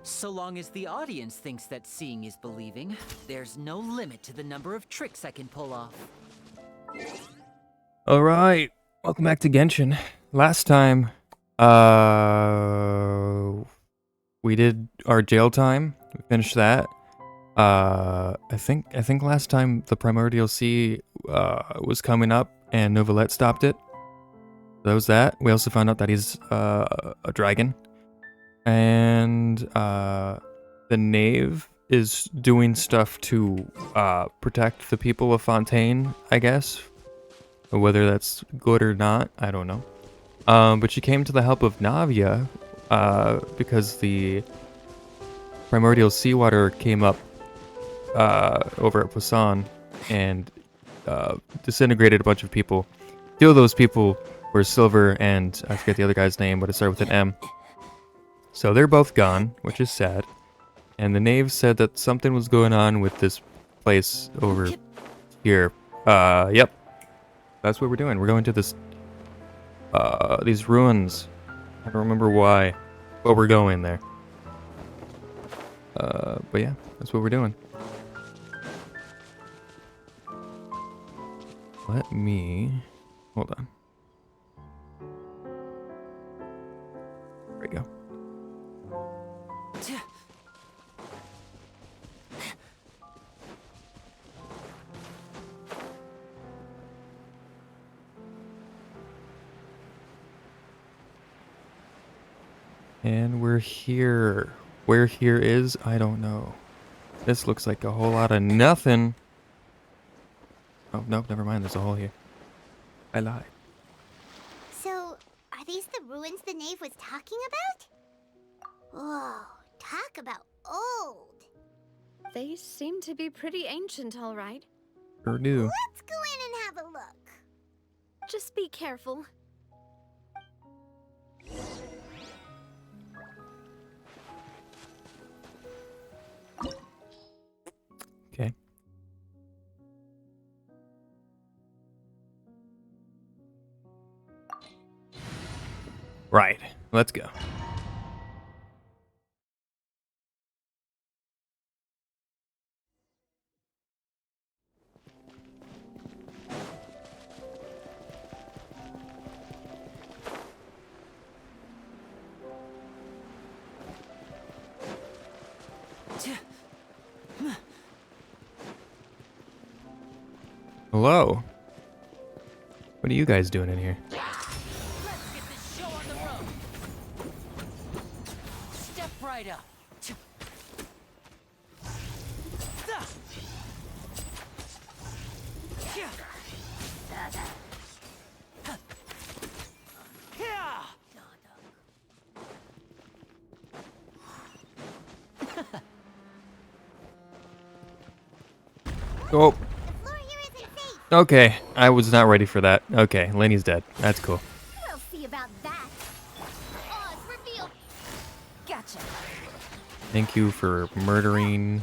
So long as the audience thinks that seeing is believing, there's no limit to the number of tricks I can pull off. Alright, welcome back to Genshin. Last time, we did our jail time. We finished that. I think last time the Primordial Sea, was coming up and Novelette stopped it. That was that. We also found out that he's, a dragon. And, the Knave is doing stuff to, protect the people of Fontaine, I guess. Whether that's good or not, I don't know. But she came to the help of Navia, because the primordial seawater came up, over at Fontaine and, disintegrated a bunch of people. Two of those people were Silver and, I forget the other guy's name, but it started with an M. So they're both gone, which is sad. And the Knave said that something was going on with this place over here. Yep. That's what we're doing. We're going to this, these ruins. I don't remember why, but we're going there. But yeah, that's what we're doing. Let me, hold on. There we go. And we're here. Where here is, I don't know. This looks like a whole lot of nothing. Oh, nope, never mind. There's a hole here. I lied. So, are these the ruins the Knave was talking about? Whoa, talk about old. They seem to be pretty ancient, all right. Sure do. Let's go in and have a look. Just be careful. Okay. Right. Let's go. Hello. What are you guys doing in here? Let's get this show on the road. Step right up. Oh. The floor here isn't safe. Okay. I was not ready for that. Okay. Lenny's dead. That's cool. We'll see about that. Oz revealed. Gotcha. Thank you for murdering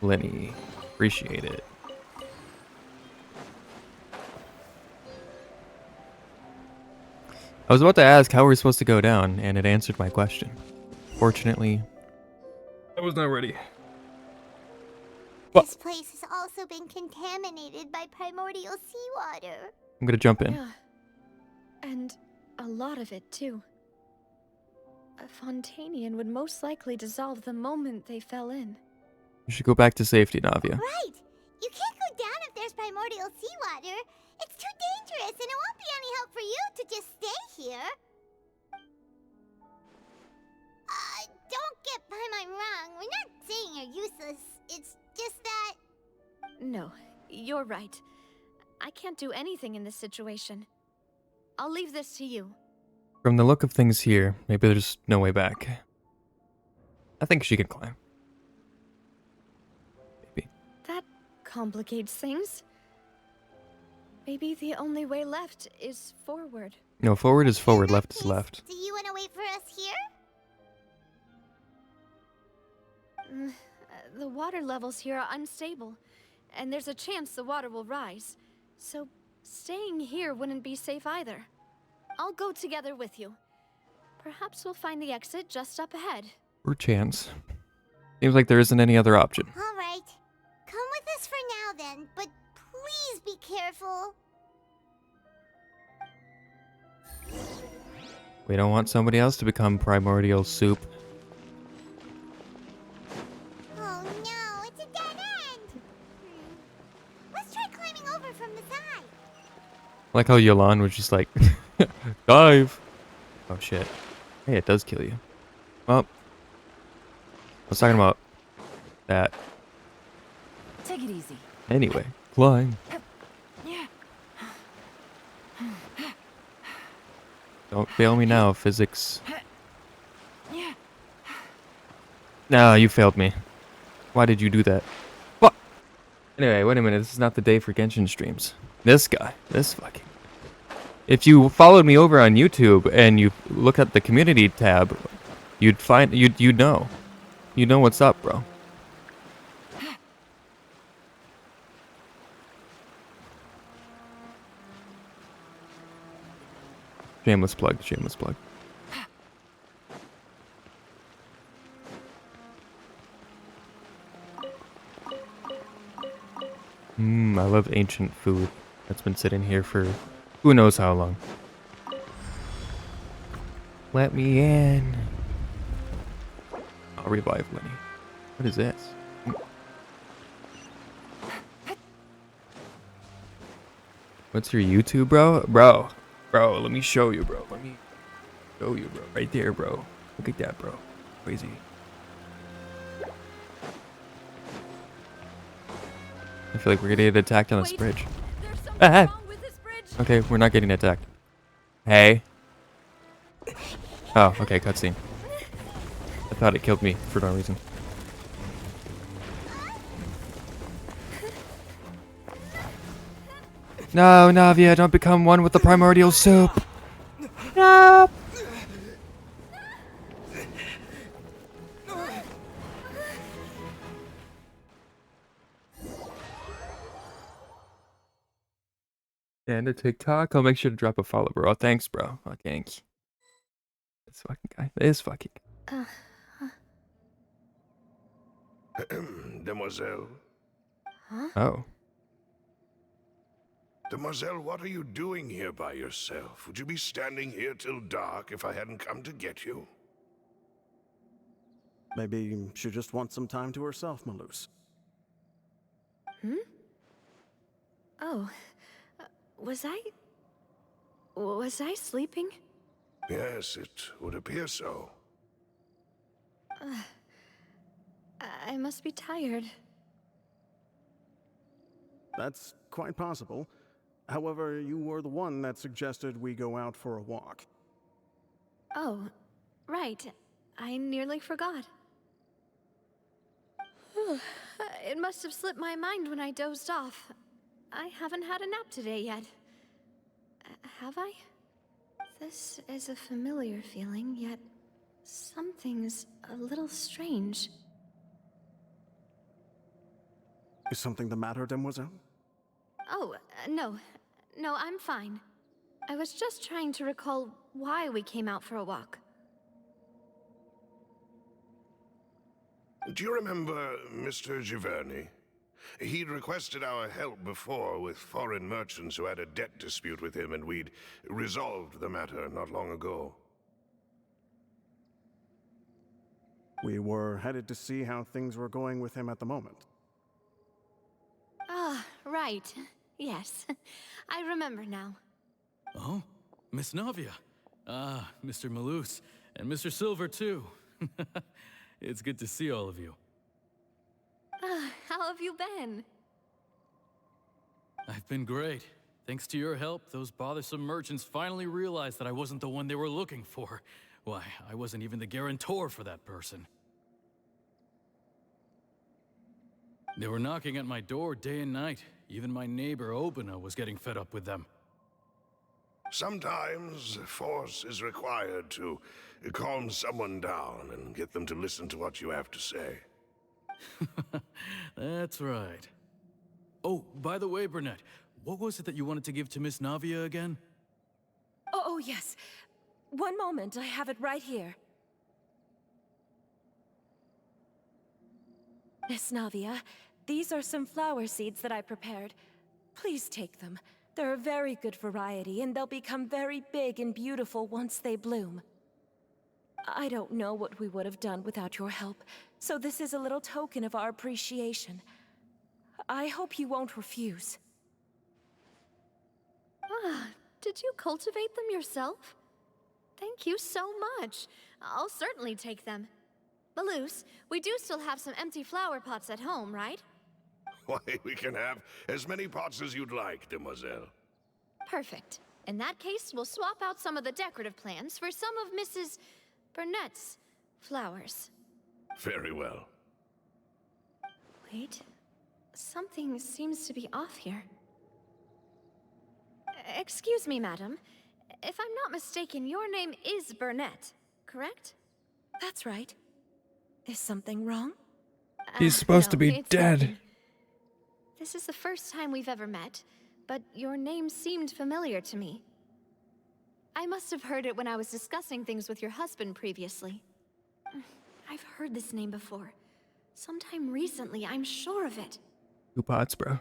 Lenny. Appreciate it. I was about to ask how we're supposed to go down, and it answered my question. Fortunately, I was not ready. This place has also been contaminated by primordial seawater. I'm gonna jump in. Yeah. And a lot of it, too. A Fontainian would most likely dissolve the moment they fell in. You should go back to safety, Navia. Right. You can't go down if there's primordial seawater. It's too dangerous, and it won't be any help for you to just stay here. Don't get my mind wrong. We're not saying you're useless. It's just that... No, you're right. I can't do anything in this situation. I'll leave this to you. From the look of things here, maybe there's no way back. I think she can climb. Maybe. That complicates things. Maybe the only way left is forward. No, forward is forward, In that left is case, left. Do you want to wait for us here? The water levels here are unstable, and there's a chance the water will rise. So staying here wouldn't be safe either. I'll go together with you. Perhaps we'll find the exit just up ahead. or chance. Seems like there isn't any other option. All right. Come with us for now then, but please be careful. We don't want somebody else to become primordial soup. Oh no, it's a dead end. Let's try climbing over from the side. Like how Yolan was just like, dive. Oh shit. Hey, it does kill you. Well, I was talking about that. Take it easy. Anyway, climb. Don't fail me now, physics. No, you failed me. Why did you do that? What? Anyway, wait a minute. This is not the day for Genshin streams. This guy. This fucking... If you followed me over on YouTube and you look at the community tab, you'd find... You'd know. You know what's up, bro. Shameless plug, shameless plug. I love ancient food that's been sitting here for who knows how long. Let me in. I'll revive money. What is this? What's your YouTube, bro? Bro, let me show you, bro. Let me show you, bro. Right there, bro. Look at that, bro. Crazy. I feel like we're gonna get attacked on this bridge. There's something wrong with this bridge. Okay, we're not getting attacked. Hey. Oh, okay, cutscene. I thought it killed me for no reason. No, Navia, don't become one with the primordial soup. No. And a TikTok. I'll make sure to drop a follow, bro. Oh, thanks, bro. Oh, thanks. This fucking guy. This fucking guy. Demoiselle. Oh. Demoiselle, what are you doing here by yourself? Would you be standing here till dark if I hadn't come to get you? Maybe she just wants some time to herself, Malus. Oh, was I sleeping? Yes, it would appear so. I must be tired. That's quite possible. However, you were the one that suggested we go out for a walk. Oh, right. I nearly forgot. It must have slipped my mind when I dozed off. I haven't had a nap today yet. Have I? This is a familiar feeling, yet something's a little strange. Is something the matter, Demoiselle? Oh, no. No, I'm fine. I was just trying to recall why we came out for a walk. Do you remember Mr. Giverny? He'd requested our help before with foreign merchants who had a debt dispute with him, and we'd resolved the matter not long ago. We were headed to see how things were going with him at the moment. Ah, right. Yes. I remember now. Oh, Miss Navia. Ah, Mr. Malus. And Mr. Silver, too. It's good to see all of you. How have you been? I've been great. Thanks to your help, those bothersome merchants finally realized that I wasn't the one they were looking for. Why, I wasn't even the guarantor for that person. They were knocking at my door day and night. Even my neighbor, Obina, was getting fed up with them. Sometimes force is required to calm someone down and get them to listen to what you have to say. That's right. Oh, by the way, Burnett, what was it that you wanted to give to Miss Navia again? Oh, yes. One moment, I have it right here. Miss Navia, these are some flower seeds that I prepared. Please take them. They're a very good variety, and they'll become very big and beautiful once they bloom. I don't know what we would have done without your help, so this is a little token of our appreciation. I hope you won't refuse. Ah, did you cultivate them yourself? Thank you so much. I'll certainly take them. Malus, we do still have some empty flower pots at home, right? Why, we can have as many pots as you'd like, demoiselle. Perfect. In that case, we'll swap out some of the decorative plants for some of Mrs. Burnett's flowers. Very well. Wait. Something seems to be off here. Excuse me, madam. If I'm not mistaken, your name is Burnett, correct? That's right. Is something wrong? He's supposed to No, be it's dead. nothing. This is the first time we've ever met, but your name seemed familiar to me. I must have heard it when I was discussing things with your husband previously. I've heard this name before. Sometime recently, I'm sure of it. 2 pots, bro.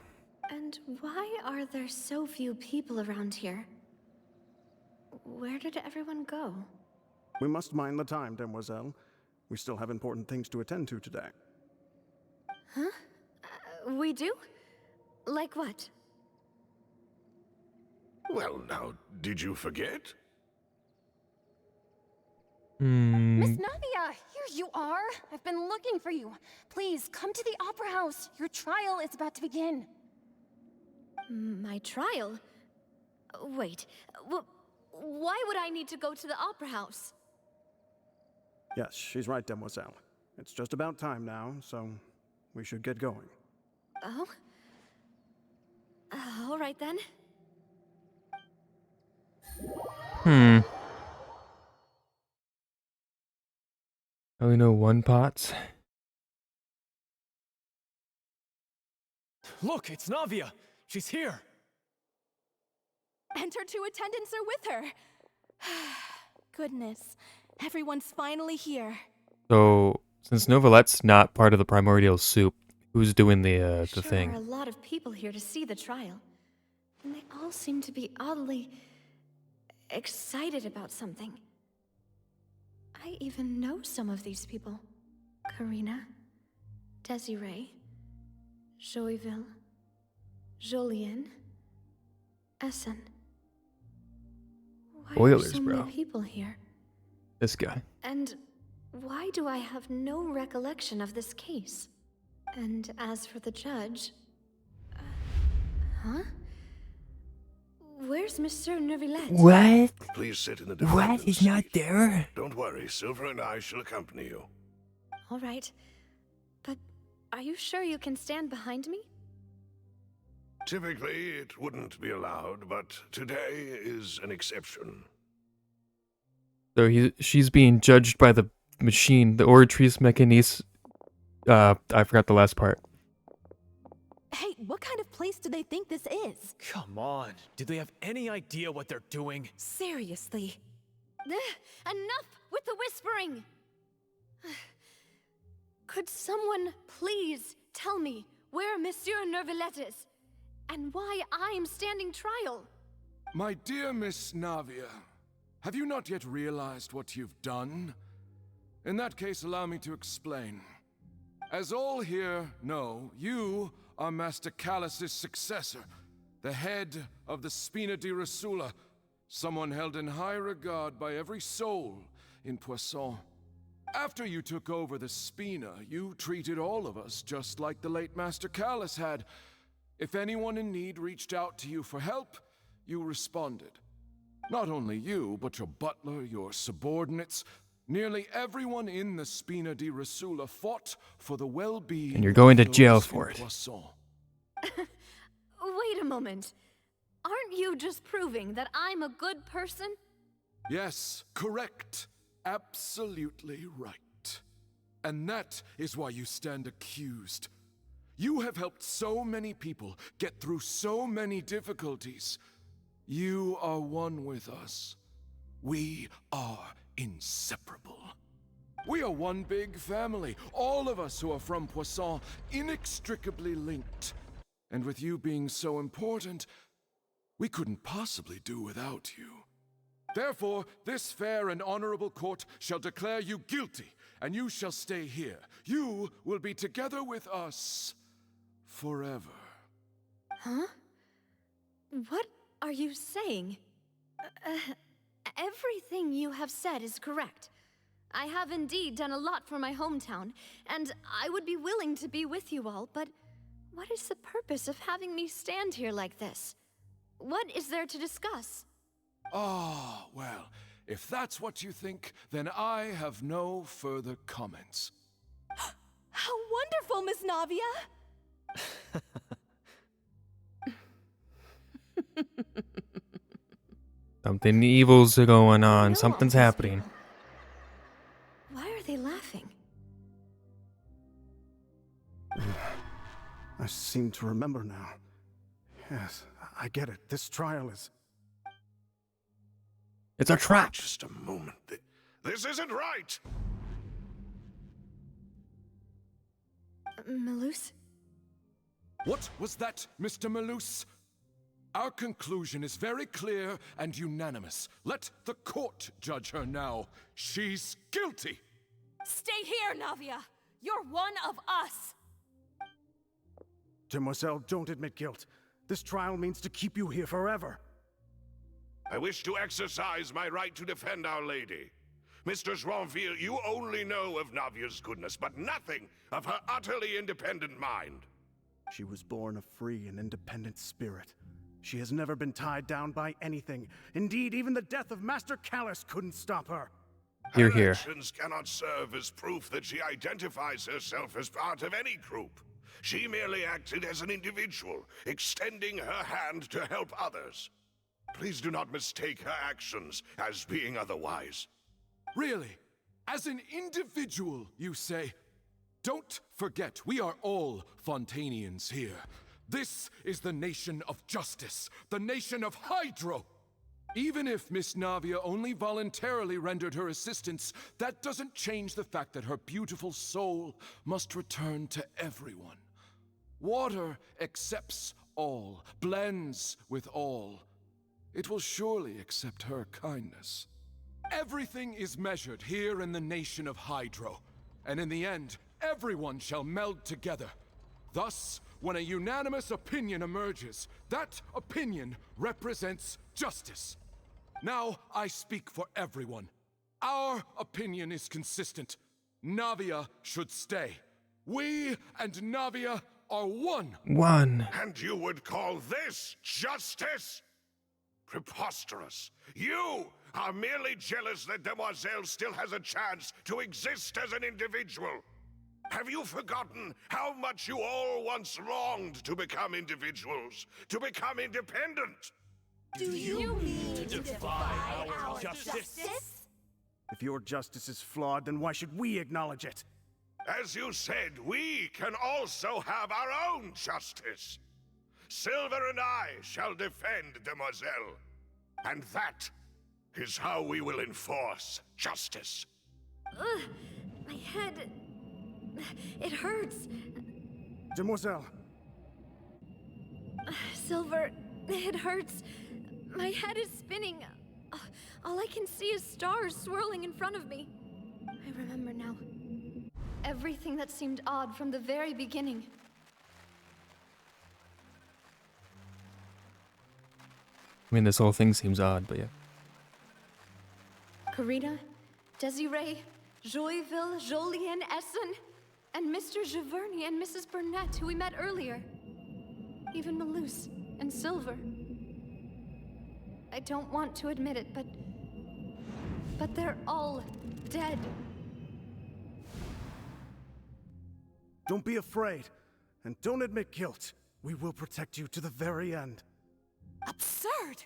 And why are there so few people around here? Where did everyone go? We must mind the time, demoiselle. We still have important things to attend to today. Huh? We do? Like what? Well, now, did you forget? Miss Navia, here you are. I've been looking for you. Please, come to the Opera House. Your trial is about to begin. My trial? Wait, why would I need to go to the Opera House? Yes, she's right, demoiselle. It's just about time now, so we should get going. Oh? All right then. I only know 1 pots. Look, it's Navia. She's here. And her 2 attendants are with her. Goodness, everyone's finally here. So, since Novelette's not part of the primordial soup, who's doing the Sure thing? are a lot of people here to see the trial. And they all seem to be oddly excited about something. I even know some of these people. Karina, Desiree, Joyville, Jolien, Essen. Why are Oilers, so bro. many people here? This guy. And why do I have no recollection of this case? And as for the judge... huh? Where's Monsieur Neuvillette? What? Please sit in the defendant's He's not seat. there? Don't worry, Silver and I shall accompany you. All right. But are you sure you can stand behind me? Typically, it wouldn't be allowed, but today is an exception. So she's being judged by the machine, the Oratrice Mechanis. I forgot the last part. Hey, what kind of place do they think this is? Come on. Do they have any idea what they're doing? Seriously. Enough with the whispering! Could someone please tell me where Monsieur Neuvillette is? And why I'm standing trial? My dear Miss Navia, have you not yet realized what you've done? In that case, allow me to explain. As all here know, you are Master Callus's successor, the head of the Spina di Rosula, someone held in high regard by every soul in Poisson. After you took over the Spina, you treated all of us just like the late Master Callus had. If anyone in need reached out to you for help, you responded. Not only you, but your butler, your subordinates, nearly everyone in the Spina di Rosula fought for the well-being And you're going to of jail those for in it. Poisson. Wait a moment. Aren't you just proving that I'm a good person? Yes, correct. Absolutely right. And that is why you stand accused. You have helped so many people get through so many difficulties. You are one with us. We are inseparable. We are one big family, all of us who are from Poisson, inextricably linked. And with you being so important, we couldn't possibly do without you. Therefore, this fair and honorable court shall declare you guilty, and you shall stay here. You will be together with us forever. Huh? What are you saying? Everything you have said is correct. I have indeed done a lot for my hometown, and I would be willing to be with you all, but what is the purpose of having me stand here like this? What is there to discuss? Ah, well, if that's what you think, then I have no further comments. How wonderful, Miss Navia! Something evil's going I on. know Something's all these happening. people. Why are they laughing? I seem to remember now. Yes, I get it. This trial is... It's a trap. Just a moment. This isn't right! Malus? What was that, Mr. Malus? Our conclusion is very clear and unanimous. Let the court judge her now. She's guilty! Stay here, Navia! You're one of us! Demoiselle, don't admit guilt. This trial means to keep you here forever. I wish to exercise my right to defend Our Lady. Mr. Joinville, you only know of Navia's goodness, but nothing of her utterly independent mind. She was born a free and independent spirit. She has never been tied down by anything. Indeed, even the death of Master Callus couldn't stop her. You're Her here. actions cannot serve as proof that she identifies herself as part of any group. She merely acted as an individual, extending her hand to help others. Please do not mistake her actions as being otherwise. Really? As an individual, you say? Don't forget, we are all Fontainians here. This is the nation of justice, the nation of Hydro. Even if Miss Navia only voluntarily rendered her assistance, that doesn't change the fact that her beautiful soul must return to everyone. Water accepts all, blends with all. It will surely accept her kindness. Everything is measured here in the nation of Hydro, and in the end, everyone shall meld together. Thus, when a unanimous opinion emerges, that opinion represents justice. Now I speak for everyone. Our opinion is consistent. Navia should stay. We and Navia are one. One. And you would call this justice? Preposterous. You are merely jealous that Demoiselle still has a chance to exist as an individual. Have you forgotten how much you all once longed to become individuals, to become independent? Do you mean to defy our justice? If your justice is flawed, then why should we acknowledge it? As you said, we can also have our own justice. Silver and I shall defend Demoiselle. And that is how we will enforce justice. Ugh, my head... It hurts. Demoiselle. Silver, it hurts. My head is spinning. All I can see is stars swirling in front of me. I remember now. Everything that seemed odd from the very beginning. I mean, this whole thing seems odd, but yeah. Karina, Desiree, Joyville, Jolien, Essen, and Mr. Giverny and Mrs. Burnett, who we met earlier. Even Malus and Silver. I don't want to admit it, but they're all dead. Don't be afraid, and don't admit guilt. We will protect you to the very end. Absurd!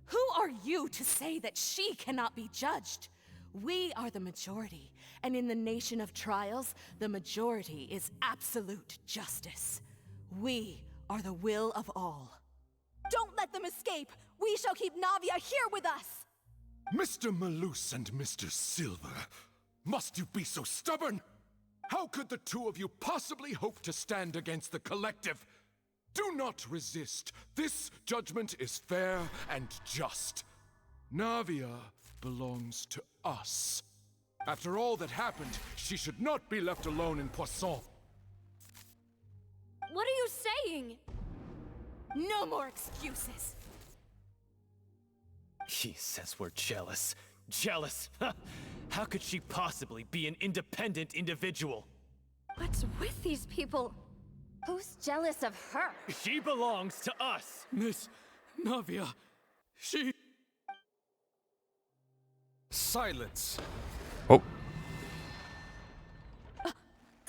Who are you to say that she cannot be judged? We are the majority, and in the nation of trials, the majority is absolute justice. We are the will of all. Don't let them escape! We shall keep Navia here with us! Mr. Malus and Mr. Silver, Must you be so stubborn? How could the two of you possibly hope to stand against the collective? Do not resist. This judgment is fair and just. Navia belongs to us. After all that happened, she should not be left alone in Poisson. What are you saying? No more excuses. He says we're jealous. Jealous? How could she possibly be an independent individual? What's with these people? Who's jealous of her? She belongs to us! Miss Navia, she... Silence. Oh,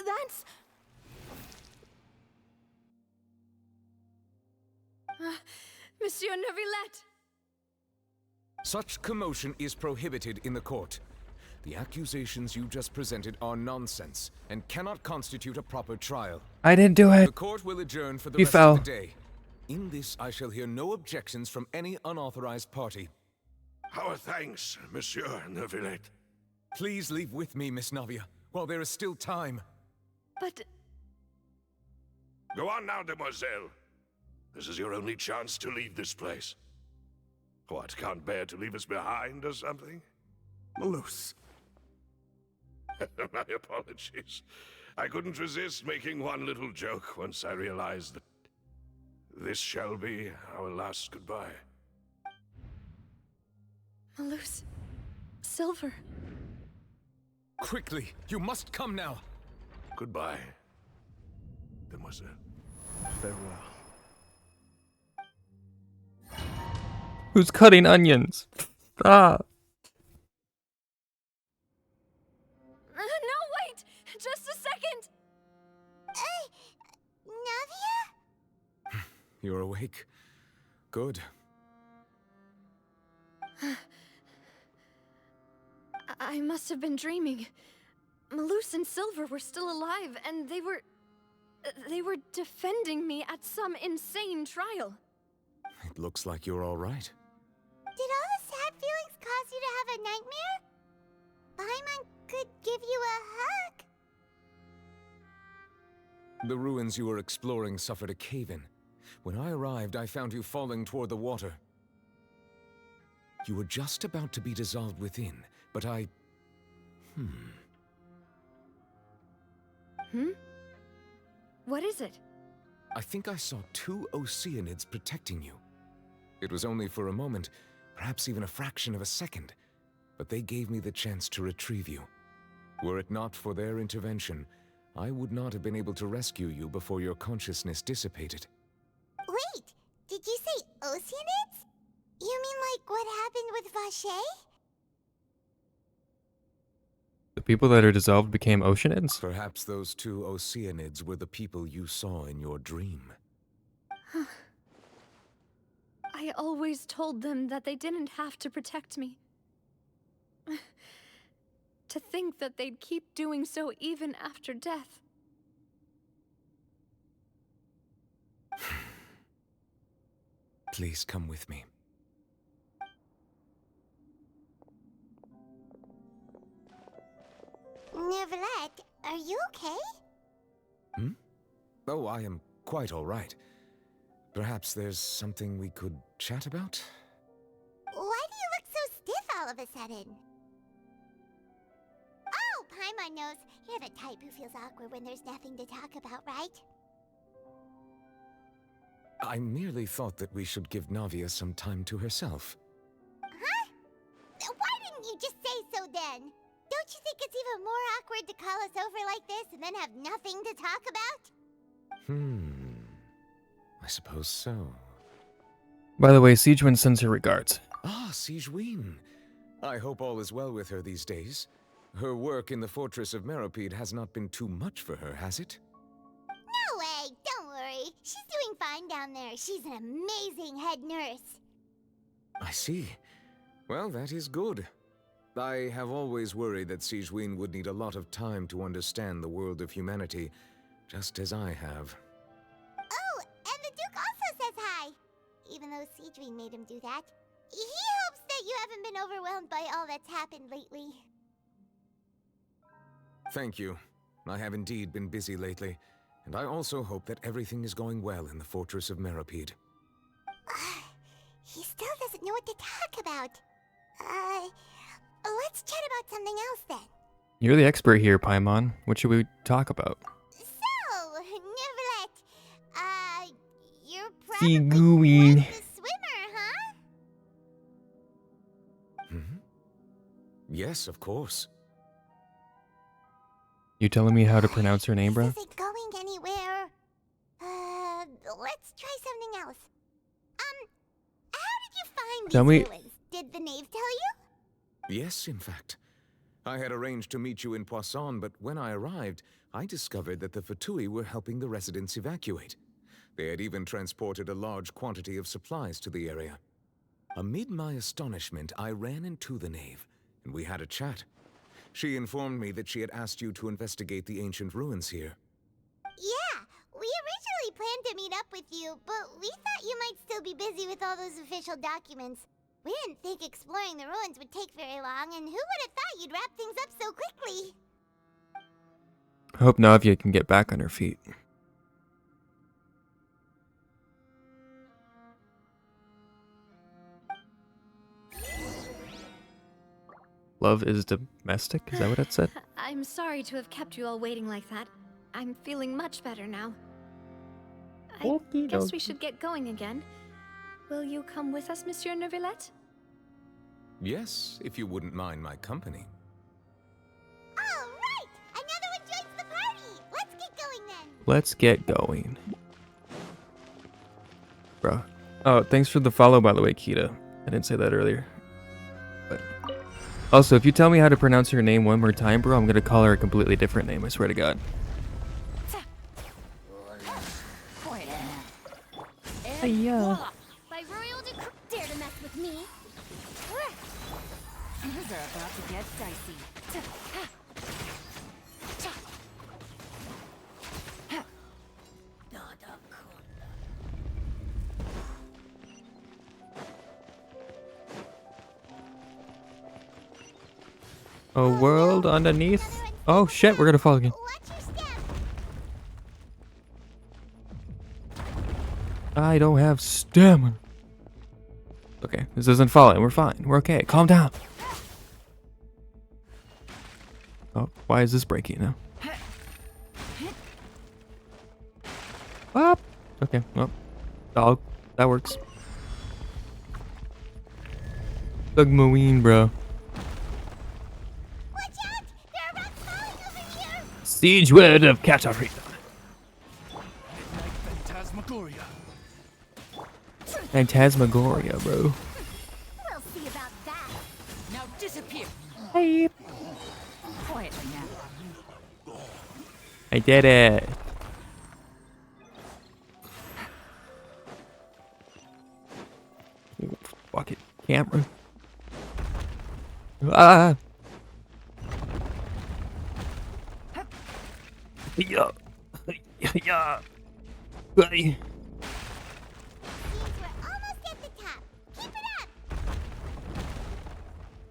That's... Monsieur Neuvillette! Such commotion is prohibited in the court. The accusations you just presented are nonsense and cannot constitute a proper trial. I didn't do it. The court will adjourn for the You rest fell. of the day. In this, I shall hear no objections from any unauthorized party. Our thanks, Monsieur Neuvillette. Please leave with me, Miss Navia, while there is still time. But... Go on now, demoiselle. This is your only chance to leave this place. What, can't bear to leave us behind or something? Malus. My apologies. I couldn't resist making one little joke once I realized that this shall be our last goodbye. Malus... Silver... Quickly, you must come now. Goodbye, demoiselle. Farewell. Who's cutting onions? Ah. No, wait! Just a second! Navia? You're awake. Good. I must have been dreaming. Malus and Silver were still alive, and they were defending me at some insane trial. It looks like you're all right. Did all the sad feelings cause you to have a nightmare? Paimon could give you a hug. The ruins you were exploring suffered a cave-in. When I arrived, I found you falling toward the water. You were just about to be dissolved within, but I... What is it? I think I saw two Oceanids protecting you. It was only for a moment, perhaps even a fraction of a second, but they gave me the chance to retrieve you. Were it not for their intervention, I would not have been able to rescue you before your consciousness dissipated. Wait, did you say Oceanids? You mean like what happened with Vache? The people that are dissolved became Oceanids? Perhaps those two Oceanids were the people you saw in your dream. I always told them that they didn't have to protect me. To think that they'd keep doing so even after death. Please come with me. Neuvillette, are you okay? Oh, I am quite all right. Perhaps there's something we could chat about? Why do you look so stiff all of a sudden? Oh, Paimon knows. You're the type who feels awkward when there's nothing to talk about, right? I merely thought that we should give Navia some time to herself. Huh? Why didn't you just say so then? Don't you think it's even more awkward to call us over like this and then have nothing to talk about? I suppose so. By the way, Siegewind sends her regards. Ah, Siegewind. I hope all is well with her these days. Her work in the Fortress of Meropide has not been too much for her, has it? No way, don't worry. She's doing fine down there. She's an amazing head nurse. I see. Well, that is good. I have always worried that Siegewind would need a lot of time to understand the world of humanity, just as I have. Oh, and the Duke also says hi. Even though Siegewind made him do that. He hopes that you haven't been overwhelmed by all that's happened lately. Thank you. I have indeed been busy lately, and I also hope that everything is going well in the Fortress of Meripede. He still doesn't know what to talk about. Let's chat about something else then. You're the expert here, Paimon. What should we talk about? So, Neverlet, you're See probably going. quite the swimmer, huh? Hmm? Yes, of course. You telling me how to pronounce her name, bro? This isn't going anywhere. Let's try something else. How did you find Tell these me- ruins? Did the knave tell you? Yes, in fact. I had arranged to meet you in Poisson, but when I arrived, I discovered that the Fatui were helping the residents evacuate. They had even transported a large quantity of supplies to the area. Amid my astonishment, I ran into the knave, and we had a chat. She informed me that she had asked you to investigate the ancient ruins here. Yeah, we originally planned to meet up with you, but we thought you might still be busy with all those official documents. We didn't think exploring the ruins would take very long, and who would have thought you'd wrap things up so quickly? I hope Navia can get back on her feet. Love is domestic? Is that what it said? I'm sorry to have kept you all waiting like that. I'm feeling much better now. I Okie guess dokie. we should get going again. Will you come with us, Monsieur Neuvillette? Yes, if you wouldn't mind my company. All right! Another one joins the party! Let's get going then! Let's get going. Bro. Oh, thanks for the follow, by the way, Kita. I didn't say that earlier. But also, if you tell me how to pronounce her name one more time, bro, I'm gonna call her a completely different name, I swear to God. Yeah. By royal decree, dare to mess with me? Things are about to get dicey. A world underneath? Oh shit, we're gonna fall again. Watch your step! I don't have stamina. Okay, this isn't falling. We're fine. We're okay. Calm down. Oh, why is this breaking now? Up. Okay, well, dog. That works. Submarine, bro. Watch out! There are rocks falling over here! Siege word of Katarina. Phantasmagoria. Phantasmagoria, bro. We'll see about that. Now disappear. Hey. Quietly now. I did it. Ooh, fuck it. Camera. Ah. Yeah. Yeah. Hey. Seems we're almost at the top. Keep it up!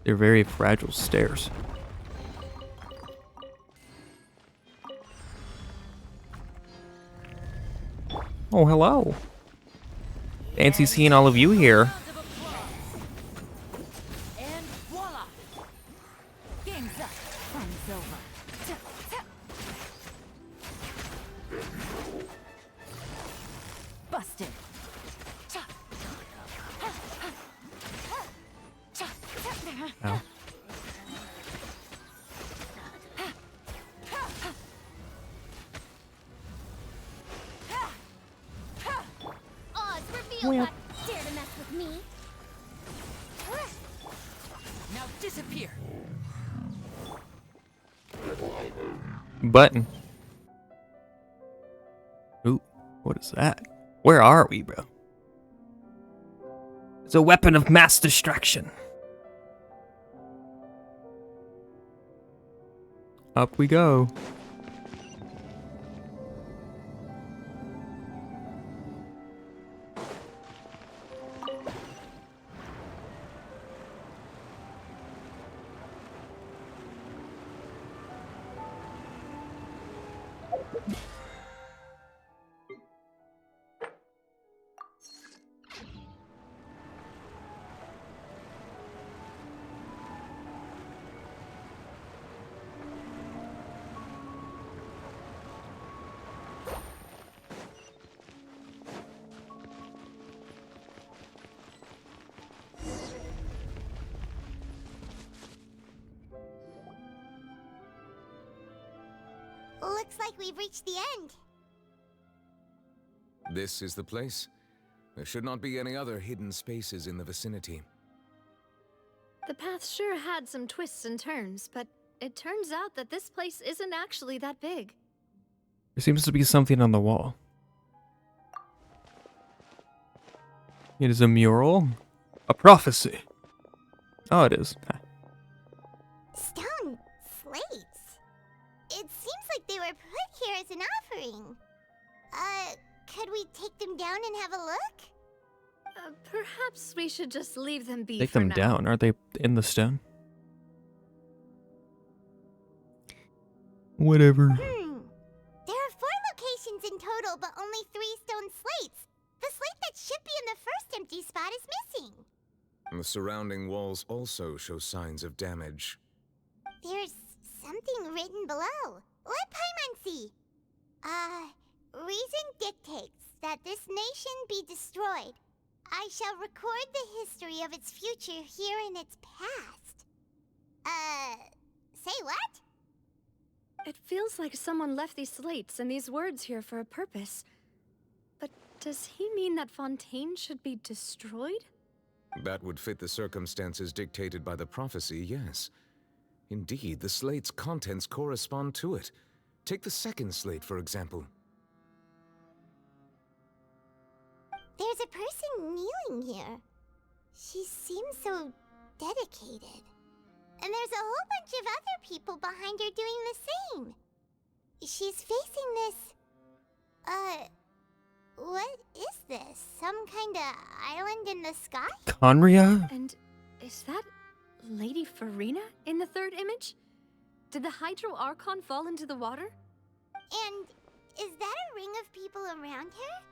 They're very fragile stairs. Oh, hello. Fancy seeing all of you here. And voila! Game's up. Fun's over. Busted. Ow. Odds reveal what? Dare to mess with me? Now disappear. Button. Ooh, what is that? Where are we, bro? It's a weapon of mass destruction. Up we go. Looks like we've reached the end. This is the place. There should not be any other hidden spaces in the vicinity. The path sure had some twists and turns, but it turns out that this place isn't actually that big. There seems to be something on the wall. It is a mural? A prophecy. Oh, it is. Stone slates. It seems like they were put here as an offering. Could we take them down and have a look? Perhaps we should just leave them be Take for them now. down. Aren't they in the stone? Whatever. There are 4 locations in total, but only 3 stone slates. The slate that should be in the first empty spot is missing. The surrounding walls also show signs of damage. There's something written below. Let Paimon see. Reason dictates that this nation be destroyed. I shall record the history of its future here in its past. Say what? It feels like someone left these slates and these words here for a purpose. But does he mean that Fontaine should be destroyed? That would fit the circumstances dictated by the prophecy, yes. Indeed, the slate's contents correspond to it. Take the second slate, for example. There's a person kneeling here. She seems so dedicated. And there's a whole bunch of other people behind her doing the same. She's facing this... what is this? Some kind of island in the sky? Conria? And is that Lady Furina in the third image? Did the Hydro Archon fall into the water? And is that a ring of people around her?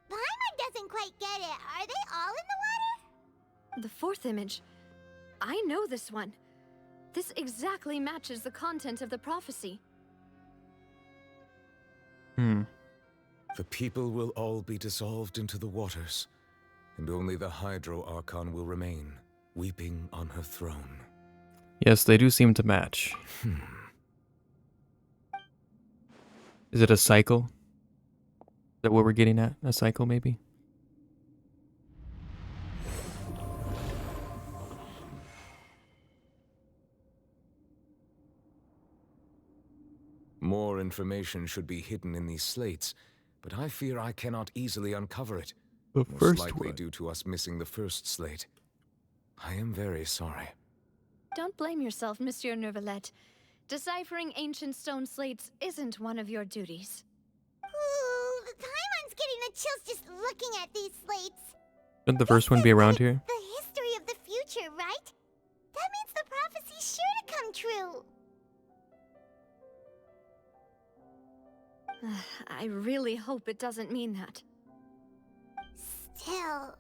Paimon doesn't quite get it. Are they all in the water? The fourth image. I know this one. This exactly matches the content of the prophecy. The people will all be dissolved into the waters, and only the Hydro Archon will remain, weeping on her throne. Yes, they do seem to match. Is it a cycle? Is that what we're getting at? A cycle, maybe? More information should be hidden in these slates, but I fear I cannot easily uncover it. The Most first likely one. due to us missing the first slate. I am very sorry. Don't blame yourself, Monsieur Nervalette. Deciphering ancient stone slates isn't one of your duties. Ooh, Paimon's getting the chills just looking at these slates. Shouldn't the first one be around here? The history of the future, right? That means the prophecy's sure to come true. I really hope it doesn't mean that. Still,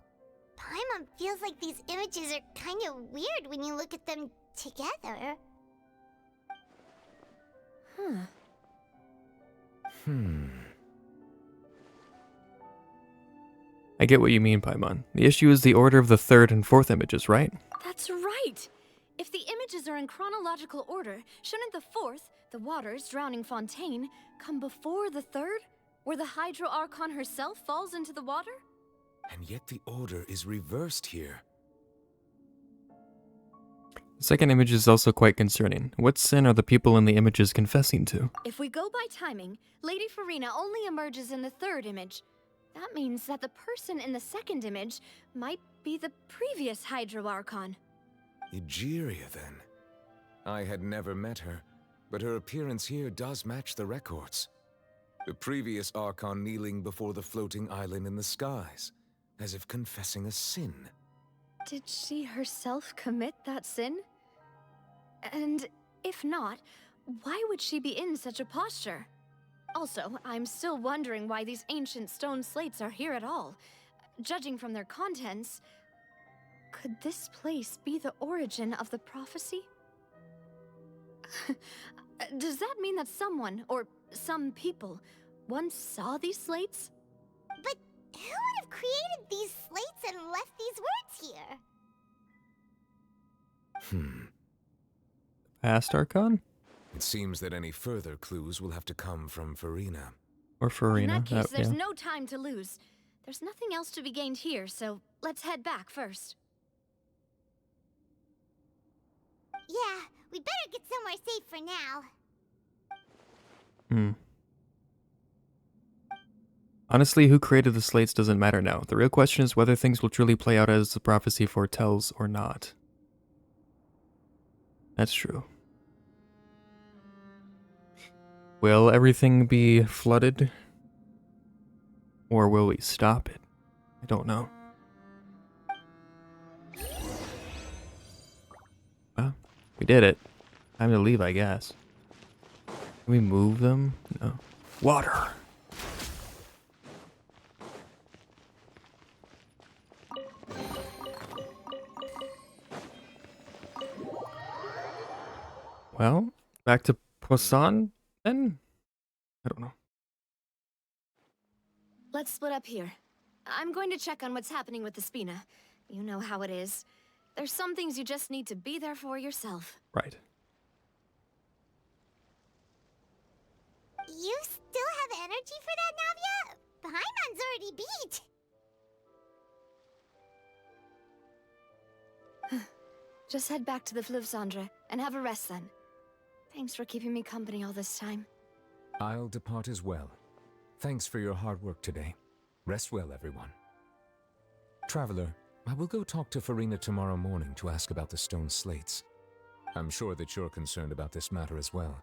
Paimon feels like these images are kind of weird when you look at them together. I get what you mean, Paimon. The issue is the order of the third and fourth images, right? That's right! If the images are in chronological order, shouldn't the fourth, the waters drowning Fontaine, come before the third, where the Hydro Archon herself falls into the water? And yet the order is reversed here. The second image is also quite concerning. What sin are the people in the images confessing to? If we go by timing, Lady Furina only emerges in the third image. That means that the person in the second image might be the previous Hydro Archon. Egeria, then. I had never met her, but her appearance here does match the records. The previous Archon kneeling before the floating island in the skies, as if confessing a sin. Did she herself commit that sin? And if not, why would she be in such a posture? Also, I'm still wondering why these ancient stone slates are here at all. Judging from their contents, could this place be the origin of the prophecy? Does that mean that someone, or some people, once saw these slates? But who would have created these slates and left these words here? Past Archon? It seems that any further clues will have to come from Furina. Or Furina. In that case, there's yeah. no time to lose. There's nothing else to be gained here, so let's head back first. Yeah, we better get somewhere safe for now. Honestly, who created the slates doesn't matter now. The real question is whether things will truly play out as the prophecy foretells or not. That's true. Will everything be flooded? Or will we stop it? I don't know. Well, we did it. Time to leave, I guess. Can we move them? No. Water! Well, back to Poisson, then? I don't know. Let's split up here. I'm going to check on what's happening with the Spina. You know how it is. There's some things you just need to be there for yourself. Right. You still have energy for that, Navia? Paimon's already beat. Just head back to the Fleuve Cendre and have a rest then. Thanks for keeping me company all this time. I'll depart as well. Thanks for your hard work today. Rest well, everyone. Traveler, I will go talk to Furina tomorrow morning to ask about the stone slates. I'm sure that you're concerned about this matter as well.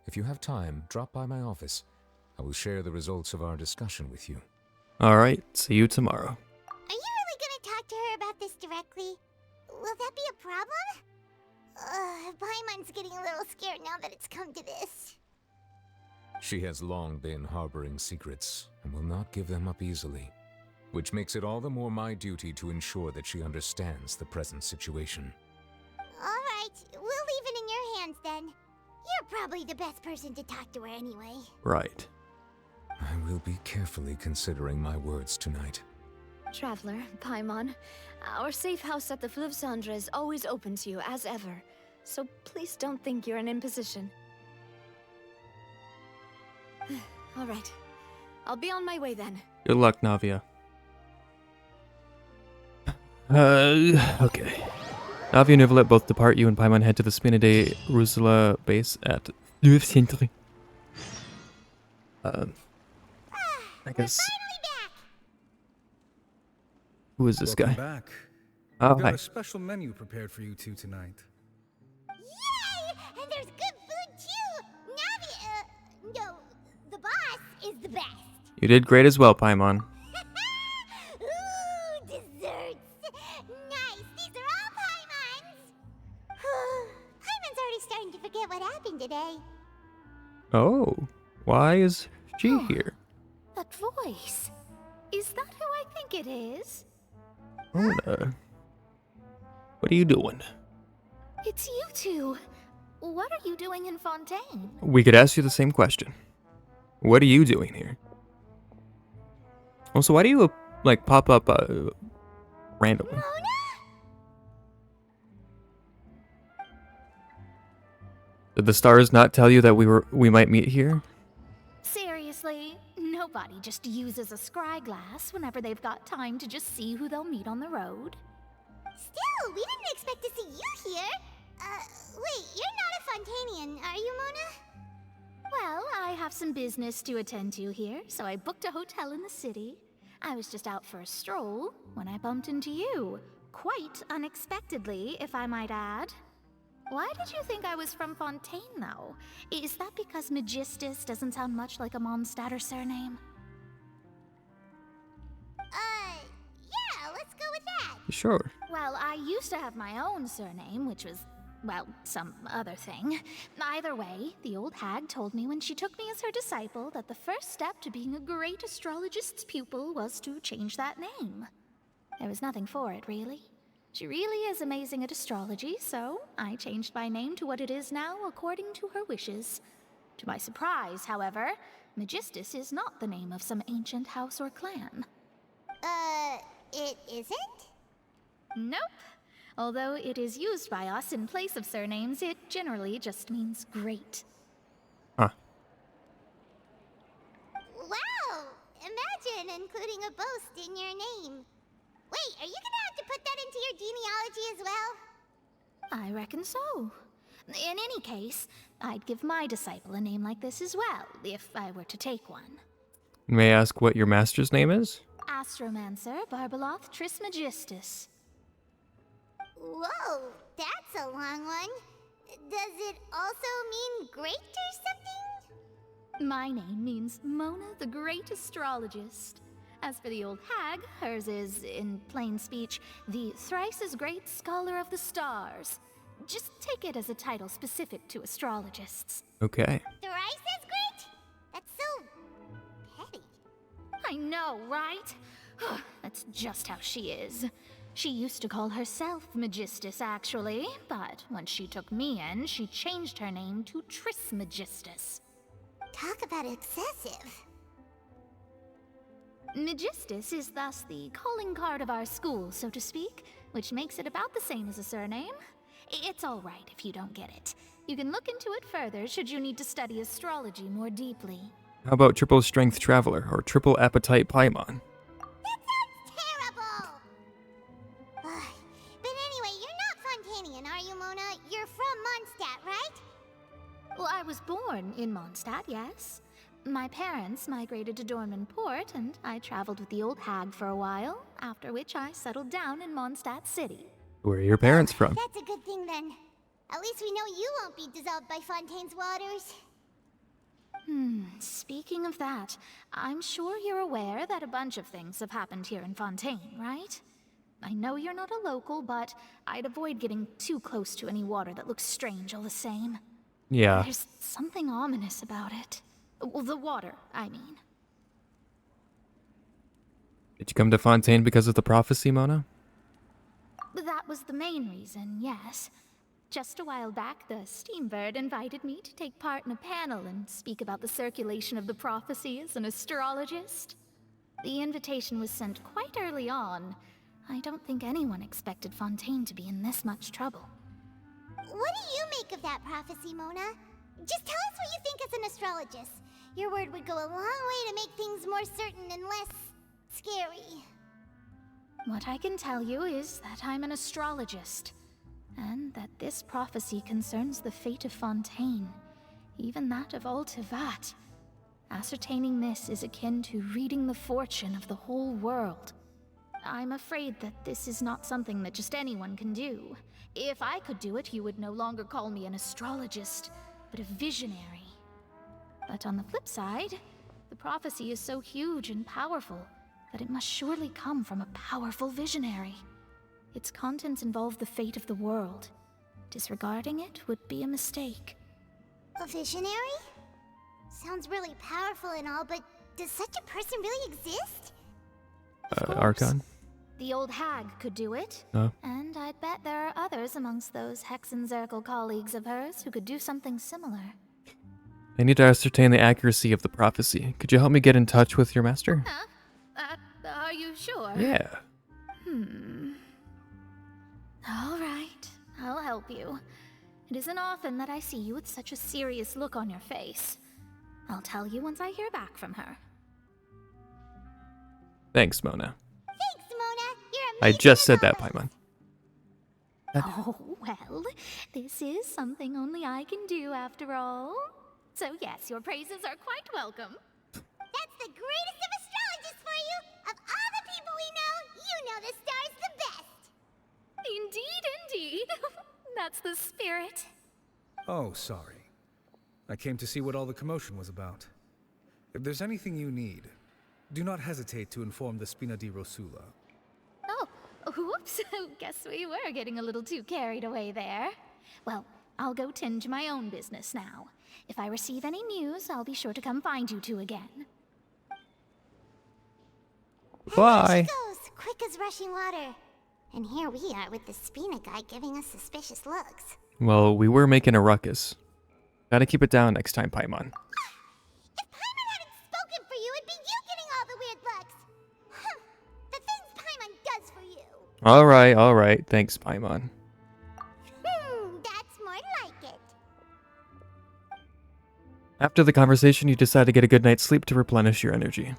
If you have time, drop by my office. I will share the results of our discussion with you. Alright, see you tomorrow. Are you really gonna talk to her about this directly? Will that be a problem? Paimon's getting a little scared now that it's come to this. She has long been harboring secrets and will not give them up easily, which makes it all the more my duty to ensure that she understands the present situation. Alright, we'll leave it in your hands then. You're probably the best person to talk to her anyway. Right. I will be carefully considering my words tonight. Traveler, Paimon, our safe house at the Fleuve Cendre is always open to you as ever, so please don't think you're an imposition. All right, I'll be on my way then. Good luck, Navia. Okay. Navia and Neuvillette both depart. You and Paimon head to the Spina de Rusula base at Fleuve Cendre. I guess. Who is this Welcome guy? Back. Oh, We've got hi. a special menu prepared for you two tonight. Yay! And there's good food too! Navia, no, the boss is the best. You did great as well, Paimon. Ooh, desserts! Nice, these are all Paimon's! Paimon's already starting to forget what happened today. Oh, why is she here? That voice. Is that who I think it is? What are you doing? It's you two. What are you doing in Fontaine? We could ask you the same question. What are you doing here? Also, why do you, like, pop up, randomly? Did the stars not tell you that we might meet here? Seriously, nobody just uses a scry glass whenever they've got time to just see who they'll meet on the road. Still, we didn't expect to see you here. Wait, you're not a Fontainian, are you, Mona? Well, I have some business to attend to here, so I booked a hotel in the city. I was just out for a stroll when I bumped into you. Quite unexpectedly, if I might add. Why did you think I was from Fontaine, though? Is that because Magistus doesn't sound much like a Mondstatter surname? Yeah, let's go with that. Sure. Well, I used to have my own surname, which was, well, some other thing. Either way, the old hag told me when she took me as her disciple that the first step to being a great astrologist's pupil was to change that name. There was nothing for it, really. She really is amazing at astrology, so I changed my name to what it is now according to her wishes. To my surprise, however, Magistus is not the name of some ancient house or clan. It isn't? Nope. Although it is used by us in place of surnames, it generally just means great. Huh. Wow! Imagine including a boast in your name. Wait, are you gonna have to put that into your genealogy as well? I reckon so. In any case, I'd give my disciple a name like this as well, if I were to take one. May I ask what your master's name is? Astromancer Barbeloth Trismegistus. Whoa, that's a long one. Does it also mean great or something? My name means Mona the Great Astrologist. As for the old hag, hers is, in plain speech, the thrice as great scholar of the stars. Just take it as a title specific to astrologists. Okay. Thrice as great? That's so petty. I know, right? That's just how she is. She used to call herself Magistus, actually, but when she took me in, she changed her name to Trismegistus. Talk about excessive. Magistus is thus the calling card of our school, so to speak, which makes it about the same as a surname. It's all right if you don't get it. You can look into it further should you need to study astrology more deeply. How about triple strength traveler or triple appetite Paimon? That sounds terrible! But anyway, you're not Fontainian, are you, Mona? You're from Mondstadt, right? Well, I was born in Mondstadt, yes. My parents migrated to Dornman Port, and I traveled with the old hag for a while, after which I settled down in Mondstadt City. Where are your parents from? That's a good thing then. At least we know you won't be dissolved by Fontaine's waters. Speaking of that, I'm sure you're aware that a bunch of things have happened here in Fontaine, right? I know you're not a local, but I'd avoid getting too close to any water that looks strange all the same. Yeah. There's something ominous about it. Well, the water, I mean. Did you come to Fontaine because of the prophecy, Mona? That was the main reason, yes. Just a while back, the Steambird invited me to take part in a panel and speak about the circulation of the prophecy as an astrologist. The invitation was sent quite early on. I don't think anyone expected Fontaine to be in this much trouble. What do you make of that prophecy, Mona? Just tell us what you think as an astrologist. Your word would go a long way to make things more certain and less scary. What I can tell you is that I'm an astrologist, and that this prophecy concerns the fate of Fontaine, even that of all Tevat. Ascertaining this is akin to reading the fortune of the whole world. I'm afraid that this is not something that just anyone can do. If I could do it, you would no longer call me an astrologist, but a visionary. But on the flip side, the prophecy is so huge and powerful that it must surely come from a powerful visionary. Its contents involve the fate of the world. Disregarding it would be a mistake. A visionary? Sounds really powerful and all, but does such a person really exist? Archon? The old hag could do it. Oh. And I'd bet there are others amongst those Hexenzirkel colleagues of hers who could do something similar. I need to ascertain the accuracy of the prophecy. Could you help me get in touch with your master? Huh? Are you sure? Yeah. All right, I'll help you. It isn't often that I see you with such a serious look on your face. I'll tell you once I hear back from her. Thanks, Mona. Thanks, Mona. You're I amazing. just said that, Paimon. Oh, well, this is something only I can do after all. So yes, your praises are quite welcome. That's the greatest of astrologists for you. Of all the people we know, you know the star's the best. Indeed. That's the spirit. Oh, sorry. I came to see what all the commotion was about. If there's anything you need, do not hesitate to inform the Spina di Rosula. Oh, whoops. Guess we were getting a little too carried away there. Well, I'll go tend to my own business now. If I receive any news, I'll be sure to come find you two again. Bye. She goes, quick as rushing water. And here we are with the Spina guy giving us suspicious looks. Well, we were making a ruckus. Gotta keep it down next time, Paimon. If Paimon hadn't spoken for you, it'd be you getting all the weird looks. The things Paimon does for you. Alright. Thanks, Paimon. That's more like it. After the conversation, you decide to get a good night's sleep to replenish your energy.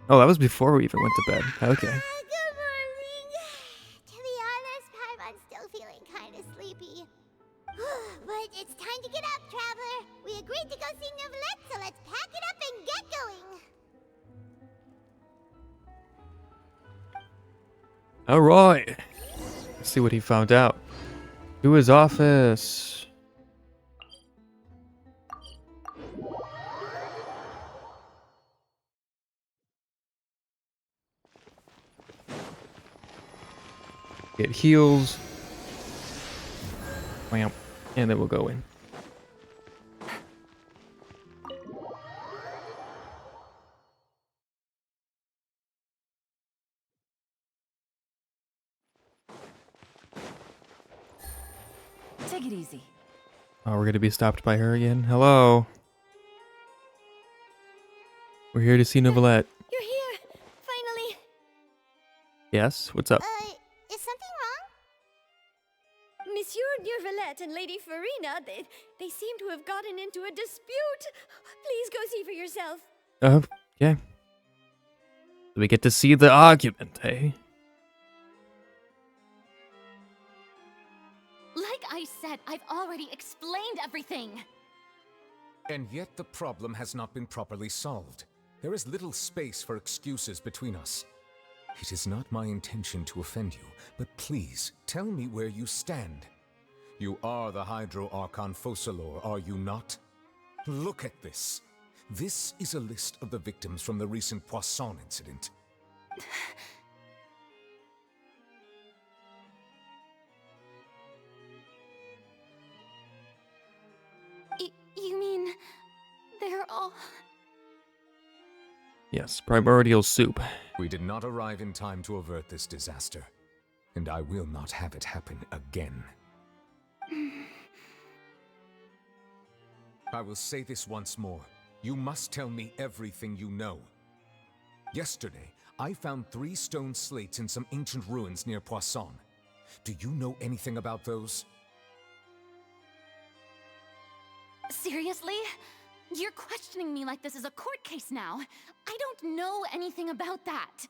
Oh, that was before we even went to bed. Okay. Good morning. To be honest, Paimon's still feeling kind of sleepy. But it's time to get up, traveler. We agreed to go see Novelette, so let's pack it up and get going. Alright. Let's see what he found out. To his office. Get heals. Wham. And then we'll go in. Take it easy. Oh, we're gonna be stopped by her again. Hello. We're here to see Novelette. You're here, finally. Yes? What's up? Is something wrong? Monsieur Narwhal and Lady Furina, they seem to have gotten into a dispute. Please go see for yourself. Yeah. We get to see the argument, eh? Like I said, I've already explained everything. And yet the problem has not been properly solved. There is little space for excuses between us. It is not my intention to offend you, but please, tell me where you stand. You are the Hydro Archon Focalor, are you not? Look at this. This is a list of the victims from the recent Poisson incident. You mean they're all... Yes, primordial soup. We did not arrive in time to avert this disaster, and I will not have it happen again. I will say this once more. You must tell me everything you know. Yesterday, I found 3 stone slates in some ancient ruins near Poisson. Do you know anything about those? Seriously? You're questioning me like this is a court case now. I don't know anything about that.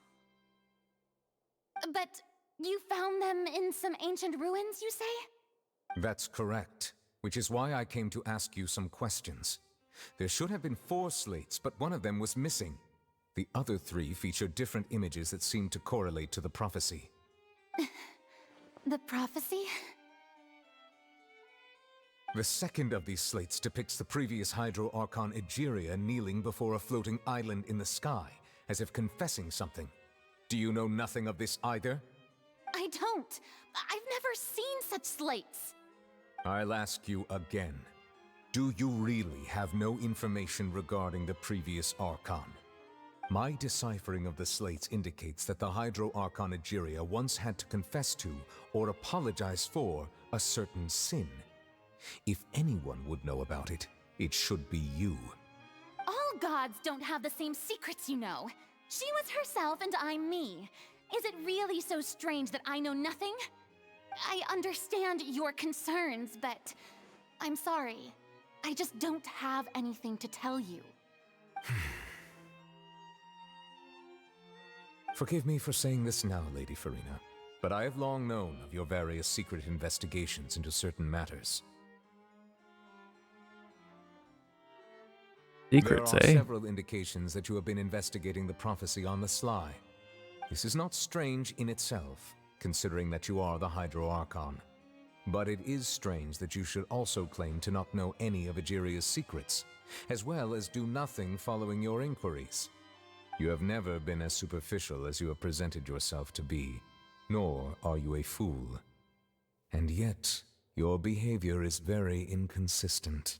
But you found them in some ancient ruins, you say? That's correct, which is why I came to ask you some questions. There should have been 4 slates, but one of them was missing. The other 3 feature different images that seem to correlate to the prophecy. The prophecy? The second of these slates depicts the previous Hydro Archon Egeria kneeling before a floating island in the sky, as if confessing something. Do you know nothing of this either? I don't. I've never seen such slates. I'll ask you again. Do you really have no information regarding the previous Archon? My deciphering of the slates indicates that the Hydro Archon Egeria once had to confess to, or apologize for, a certain sin. If anyone would know about it, it should be you. All gods don't have the same secrets, you know. She was herself and I'm me. Is it really so strange that I know nothing? I understand your concerns, but I'm sorry. I just don't have anything to tell you. Forgive me for saying this now, Lady Furina, but I have long known of your various secret investigations into certain matters. Secrets, there are eh? several indications that you have been investigating the prophecy on the sly. This is not strange in itself, considering that you are the Hydro Archon. But it is strange that you should also claim to not know any of Egeria's secrets, as well as do nothing following your inquiries. You have never been as superficial as you have presented yourself to be, nor are you a fool. And yet, your behavior is very inconsistent.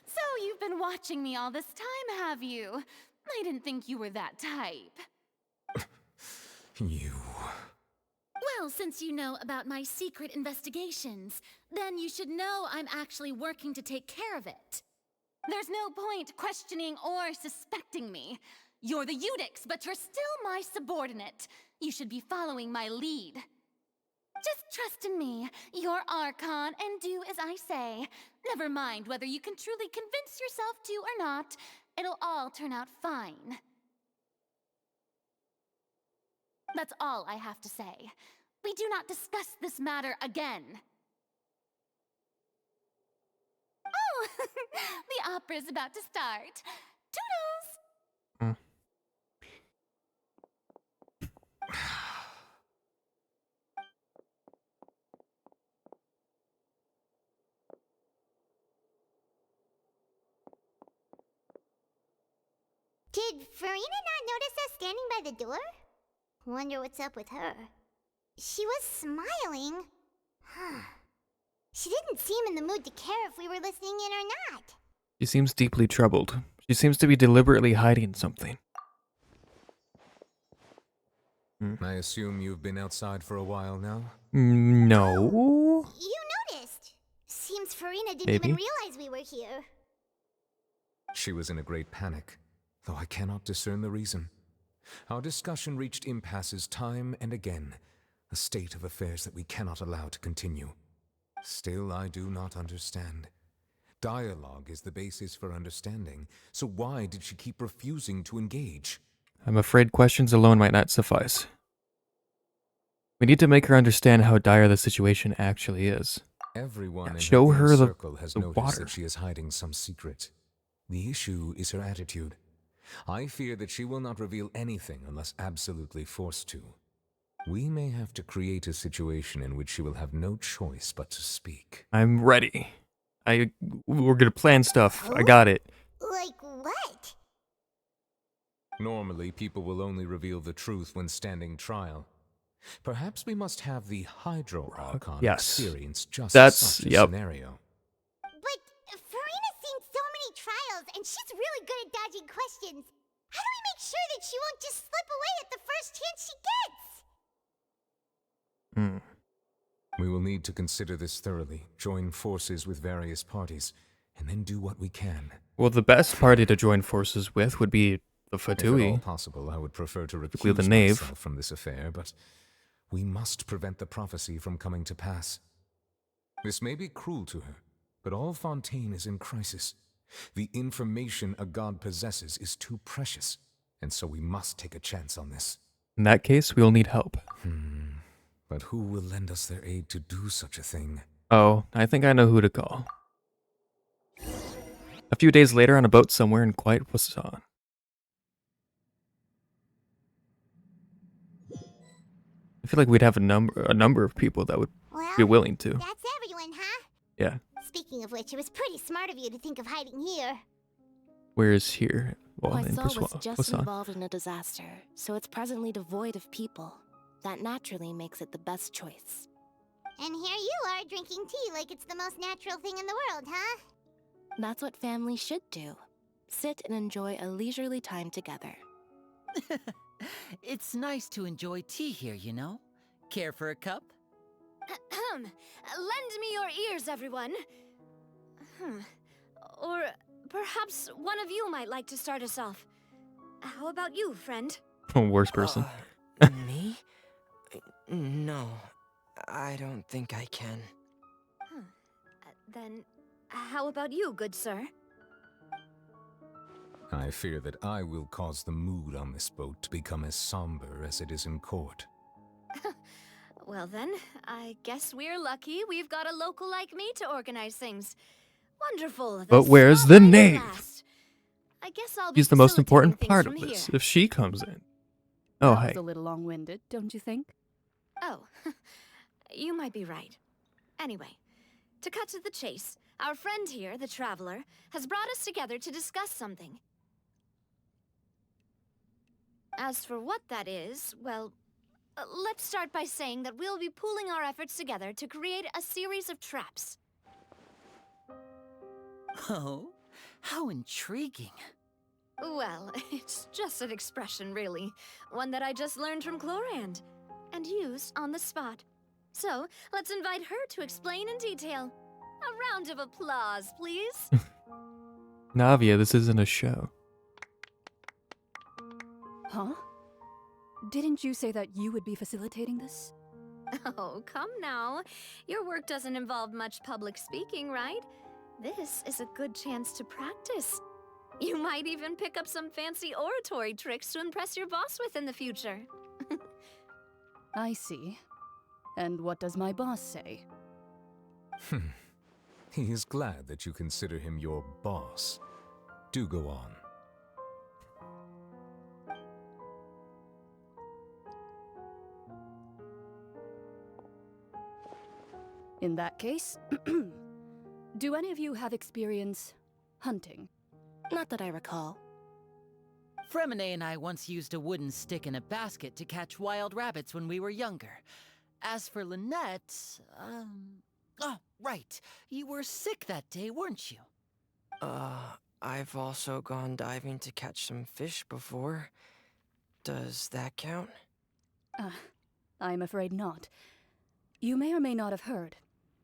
So you've been watching me all this time, have you? I didn't think you were that type. You... Well, since you know about my secret investigations, then you should know I'm actually working to take care of it. There's no point questioning or suspecting me. You're the Eunuchs, but you're still my subordinate. You should be following my lead. Just trust in me. You're Archon, and do as I say. Never mind whether you can truly convince yourself to or not. It'll all turn out fine. That's all I have to say. We do not discuss this matter again. Oh, the opera's about to start. Toodles! Did Furina not notice us standing by the door? Wonder what's up with her. She was smiling. She didn't seem in the mood to care if we were listening in or not. She seems deeply troubled. She seems to be deliberately hiding something. I assume you've been outside for a while now? No. You noticed. Seems Furina didn't Maybe. even realize we were here. She was in a great panic, though I cannot discern the reason. Our discussion reached impasses time and again, a state of affairs that we cannot allow to continue. Still, I do not understand. Dialogue is the basis for understanding, so why did she keep refusing to engage? I'm afraid questions alone might not suffice. We need to make her understand how dire the situation actually is. Everyone in show her her inner the circle has the noticed water. that she is hiding some secret. The issue is her attitude. I fear that she will not reveal anything unless absolutely forced to. We may have to create a situation in which she will have no choice but to speak. I'm ready. We're gonna plan stuff. I got it. Like what? Normally, people will only reveal the truth when standing trial. Perhaps we must have the Hydro Archon Yes. experience just That's such a yep. scenario. But Furina's seen so many trials, and she's really good at dodging questions. How do we make sure that she won't just slip away at the first chance she gets? We will need to consider this thoroughly, join forces with various parties, and then do what we can. Well, the best party to join forces with would be the If at all Fatui. possible, I would prefer to Particularly recuse the knave. myself from this affair, but we must prevent the prophecy from coming to pass. This may be cruel to her, but all Fontaine is in crisis. The information a god possesses is too precious, and so we must take a chance on this. In that case, we'll need help. But who will lend us their aid to do such a thing? Oh, I think I know who to call. A few days later on a boat somewhere in quiet Poisson. I feel like we'd have a number of people that would be willing to. That's everyone, huh? Yeah. Speaking of which, it was pretty smart of you to think of hiding here. Where is here? Well, in Poisson was just Poisson. involved in a disaster, so it's presently devoid of people. That naturally makes it the best choice. And here you are drinking tea like it's the most natural thing in the world, huh? That's what families should do. Sit and enjoy a leisurely time together. It's nice to enjoy tea here, you know? Care for a cup? Lend me your ears, everyone. Or perhaps one of you might like to start us off. How about you, friend? Worst person. Me? No, I don't think I can. Then, how about you, good sir? I fear that I will cause the mood on this boat to become as somber as it is in court. Well then, I guess we're lucky we've got a local like me to organize things. Wonderful. But where's the knave? I guess I'll be He's the most important facilitating part things of from this. here. If she comes in. Oh, That hey. was a little long-winded, don't you think? Oh, you might be right. Anyway, to cut to the chase, our friend here, the Traveler, has brought us together to discuss something. As for what that is, well, let's start by saying that we'll be pooling our efforts together to create a series of traps. Oh, how intriguing. Well, it's just an expression, really. One that I just learned from Chlorand, and used on the spot. So, let's invite her to explain in detail. A round of applause, please. Navia, this isn't a show. Huh? Didn't you say that you would be facilitating this? Oh, come now. Your work doesn't involve much public speaking, right? This is a good chance to practice. You might even pick up some fancy oratory tricks to impress your boss with in the future. I see. And what does my boss say? He is glad that you consider him your boss. Do go on. In that case, do any of you have experience hunting? Not that I recall. Fremine and I once used a wooden stick in a basket to catch wild rabbits when we were younger. As for Lynette, oh, right. You were sick that day, weren't you? I've also gone diving to catch some fish before. Does that count? I'm afraid not. You may or may not have heard,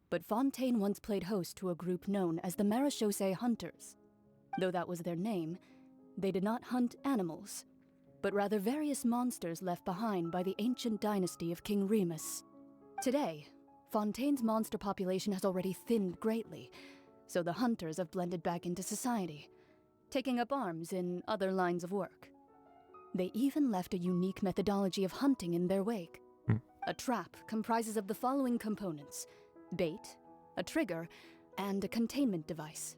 but Fontaine once played host to a group known as the Marechaussee Hunters. Though that was their name, they did not hunt animals, but rather various monsters left behind by the ancient dynasty of King Remus. Today, Fontaine's monster population has already thinned greatly, so the hunters have blended back into society, taking up arms in other lines of work. They even left a unique methodology of hunting in their wake. A trap comprises of the following components: bait, a trigger, and a containment device.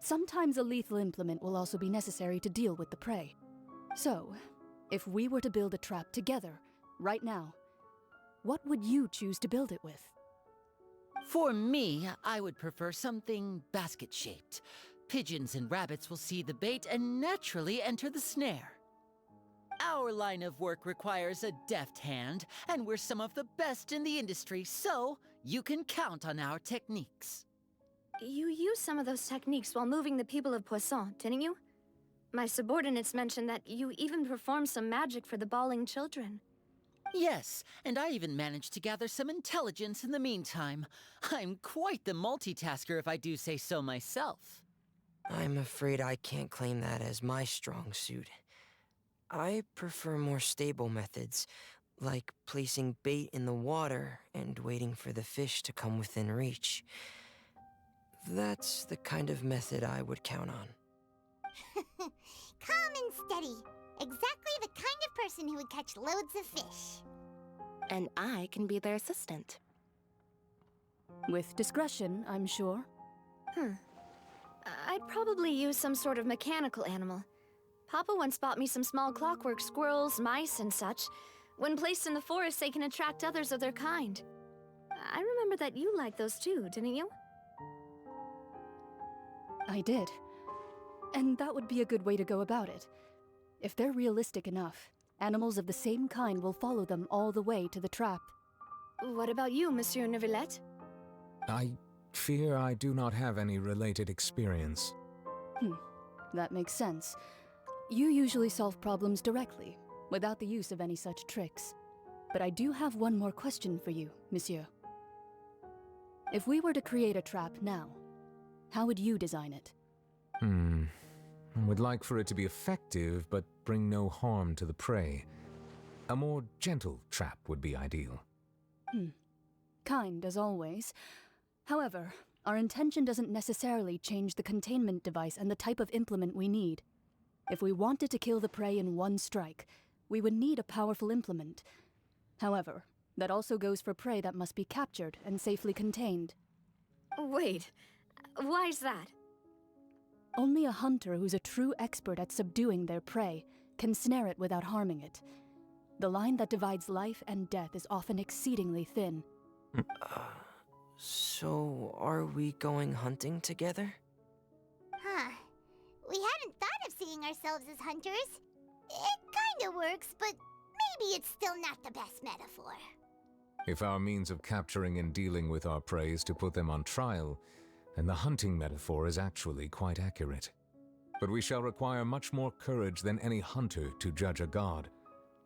Sometimes a lethal implement will also be necessary to deal with the prey. So, if we were to build a trap together, right now, what would you choose to build it with? For me, I would prefer something basket-shaped. Pigeons and rabbits will see the bait and naturally enter the snare. Our line of work requires a deft hand, and we're some of the best in the industry, so you can count on our techniques. You used some of those techniques while moving the people of Poisson, didn't you? My subordinates mentioned that you even performed some magic for the bawling children. Yes, and I even managed to gather some intelligence in the meantime. I'm quite the multitasker if I do say so myself. I'm afraid I can't claim that as my strong suit. I prefer more stable methods, like placing bait in the water and waiting for the fish to come within reach. That's the kind of method I would count on. Calm and steady. Exactly the kind of person who would catch loads of fish. And I can be their assistant. With discretion, I'm sure. I'd probably use some sort of mechanical animal. Papa once bought me some small clockwork squirrels, mice, and such. When placed in the forest, they can attract others of their kind. I remember that you liked those too, didn't you? I did. And that would be a good way to go about it. If they're realistic enough, animals of the same kind will follow them all the way to the trap. What about you, Monsieur Neuvillette? I fear I do not have any related experience. That makes sense. You usually solve problems directly, without the use of any such tricks. But I do have one more question for you, Monsieur. If we were to create a trap now, how would you design it? I would like for it to be effective, but bring no harm to the prey. A more gentle trap would be ideal. Kind, as always. However, our intention doesn't necessarily change the containment device and the type of implement we need. If we wanted to kill the prey in one strike, we would need a powerful implement. However, that also goes for prey that must be captured and safely contained. Wait, why's that? Only a hunter who's a true expert at subduing their prey can snare it without harming it. The line that divides life and death is often exceedingly thin. So are we going hunting together? Huh. We hadn't thought of seeing ourselves as hunters. It kinda works, but maybe it's still not the best metaphor. If our means of capturing and dealing with our prey is to put them on trial, then the hunting metaphor is actually quite accurate. But we shall require much more courage than any hunter to judge a god,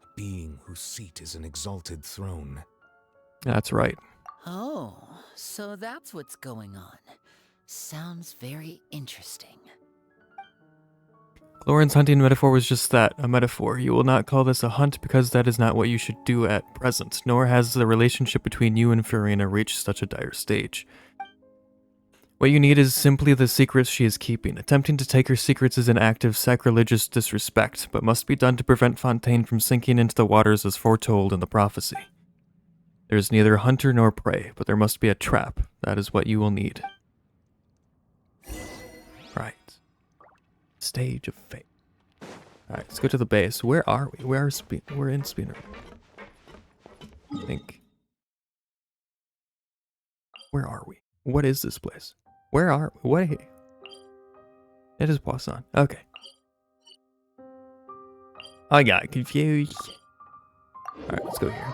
a being whose seat is an exalted throne. That's right. Oh, so that's what's going on. Sounds very interesting. Lauren's hunting metaphor was just that, a metaphor. You will not call this a hunt because that is not what you should do at present, nor has the relationship between you and Furina reached such a dire stage. What you need is simply the secrets she is keeping. Attempting to take her secrets is an act of sacrilegious disrespect, but must be done to prevent Fontaine from sinking into the waters as foretold in the prophecy. There is neither hunter nor prey, but there must be a trap. That is what you will need. Right. Stage of fate. Alright, let's go to the base. Where are we? We're in Spinner. I think. Where are we? What is this place? Where are we? What? It is Poisson. Okay. I got confused. Alright, let's go here.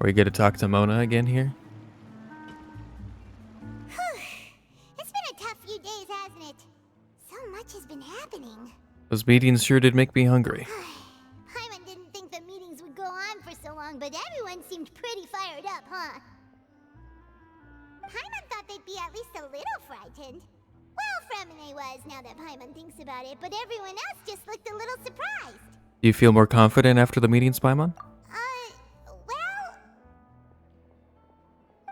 Are we good to talk to Mona again here? It's been a tough few days, hasn't it? So much has been happening. Those meetings sure did make me hungry. Paimon didn't think the meetings would go on for so long, but everyone seemed pretty fired up, huh? Paimon thought they'd be at least a little frightened. Well, Fremine was, now that Paimon thinks about it, but everyone else just looked a little surprised. Do you feel more confident after the meetings, Paimon? Well...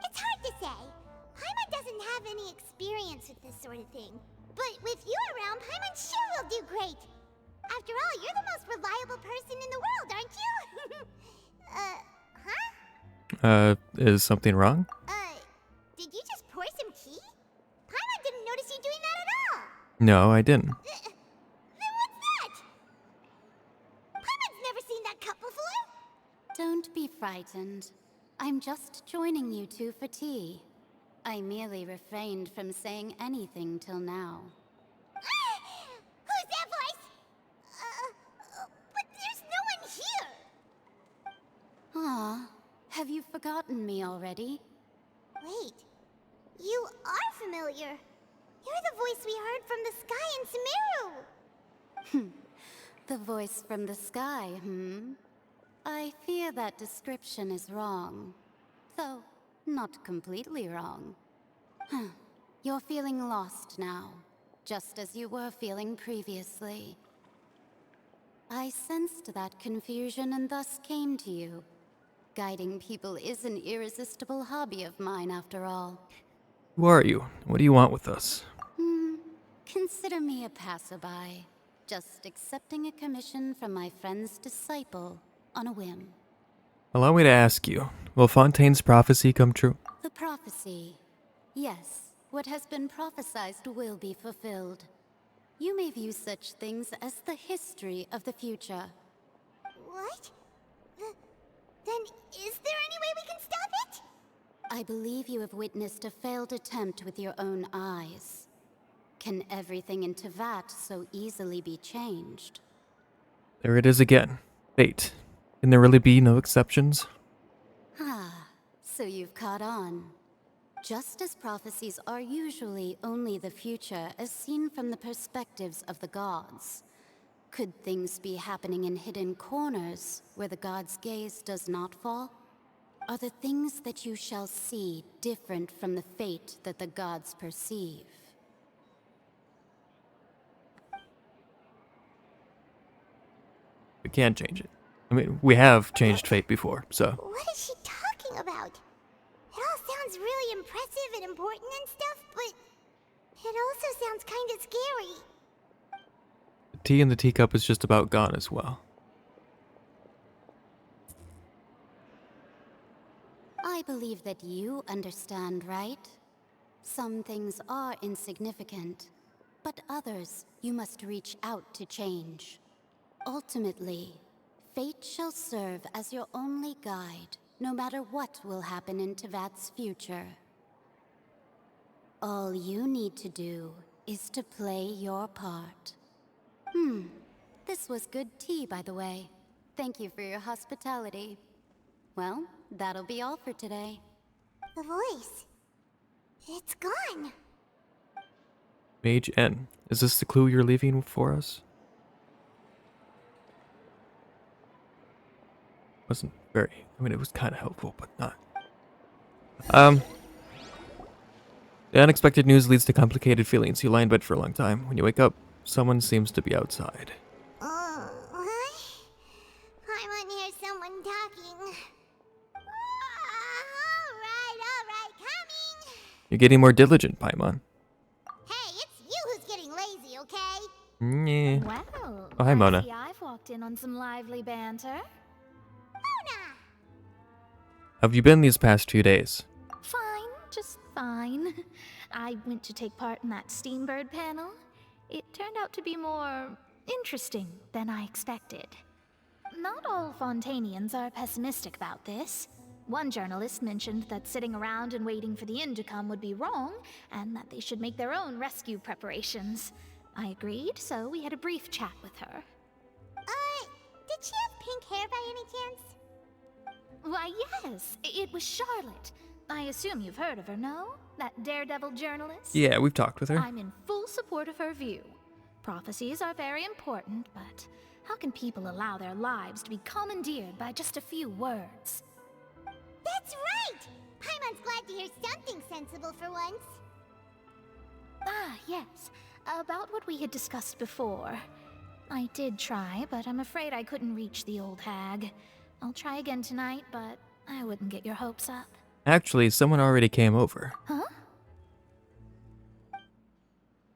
It's hard to say. Paimon doesn't have any experience with this sort of thing. But with you around, Paimon sure will do great. After all, you're the most reliable person in the world, aren't you? Huh? Is something wrong? Did you just pour some tea? Paimon didn't notice you doing that at all. No, I didn't. Then what's that? Paimon's never seen that cup before. Don't be frightened. I'm just joining you two for tea. I merely refrained from saying anything till now. Who's that voice? But there's no one here. Ah, have you forgotten me already? Wait, you are familiar. You're the voice we heard from the sky in Sumeru. The voice from the sky, I fear that description is wrong. Though, not completely wrong. You're feeling lost now, just as you were feeling previously. I sensed that confusion and thus came to you. Guiding people is an irresistible hobby of mine, after all. Who are you? What do you want with us? Consider me a passerby, just accepting a commission from my friend's disciple on a whim. Allow me to ask you, will Fontaine's prophecy come true? The prophecy. Yes, what has been prophesied will be fulfilled. You may view such things as the history of the future. What? Then is there any way we can stop it? I believe you have witnessed a failed attempt with your own eyes. Can everything in Tevat so easily be changed? There it is again. Fate. Can there really be no exceptions? So you've caught on. Just as prophecies are usually only the future as seen from the perspectives of the gods, could things be happening in hidden corners where the gods' gaze does not fall? Are the things that you shall see different from the fate that the gods perceive? We can't change it. I mean, we have changed fate before, so. What is she talking about? It all sounds really impressive and important and stuff, but it also sounds kind of scary. The tea in the teacup is just about gone as well. I believe that you understand, right? Some things are insignificant, but others you must reach out to change. Ultimately, fate shall serve as your only guide, no matter what will happen in Tevat's future. All you need to do is to play your part. This was good tea, by the way. Thank you for your hospitality. Well, that'll be all for today. The voice. It's gone. Mage N. Is this the clue you're leaving for us? wasn't very. I mean, it was kind of helpful, but not. The unexpected news leads to complicated feelings. You lie in bed for a long time. When you wake up, someone seems to be outside. What? I want to hear someone talking. Alright, coming! You're getting more diligent, Paimon. Hey, it's you who's getting lazy, okay? Yeah. Well, Oh, hi, Mona. I see I've walked in on some lively banter. How have you been these past few days? Fine, just fine. I went to take part in that Steambird panel. It turned out to be more interesting than I expected. Not all Fontainians are pessimistic about this. One journalist mentioned that sitting around and waiting for the end to come would be wrong, and that they should make their own rescue preparations. I agreed, so we had a brief chat with her. Did she have pink hair by any chance? Why, yes, it was Charlotte. I assume you've heard of her, no? That daredevil journalist? Yeah, we've talked with her. I'm in full support of her view. Prophecies are very important, but how can people allow their lives to be commandeered by just a few words? That's right! Paimon's glad to hear something sensible for once. Ah, yes. About what we had discussed before. I did try, but I'm afraid I couldn't reach the old hag. I'll try again tonight, but I wouldn't get your hopes up. Actually, someone already came over. Huh?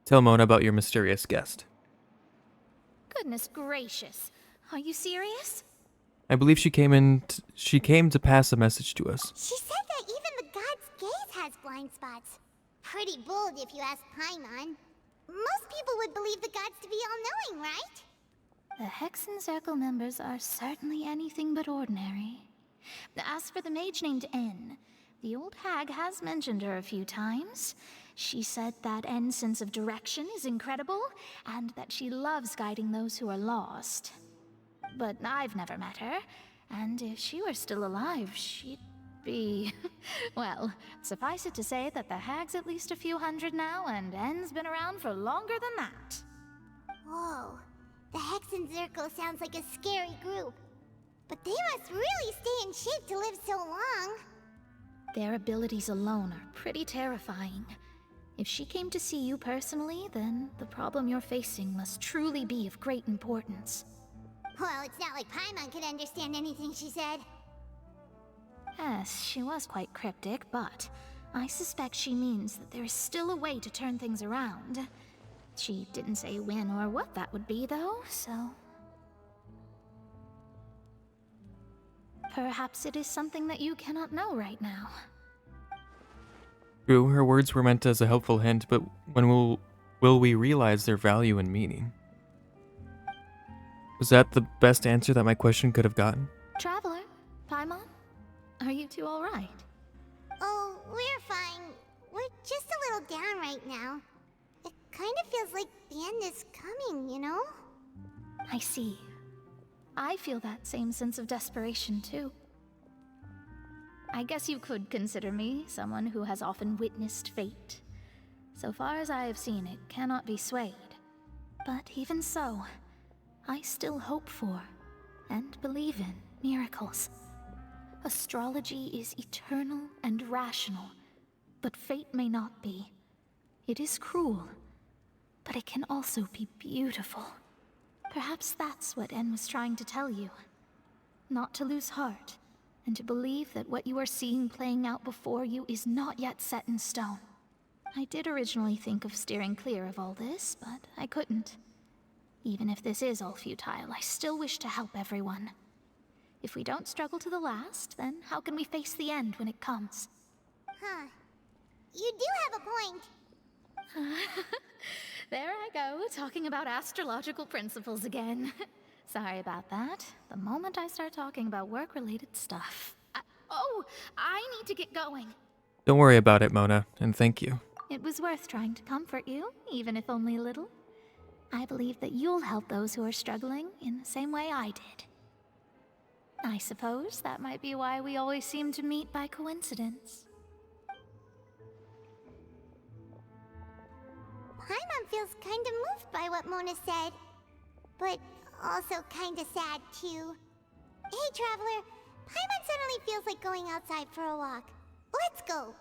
Tell Mona about your mysterious guest. Goodness gracious. Are you serious? I believe she came to pass a message to us. She said that even the god's gaze has blind spots. Pretty bold if you ask Paimon. Most people would believe the gods to be all-knowing, right? The Hexen Circle members are certainly anything but ordinary. As for the mage named N, the old hag has mentioned her a few times. She said that N's sense of direction is incredible, and that she loves guiding those who are lost. But I've never met her, and if she were still alive, she'd be... well, suffice it to say that the hag's at least a few hundred now, and N's been around for longer than that. Whoa. The Hexen Circle sounds like a scary group. But they must really stay in shape to live so long. Their abilities alone are pretty terrifying. If she came to see you personally, then the problem you're facing must truly be of great importance. Well, it's not like Paimon could understand anything she said. Yes, she was quite cryptic, but I suspect she means that there is still a way to turn things around. She didn't say when or what that would be, though, so... perhaps it is something that you cannot know right now. True, her words were meant as a helpful hint, but when will we realize their value and meaning? Was that the best answer that my question could have gotten? Traveler, Paimon, are you two all right? Oh, we're fine. We're just a little down right now. It kind of feels like the end is coming, you know? I see. I feel that same sense of desperation, too. I guess you could consider me someone who has often witnessed fate. So far as I have seen, it cannot be swayed. But even so, I still hope for, and believe in, miracles. Astrology is eternal and rational, but fate may not be. It is cruel, but it can also be beautiful. Perhaps that's what N was trying to tell you. Not to lose heart, and to believe that what you are seeing playing out before you is not yet set in stone. I did originally think of steering clear of all this, but I couldn't. Even if this is all futile, I still wish to help everyone. If we don't struggle to the last, then how can we face the end when it comes? Huh. You do have a point. There I go, talking about astrological principles again. Sorry about that. The moment I start talking about work-related stuff... I need to get going. Don't worry about it, Mona, and thank you. It was worth trying to comfort you, even if only a little. I believe that you'll help those who are struggling in the same way I did. I suppose that might be why we always seem to meet by coincidence. Paimon feels kinda moved by what Mona said. But also kinda sad, too. Hey, Traveler, Paimon suddenly feels like going outside for a walk. Let's go.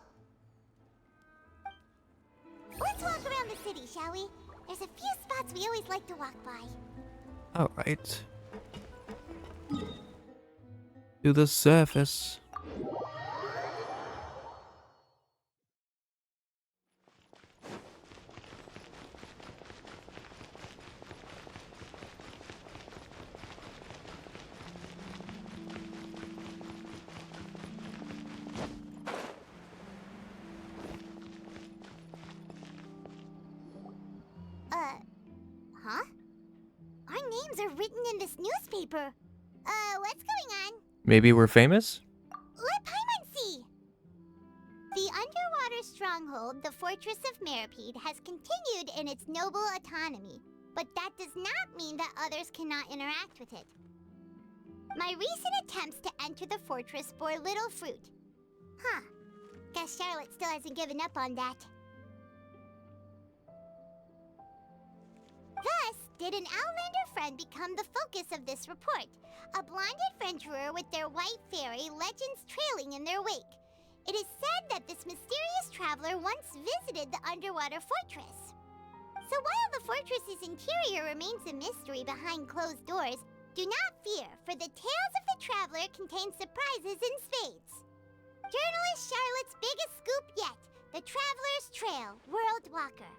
Let's walk around the city, shall we? There's a few spots we always like to walk by. Alright. To the surface. Huh? Our names are written in this newspaper. What's going on? Maybe we're famous? Let Paimon see! The underwater stronghold, the Fortress of Meripede, has continued in its noble autonomy, but that does not mean that others cannot interact with it. My recent attempts to enter the fortress bore little fruit. Huh. Guess Charlotte still hasn't given up on that. Thus, did an Outlander friend become the focus of this report? A blonde adventurer with their white fairy, legends trailing in their wake. It is said that this mysterious traveler once visited the underwater fortress. So while the fortress's interior remains a mystery behind closed doors, do not fear, for the tales of the traveler contain surprises in spades. Journalist Charlotte's biggest scoop yet, the Traveler's Trail, World Walker.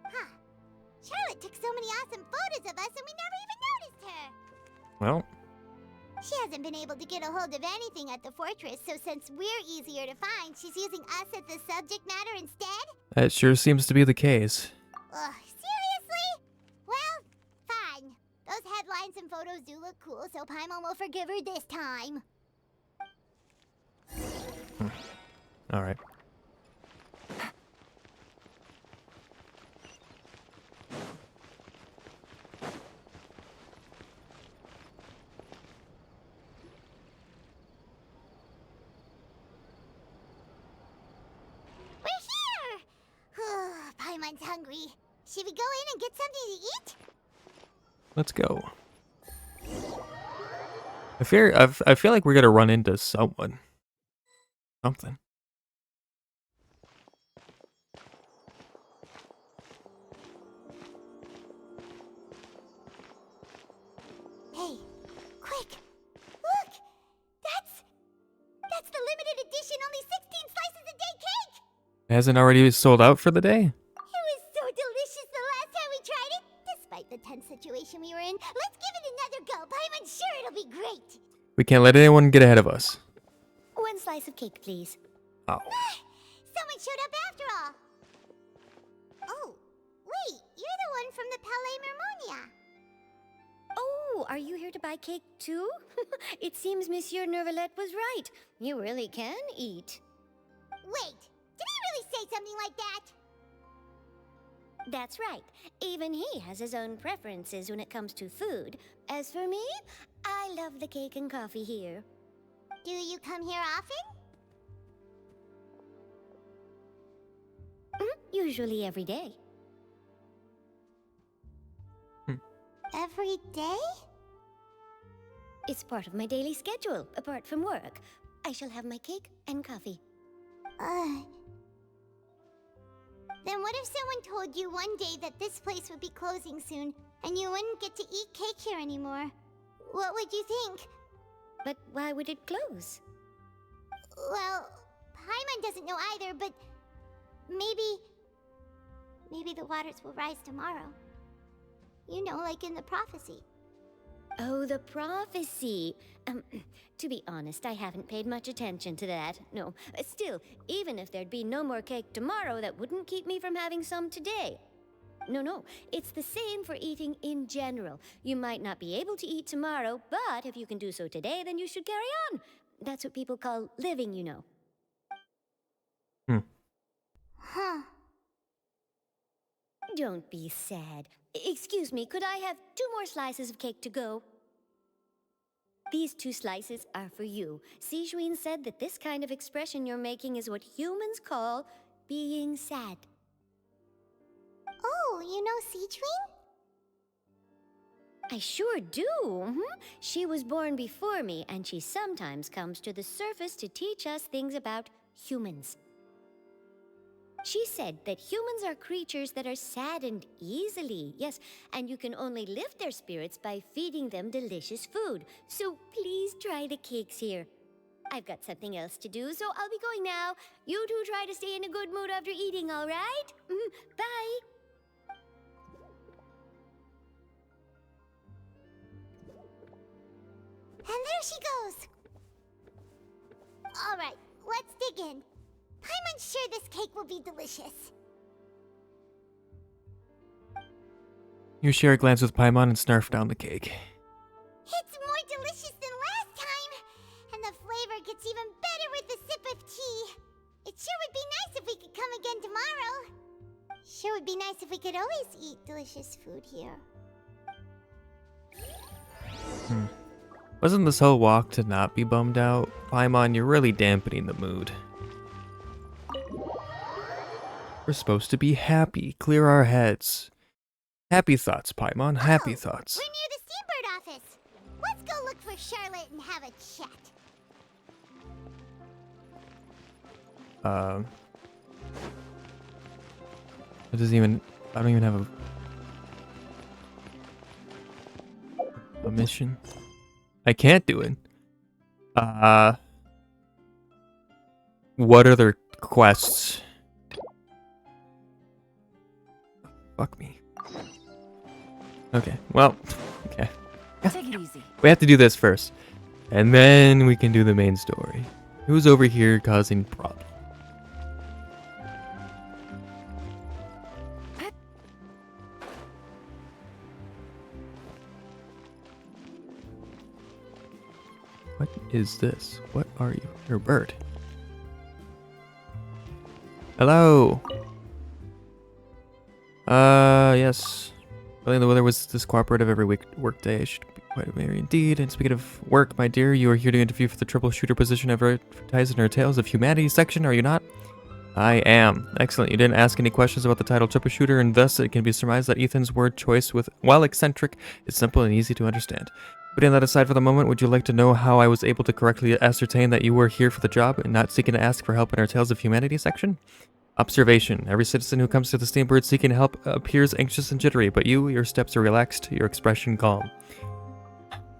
Huh. Charlotte took so many awesome photos of us and we never even noticed her. Well, she hasn't been able to get a hold of anything at the fortress, so since we're easier to find, she's using us as the subject matter instead? that sure seems to be the case. Ugh, seriously? Well, fine. Those headlines and photos do look cool, so Paimon will forgive her this time. Alright. Paimon's hungry. Should we go in and get something to eat? Let's go. I feel like we're gonna run into someone. Something. Hey, quick! Look! That's the limited edition only 16 slices a day cake! It hasn't already sold out for the day? It was so delicious the last time we tried it! Despite the tense situation we were in, let's give it another go. Paimon's sure it'll be great! We can't let anyone get ahead of us. One slice of cake, please. Oh. Someone showed up after all! Oh, wait, you're the one from the Palais Mermonia. Oh, are you here to buy cake too? It seems Monsieur Nervalette was right. You really can eat. Wait, did he really say something like that? That's right. Even he has his own preferences when it comes to food. As for me, I love the cake and coffee here. Do you come here often? Usually every day. Every day? It's part of my daily schedule, apart from work. I shall have my cake and coffee. Then what if someone told you one day that this place would be closing soon, and you wouldn't get to eat cake here anymore? What would you think? But why would it close? Well, Paimon doesn't know either, but maybe the waters will rise tomorrow. You know, like in the prophecy. Oh, the prophecy. To be honest, I haven't paid much attention to that. No, still, even if there'd be no more cake tomorrow, that wouldn't keep me from having some today. No, it's the same for eating in general. You might not be able to eat tomorrow, but if you can do so today, then you should carry on. That's what people call living, you know. Huh. Don't be sad. Excuse me, could I have 2 more slices of cake to go? These 2 slices are for you. Sijuin said that this kind of expression you're making is what humans call being sad. Oh, you know Sijuin? I sure do. She was born before me, and she sometimes comes to the surface to teach us things about humans. She said that humans are creatures that are saddened easily, yes, and you can only lift their spirits by feeding them delicious food. So please try the cakes here. I've got something else to do, so I'll be going now. You two try to stay in a good mood after eating, all right? Bye. And there she goes. All right, let's dig in. Paimon's sure this cake will be delicious. You share a glance with Paimon and snarf down the cake. It's more delicious than last time, and the flavor gets even better with a sip of tea. It sure would be nice if we could come again tomorrow. Sure would be nice if we could always eat delicious food here. Wasn't this whole walk to not be bummed out? Paimon, you're really dampening the mood. We're supposed to be happy, clear our heads. Happy thoughts, Paimon, happy thoughts. We're near the Steambird office. Let's go look for Charlotte and have a chat. It doesn't even, I don't even have a mission. I can't do it. What other quests? Fuck me. Okay, well, okay. Take it easy. We have to do this first. And then we can do the main story. Who's over here causing problems? What is this? What are you? You're a bird. Hello. Yes. Early the weather was this cooperative every workday. It should be quite merry indeed. And speaking of work, my dear, you are here to interview for the troubleshooter position advertised in our Tales of Humanity section, are you not? I am. Excellent. You didn't ask any questions about the title troubleshooter, and thus it can be surmised that Ethan's word choice, while eccentric, is simple and easy to understand. Putting that aside for the moment, would you like to know how I was able to correctly ascertain that you were here for the job and not seeking to ask for help in our Tales of Humanity section? Observation. Every citizen who comes to the Steambird seeking help appears anxious and jittery, but you, your steps are relaxed, your expression calm.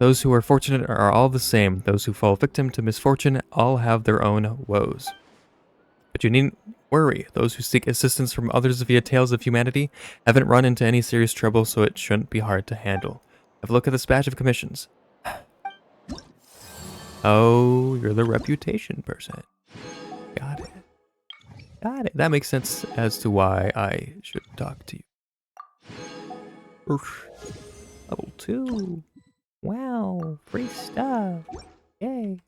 Those who are fortunate are all the same. Those who fall victim to misfortune all have their own woes. But you needn't worry. Those who seek assistance from others via Tales of Humanity haven't run into any serious trouble, so it shouldn't be hard to handle. Have a look at this batch of commissions. Oh, you're the reputation person. Got it. Got it. That makes sense as to why I should talk to you. Oof. Level 2. Wow. Free stuff. Yay.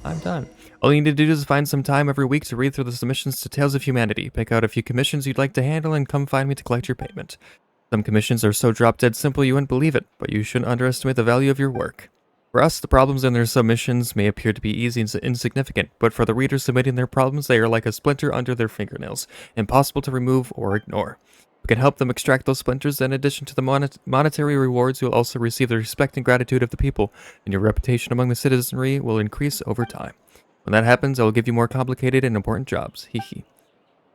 I'm done. All you need to do is find some time every week to read through the submissions to Tales of Humanity. Pick out a few commissions you'd like to handle and come find me to collect your payment. Some commissions are so drop-dead simple you wouldn't believe it, but you shouldn't underestimate the value of your work. For us, the problems in their submissions may appear to be easy and insignificant, but for the readers submitting their problems, they are like a splinter under their fingernails, impossible to remove or ignore. We can help them extract those splinters. In addition to the monetary rewards, you'll also receive the respect and gratitude of the people, and your reputation among the citizenry will increase over time. When that happens, I will give you more complicated and important jobs. Hee.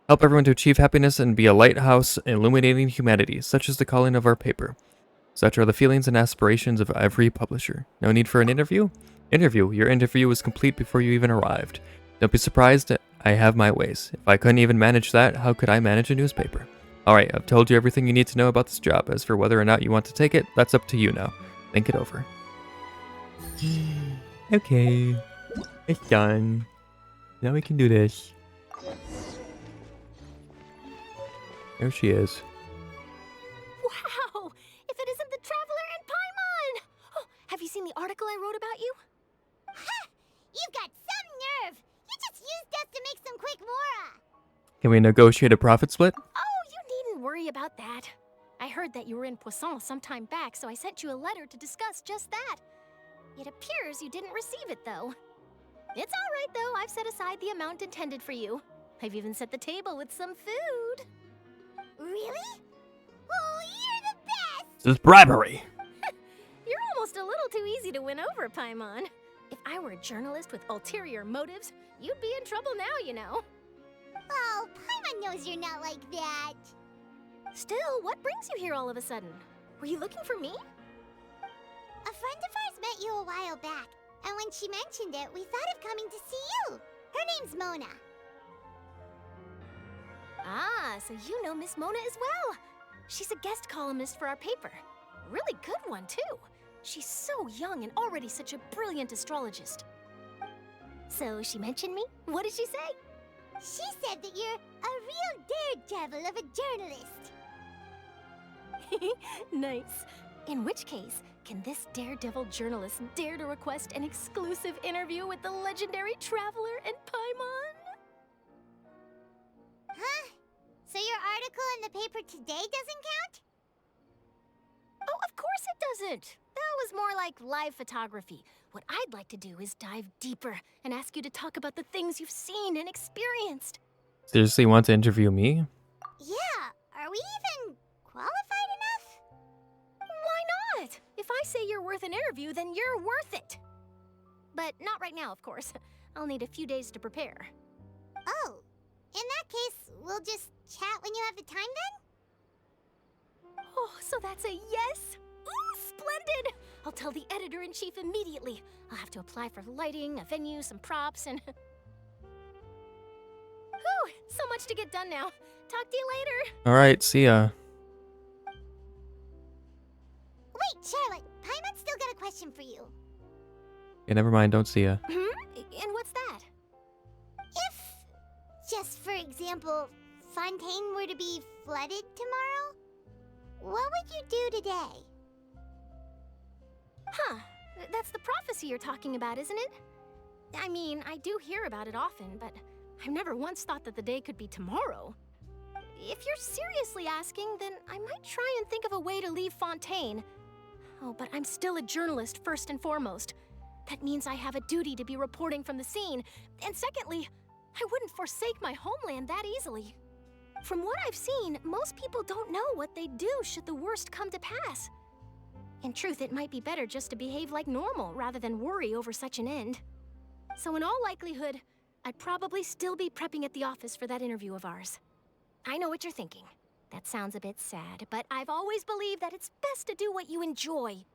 Help everyone to achieve happiness and be a lighthouse illuminating humanity, such is the calling of our paper. Such are the feelings and aspirations of every publisher. No need for an interview? Your interview was complete before you even arrived. Don't be surprised, I have my ways. If I couldn't even manage that, how could I manage a newspaper? Alright, I've told you everything you need to know about this job. As for whether or not you want to take it, that's up to you now. Think it over. Okay. It's done. Now we can do this. There she is. Wow! If it isn't the Traveler and Paimon! Oh, have you seen the article I wrote about you? Ha! You've got some nerve! You just used us to make some quick mora! Can we negotiate a profit split? Oh, you needn't worry about that. I heard that you were in Poisson some time back, so I sent you a letter to discuss just that. It appears you didn't receive it, though. It's all right, though. I've set aside the amount intended for you. I've even set the table with some food. Really? Oh, you're the best! This is bribery. over, Paimon. If I were a journalist with ulterior motives, you'd be in trouble now, you know. Oh, Paimon knows you're not like that. Still, what brings you here all of a sudden? Were you looking for me? A friend of ours met you a while back, and when she mentioned it, we thought of coming to see you. Her name's Mona. Ah, so you know Miss Mona as well. She's a guest columnist for our paper. Really good one, too. She's so young and already such a brilliant astrologist. So she mentioned me? What did she say? She said that you're a real daredevil of a journalist. Nice. In which case, can this daredevil journalist dare to request an exclusive interview with the legendary traveler and Paimon? Huh? So your article in the paper today doesn't count? Oh, of course it doesn't. That was more like live photography. What I'd like to do is dive deeper and ask you to talk about the things you've seen and experienced. Seriously want to interview me? Yeah, are we even qualified enough? Why not? If I say you're worth an interview, then you're worth it. But not right now, of course. I'll need a few days to prepare. Oh, in that case, we'll just chat when you have the time then? Oh, so that's a yes? Ooh, splendid! I'll tell the editor-in-chief immediately. I'll have to apply for lighting, a venue, some props, and... Whew, so much to get done now. Talk to you later. Alright, see ya. Wait, Charlotte, Paimon's still got a question for you. Yeah, never mind, don't see ya. And what's that? If, just for example, Fontaine were to be flooded tomorrow, what would you do today? Huh. That's the prophecy you're talking about, isn't it? I mean, I do hear about it often, but I've never once thought that the day could be tomorrow. If you're seriously asking, then I might try and think of a way to leave Fontaine. Oh, but I'm still a journalist first and foremost. That means I have a duty to be reporting from the scene. And secondly, I wouldn't forsake my homeland that easily. From what I've seen, most people don't know what they'd do should the worst come to pass. In truth, it might be better just to behave like normal rather than worry over such an end. So in all likelihood, I'd probably still be prepping at the office for that interview of ours. I know what you're thinking. That sounds a bit sad, but I've always believed that it's best to do what you enjoy.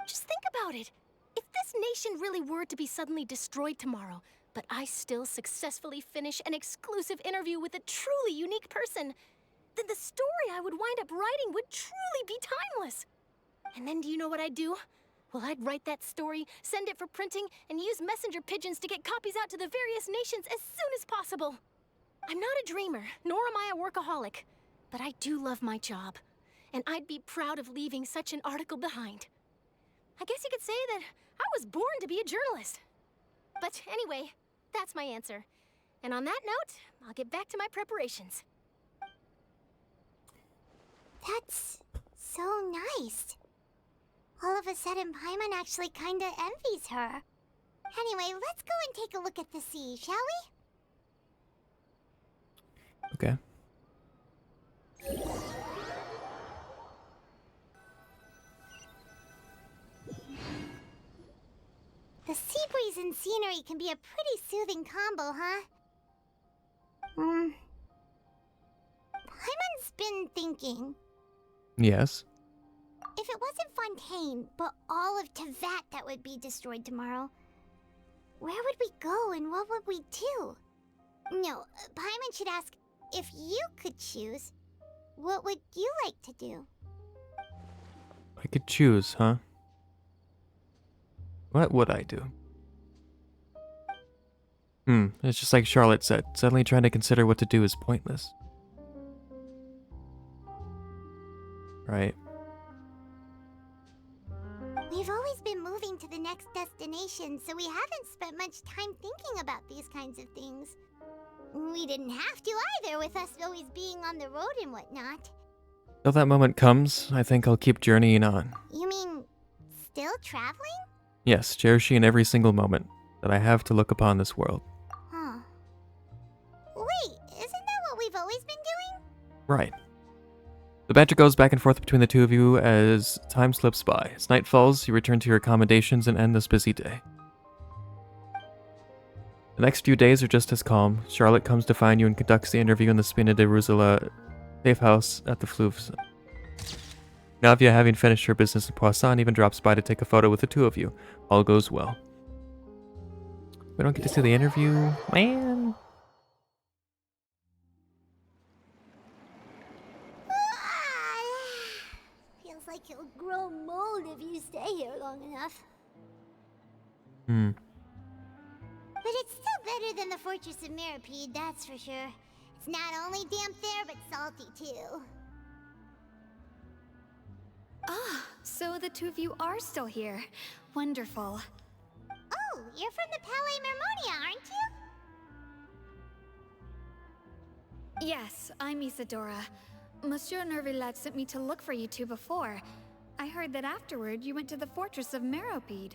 Just think about it. If this nation really were to be suddenly destroyed tomorrow, but I still successfully finish an exclusive interview with a truly unique person, then the story I would wind up writing would truly be timeless. And then do you know what I'd do? Well, I'd write that story, send it for printing, and use messenger pigeons to get copies out to the various nations as soon as possible. I'm not a dreamer, nor am I a workaholic, but I do love my job, and I'd be proud of leaving such an article behind. I guess you could say that I was born to be a journalist. But anyway, that's my answer. And on that note, I'll get back to my preparations. That's so nice. All of a sudden, Paimon actually kinda envies her. Anyway, let's go and take a look at the sea, shall we? Okay. The sea breeze and scenery can be a pretty soothing combo, huh? Paimon's been thinking. Yes. If it wasn't Fontaine, but all of Tevat that would be destroyed tomorrow, where would we go and what would we do? No, Paimon should ask, if you could choose, what would you like to do? I could choose, huh? What would I do? It's just like Charlotte said, suddenly trying to consider what to do is pointless. Right. We've always been moving to the next destination, so we haven't spent much time thinking about these kinds of things. We didn't have to either, with us always being on the road and whatnot. Till that moment comes, I think I'll keep journeying on. You mean, still traveling? Yes, cherishing every single moment that I have to look upon this world. Huh. Wait, isn't that what we've always been doing? Right. The banter goes back and forth between the two of you as time slips by. As night falls, you return to your accommodations and end this busy day. The next few days are just as calm. Charlotte comes to find you and conducts the interview in the Spina de Rusula safe house at the Fleuves. Navia, having finished her business in Poisson, even drops by to take a photo with the two of you. All goes well. We don't get to see the interview. Man. Feels like you'll grow mold if you stay here long enough. But it's still better than the Fortress of Mirapede, that's for sure. It's not only damp there, but salty too. Ah, so the two of you are still here. Wonderful. Oh, you're from the Palais Mermonia, aren't you? Yes, I'm Isadora. Monsieur Nervillet sent me to look for you two before. I heard that afterward you went to the Fortress of Meropide.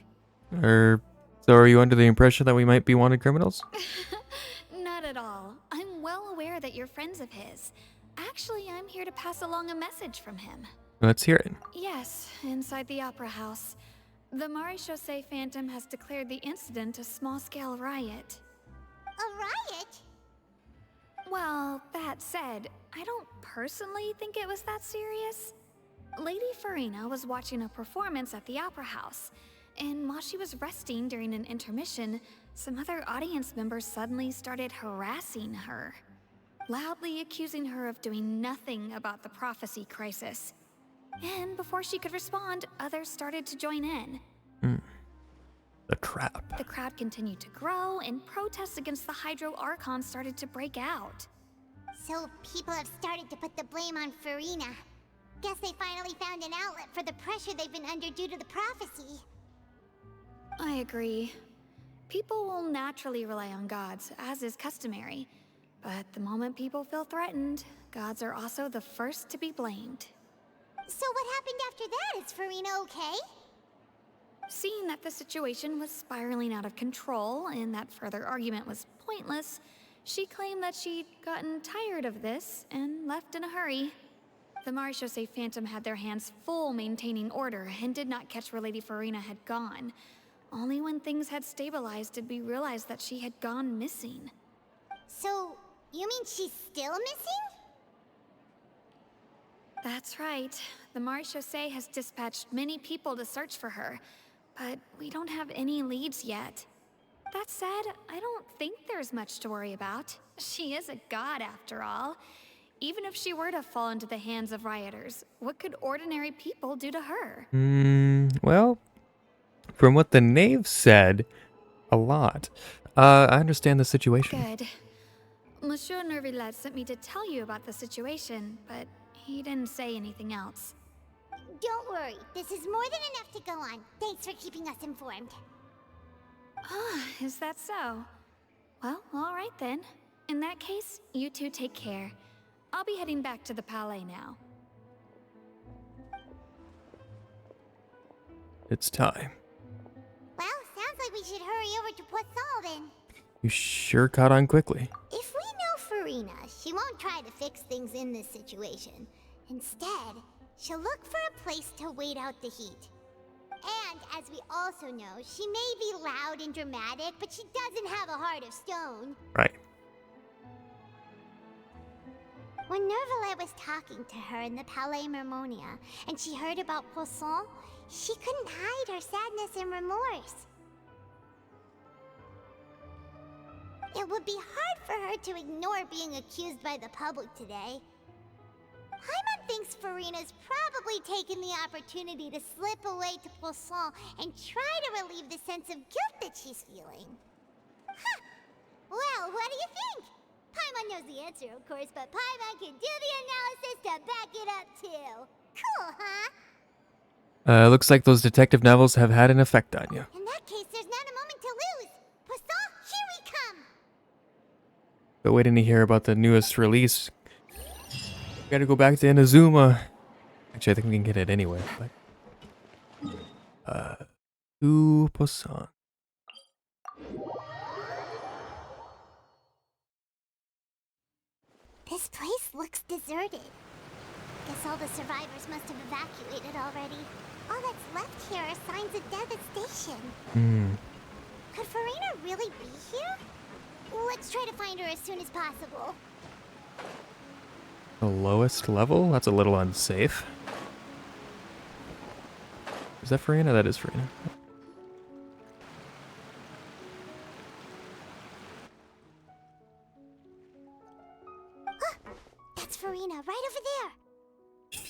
So are you under the impression that we might be wanted criminals? Not at all. I'm well aware that you're friends of his. Actually, I'm here to pass along a message from him. Let's hear it. Yes, inside the Opera House. The Maréchaussée Phantom has declared the incident a small-scale riot. A riot? Well, that said, I don't personally think it was that serious. Lady Furina was watching a performance at the Opera House, and while she was resting during an intermission, some other audience members suddenly started harassing her, loudly accusing her of doing nothing about the prophecy crisis. And before she could respond, others started to join in. The trap. The crowd continued to grow, and protests against the Hydro Archon started to break out. So people have started to put the blame on Furina. Guess they finally found an outlet for the pressure they've been under due to the prophecy. I agree. People will naturally rely on gods, as is customary. But the moment people feel threatened, gods are also the first to be blamed. So what happened after that? Is Furina okay? Seeing that the situation was spiraling out of control and that further argument was pointless, she claimed that she'd gotten tired of this and left in a hurry. The Maréchaussée Phantom had their hands full maintaining order and did not catch where Lady Furina had gone. Only when things had stabilized did we realize that she had gone missing. So, you mean she's still missing? That's right. The Maréchaussée has dispatched many people to search for her, but we don't have any leads yet. That said, I don't think there's much to worry about. She is a god after all. Even if she were to fall into the hands of rioters, what could ordinary people do to her? Well, from what the knave said, a lot. I understand the situation. Good. Monsieur Nervillet sent me to tell you about the situation, but he didn't say anything else. Don't worry, this is more than enough to go on. Thanks for keeping us informed. Ah, is that so? Well, all right then. In that case, you two take care. I'll be heading back to the Palais now. It's time. Well, sounds like we should hurry over to Poisson then. You sure caught on quickly. If we know Furina, she won't try to fix things in this situation. Instead, she'll look for a place to wait out the heat. And, as we also know, she may be loud and dramatic, but she doesn't have a heart of stone. Right. When Nervillet was talking to her in the Palais Mermonia, and she heard about Poisson, she couldn't hide her sadness and remorse. It would be hard for her to ignore being accused by the public today. Paimon thinks Furina's probably taken the opportunity to slip away to Poisson and try to relieve the sense of guilt that she's feeling. Huh. Well, what do you think? Paimon knows the answer, of course, but Paimon can do the analysis to back it up too. Cool, huh? Looks like those detective novels have had an effect on you. In that case, there's not a moment to lose. Poisson, here we come! But waiting to hear about the newest release. Gotta go back to Inazuma. Actually, I think we can get it anyway, but... to Poisson. This place looks deserted. Guess all the survivors must have evacuated already. All that's left here are signs of devastation. Could Furina really be here? Let's try to find her as soon as possible. The lowest level? That's a little unsafe. Is that Furina? That is Furina. That's Furina, right over there.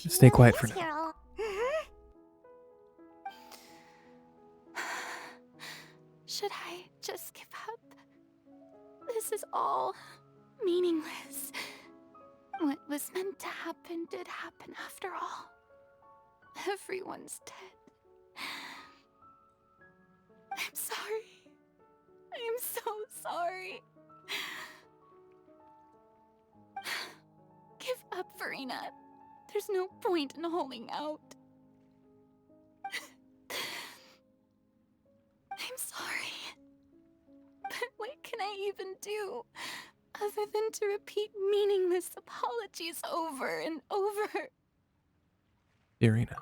Stay quiet for now. Should I just give up? This is all meaningless. What was meant to happen did happen after all. Everyone's dead. I'm sorry. I am so sorry. Give up, Furina. There's no point in holding out. I'm sorry. But what can I even do other than to repeat meaningless apologies over and over? Furina.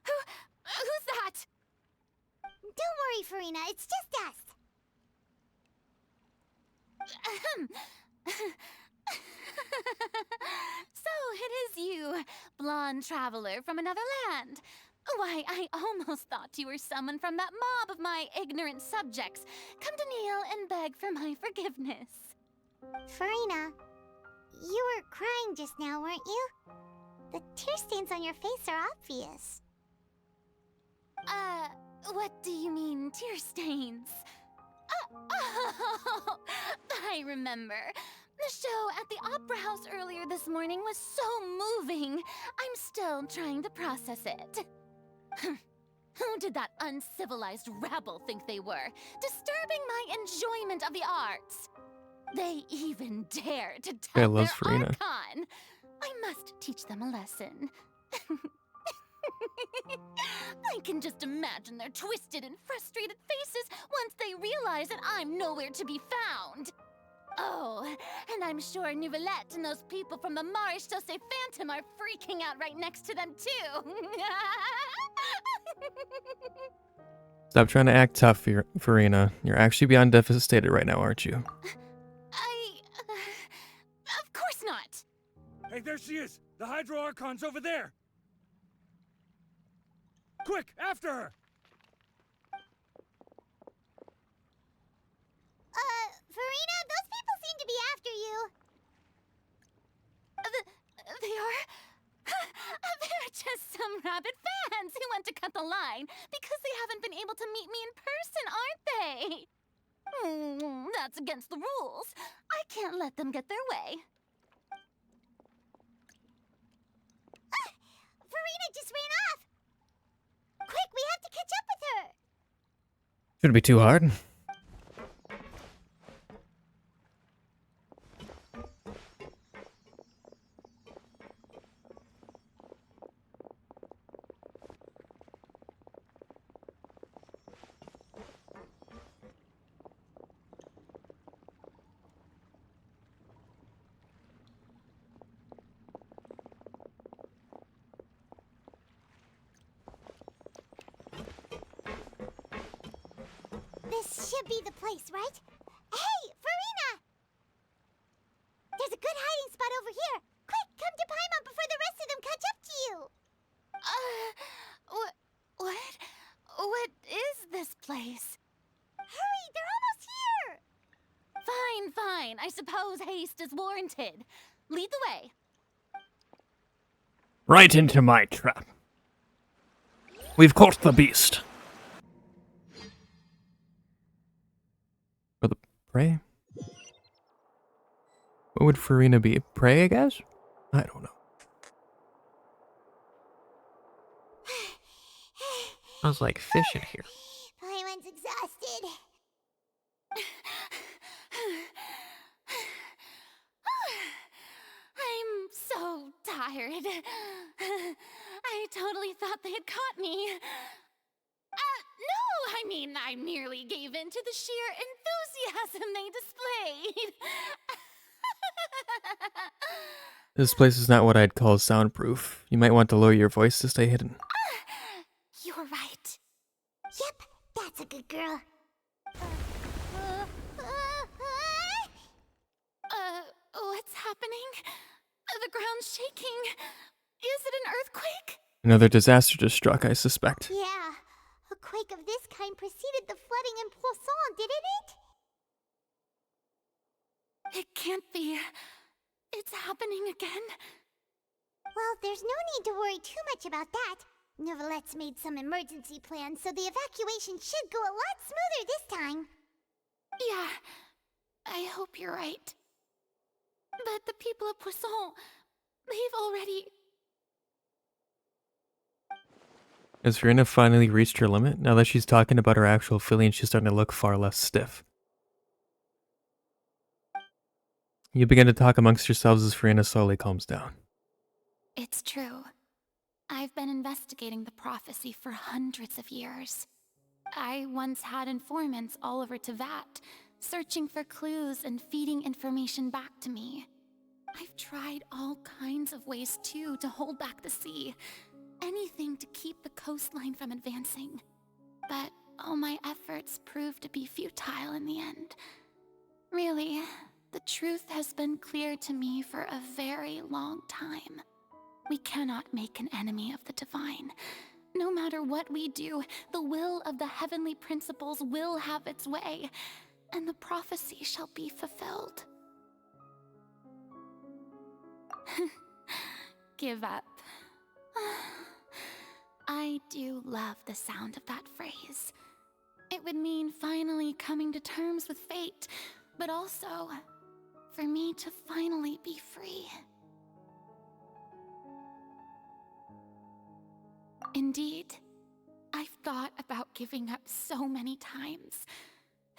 Who's that? Don't worry, Furina. It's just us. So it is you, blonde traveler from another land. Why, I almost thought you were someone from that mob of my ignorant subjects, come to kneel and beg for my forgiveness. Furina, you were crying just now, weren't you? The tear stains on your face are obvious. What do you mean, tear stains? Oh, I remember. The show at the Opera House earlier this morning was so moving. I'm still trying to process it. Who did that uncivilized rabble think they were, disturbing my enjoyment of the arts? They even dare to tell I love their Furina. Archon. I must teach them a lesson. I can just imagine their twisted and frustrated faces once they realize that I'm nowhere to be found. Oh, and I'm sure Nouvellette and those people from the Maréchaussée Phantom are freaking out right next to them, too. Stop trying to act tough, Furina. You're actually beyond devastated right now, aren't you? Of course not. Hey, there she is! The Hydro Archon's over there! Quick, after her! Furina, those people seem to be after you. They are? They're just some rabid fans who want to cut the line because they haven't been able to meet me in person, aren't they? That's against the rules. I can't let them get their way. Furina just ran off. Quick, we have to catch up with her. Shouldn't be too hard. This should be the place, right? Hey, Furina! There's a good hiding spot over here. Quick, come to Paimon before the rest of them catch up to you. What is this place? Hurry, they're almost here. Fine. I suppose haste is warranted. Lead the way. Right into my trap. We've caught the beast. Or the prey? What would Furina be? Prey, I guess? I don't know. Smells like fish in here. Paimon's exhausted. I'm so tired. I totally thought they had caught me. No, I mean, I merely gave in to the sheer enthusiasm they displayed. This place is not what I'd call soundproof. You might want to lower your voice to stay hidden. You're right. Yep, that's a good girl. What's happening? The ground's shaking. Is it an earthquake? Another disaster just struck, I suspect. Yeah, a quake of this kind preceded the flooding in Poisson, didn't it? It can't be. It's happening again. Well, there's no need to worry too much about that. Novelette's made some emergency plans, so the evacuation should go a lot smoother this time. Yeah, I hope you're right. But the people of Poisson, they've already... Has Furina finally reached her limit? Now that she's talking about her actual feelings, she's starting to look far less stiff. You begin to talk amongst yourselves as Furina slowly calms down. It's true. I've been investigating the prophecy for hundreds of years. I once had informants all over Tevat, searching for clues and feeding information back to me. I've tried all kinds of ways too to hold back the sea. Anything to keep the coastline from advancing. But all my efforts proved to be futile in the end. Really, the truth has been clear to me for a very long time. We cannot make an enemy of the divine. No matter what we do, the will of the heavenly principles will have its way, and the prophecy shall be fulfilled. Give up. I do love the sound of that phrase. It would mean finally coming to terms with fate, but also for me to finally be free. Indeed, I've thought about giving up so many times,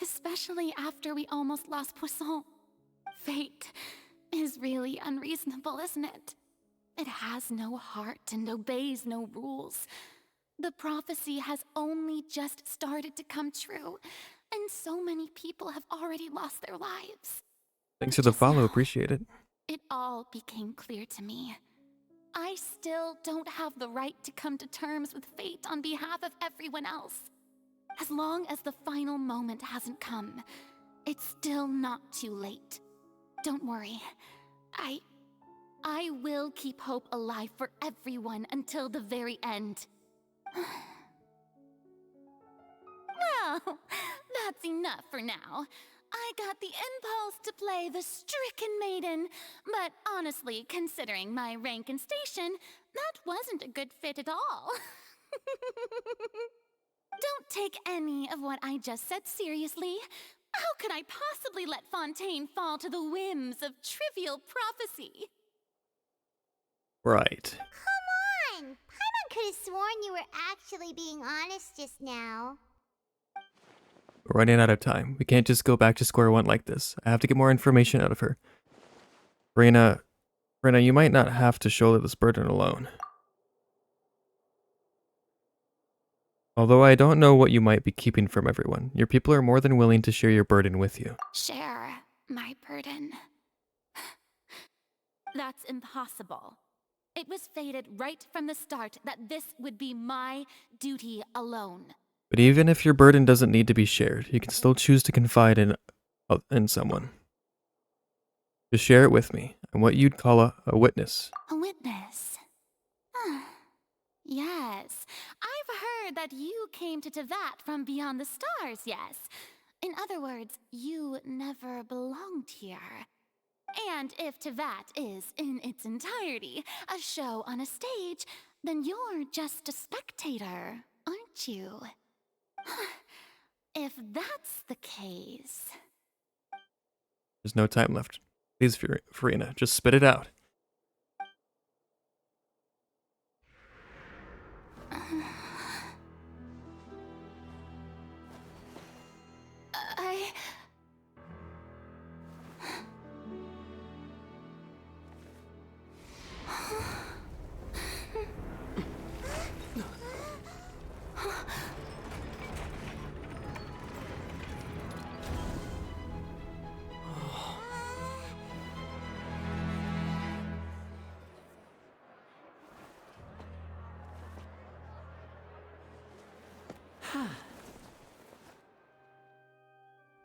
especially after we almost lost Poisson. Fate is really unreasonable, isn't it? It has no heart and obeys no rules. The prophecy has only just started to come true, and so many people have already lost their lives. Thanks for the follow, appreciate it. It all became clear to me. I still don't have the right to come to terms with fate on behalf of everyone else. As long as the final moment hasn't come, it's still not too late. Don't worry. I will keep hope alive for everyone until the very end. Well, that's enough for now. I got the impulse to play the stricken maiden, but honestly, considering my rank and station, that wasn't a good fit at all. Don't take any of what I just said seriously. How could I possibly let Fontaine fall to the whims of trivial prophecy? Right. Come on! Paimon could have sworn you were actually being honest just now. We're running out of time. We can't just go back to square one like this. I have to get more information out of her. Furina, you might not have to shoulder this burden alone. Although I don't know what you might be keeping from everyone, your people are more than willing to share your burden with you. Share my burden. That's impossible. It was fated right from the start that this would be my duty alone. But even if your burden doesn't need to be shared, you can still choose to confide in someone. Just share it with me. I'm what you'd call a witness. A witness? Yes. I've heard that you came to Tevat from beyond the stars, yes. In other words, you never belonged here. And if Tevat is, in its entirety, a show on a stage, then you're just a spectator, aren't you? If that's the case... There's no time left. Please, Furina, just spit it out.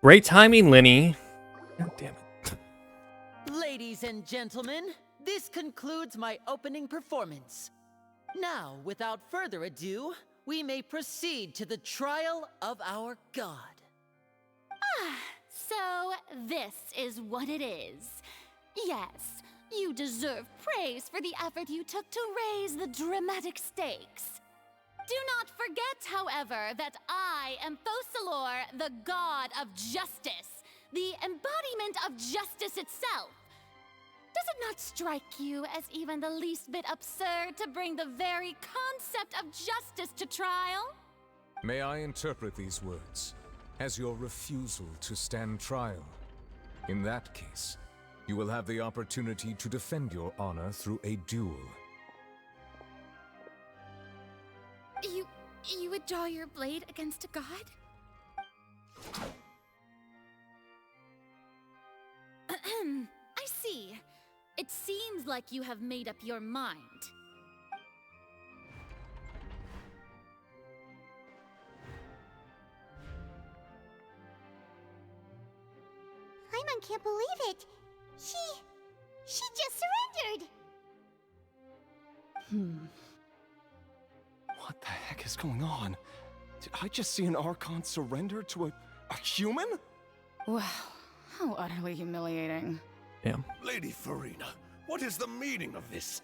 Great timing, Lenny. God damn it. Ladies and gentlemen, this concludes my opening performance. Now, without further ado, we may proceed to the trial of our god. So this is what it is. Yes, you deserve praise for the effort you took to raise the dramatic stakes. Do not forget, however, that I am Focalor, the god of justice, the embodiment of justice itself. Does it not strike you as even the least bit absurd to bring the very concept of justice to trial? May I interpret these words as your refusal to stand trial? In that case, you will have the opportunity to defend your honor through a duel. You would draw your blade against a god? I see. It seems like you have made up your mind. Paimon can't believe it. She just surrendered. What the heck is going on? Did I just see an Archon surrender to a human? Wow, how utterly humiliating. Damn. Lady Furina, what is the meaning of this?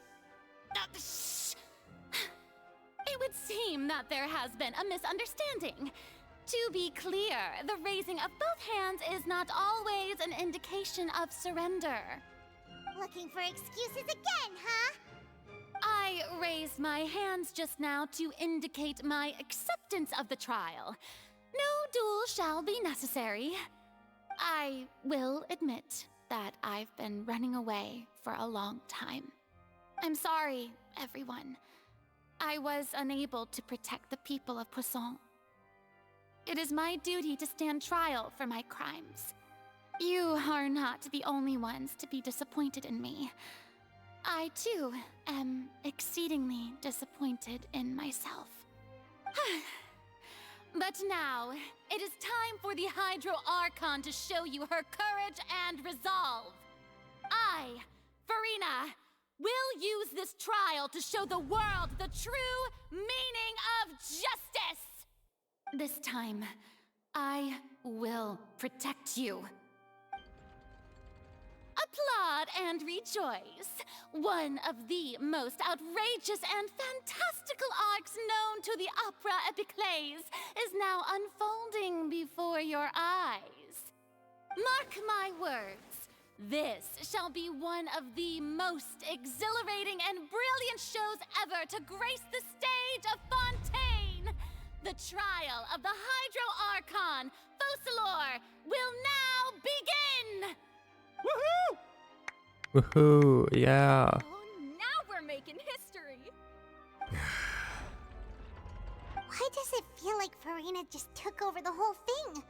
It would seem that there has been a misunderstanding. To be clear, the raising of both hands is not always an indication of surrender. Looking for excuses again, huh? I raised my hands just now to indicate my acceptance of the trial. No duel shall be necessary. I will admit that I've been running away for a long time. I'm sorry, everyone. I was unable to protect the people of Poisson. It is my duty to stand trial for my crimes. You are not the only ones to be disappointed in me. I, too, am exceedingly disappointed in myself. But now, it is time for the Hydro Archon to show you her courage and resolve. I, Furina, will use this trial to show the world the true meaning of justice. This time, I will protect you. Applaud and rejoice. One of the most outrageous and fantastical arcs known to the opera epiclese is now unfolding before your eyes. Mark my words, this shall be one of the most exhilarating and brilliant shows ever to grace the stage of Fontaine. The trial of the Hydro Archon, Focalor, will now begin! Woohoo! Woohoo, yeah. Now we're making history. Why does it feel like Furina just took over the whole thing?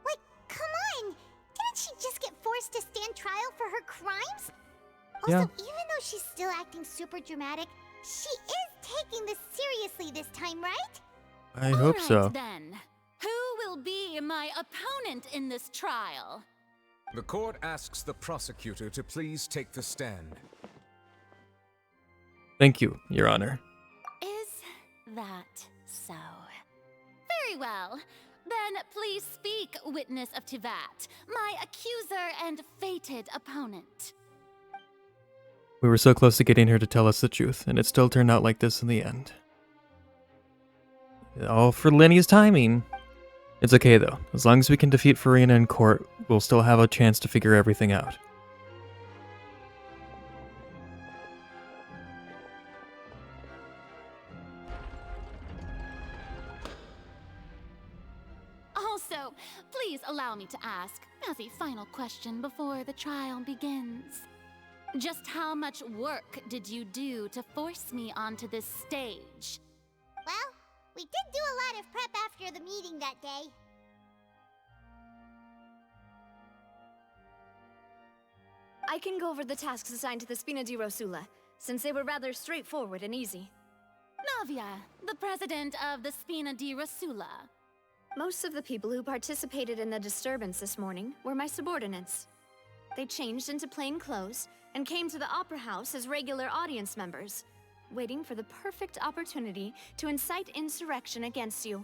Like, come on! Didn't she just get forced to stand trial for her crimes? Also, Yeah. even though she's still acting super dramatic, she is taking this seriously this time, right? I hope All right, so. Then, who will be my opponent in this trial? The court asks the prosecutor to please take the stand. Thank you, Your Honor. Is that so? Very well. Then please speak, witness of Tivat, my accuser and fated opponent. We were so close to getting her to tell us the truth, and it still turned out like this in the end. All for Lenny's timing. It's okay though. As long as we can defeat Furina in court, we'll still have a chance to figure everything out. Also, please allow me to ask, as a final question before the trial begins. Just how much work did you do to force me onto this stage? Well, we did do a lot of prep after the meeting that day. I can go over the tasks assigned to the Spina di Rosula, since they were rather straightforward and easy. Navia, the president of the Spina di Rosula. Most of the people who participated in the disturbance this morning were my subordinates. They changed into plain clothes and came to the Opera House as regular audience members, waiting for the perfect opportunity to incite insurrection against you.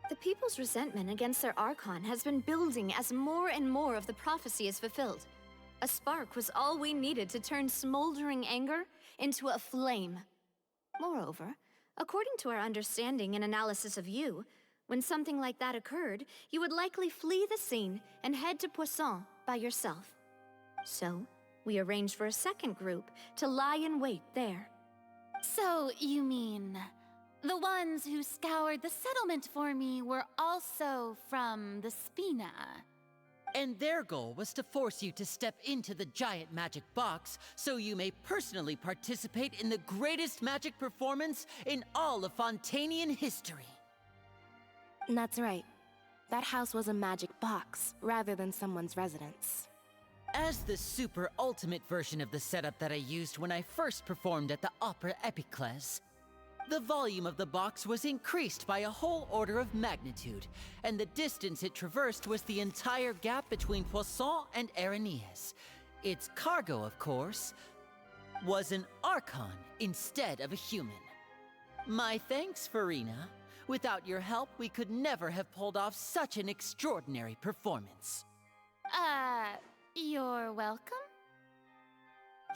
The people's resentment against their Archon has been building as more and more of the prophecy is fulfilled. A spark was all we needed to turn smoldering anger into a flame. Moreover, according to our understanding and analysis of you, when something like that occurred, you would likely flee the scene and head to Poisson by yourself. So, we arranged for a second group to lie in wait there. So, you mean, the ones who scoured the settlement for me were also from the Spina? And their goal was to force you to step into the giant magic box so you may personally participate in the greatest magic performance in all of Fontainian history. That's right. That house was a magic box, rather than someone's residence. As the super ultimate version of the setup that I used when I first performed at the Opera Epiclese, the volume of the box was increased by a whole order of magnitude, and the distance it traversed was the entire gap between Poisson and Aranias. Its cargo, of course, was an Archon instead of a human. My thanks, Furina. Without your help, we could never have pulled off such an extraordinary performance. You're welcome?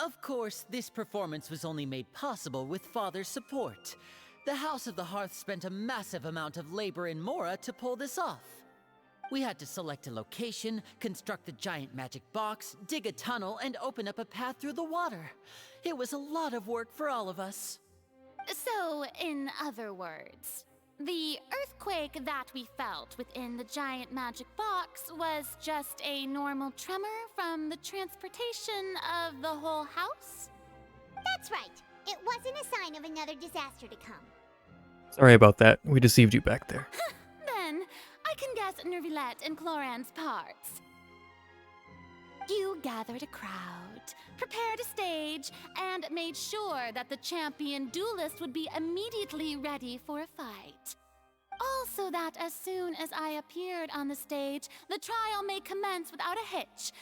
Of course, this performance was only made possible with Father's support. The House of the Hearth spent a massive amount of labor in Mora to pull this off. We had to select a location, construct the giant magic box, dig a tunnel, and open up a path through the water. It was a lot of work for all of us. So, in other words, the earthquake that we felt within the giant magic box was just a normal tremor from the transportation of the whole house? That's right. It wasn't a sign of another disaster to come. Sorry about that. We deceived you back there. Then, I can guess Nervilette and Cloran's parts. You gathered a crowd, prepared a stage, and made sure that the champion duelist would be immediately ready for a fight. Also that as soon as I appeared on the stage, the trial may commence without a hitch.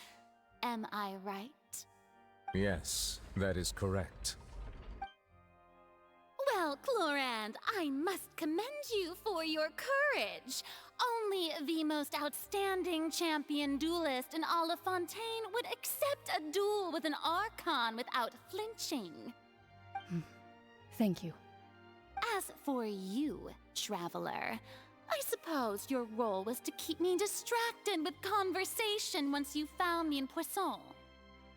Am I right? Yes, that is correct. Well, Clorand, I must commend you for your courage. Only the most outstanding champion duelist in all of Fontaine would accept a duel with an Archon without flinching. Thank you. As for you, Traveler, I suppose your role was to keep me distracted with conversation once you found me in Poisson.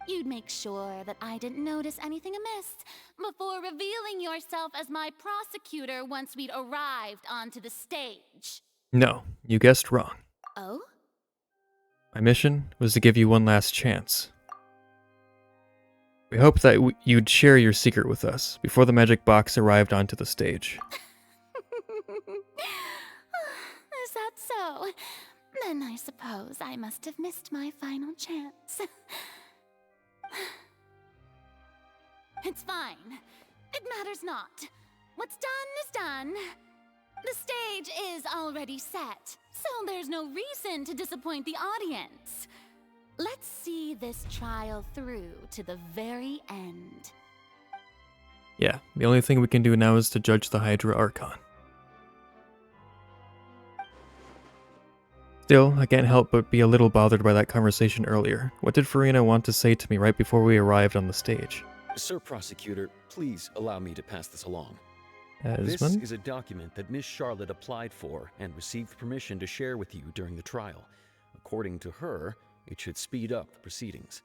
You'd make sure that I didn't notice anything amiss before revealing yourself as my prosecutor once we'd arrived onto the stage. No, you guessed wrong. Oh? My mission was to give you one last chance. We hoped that you'd share your secret with us before the magic box arrived onto the stage. Is that so? Then I suppose I must have missed my final chance. It's fine. It matters not. What's done is done. The stage is already set, so there's no reason to disappoint the audience. Let's see this trial through to the very end. Yeah, the only thing we can do now is to judge the Hydra Archon. Still, I can't help but be a little bothered by that conversation earlier. What did Furina want to say to me right before we arrived on the stage? Sir Prosecutor, please allow me to pass this along. This This is a document that Miss Charlotte applied for and received permission to share with you during the trial. According to her, it should speed up the proceedings.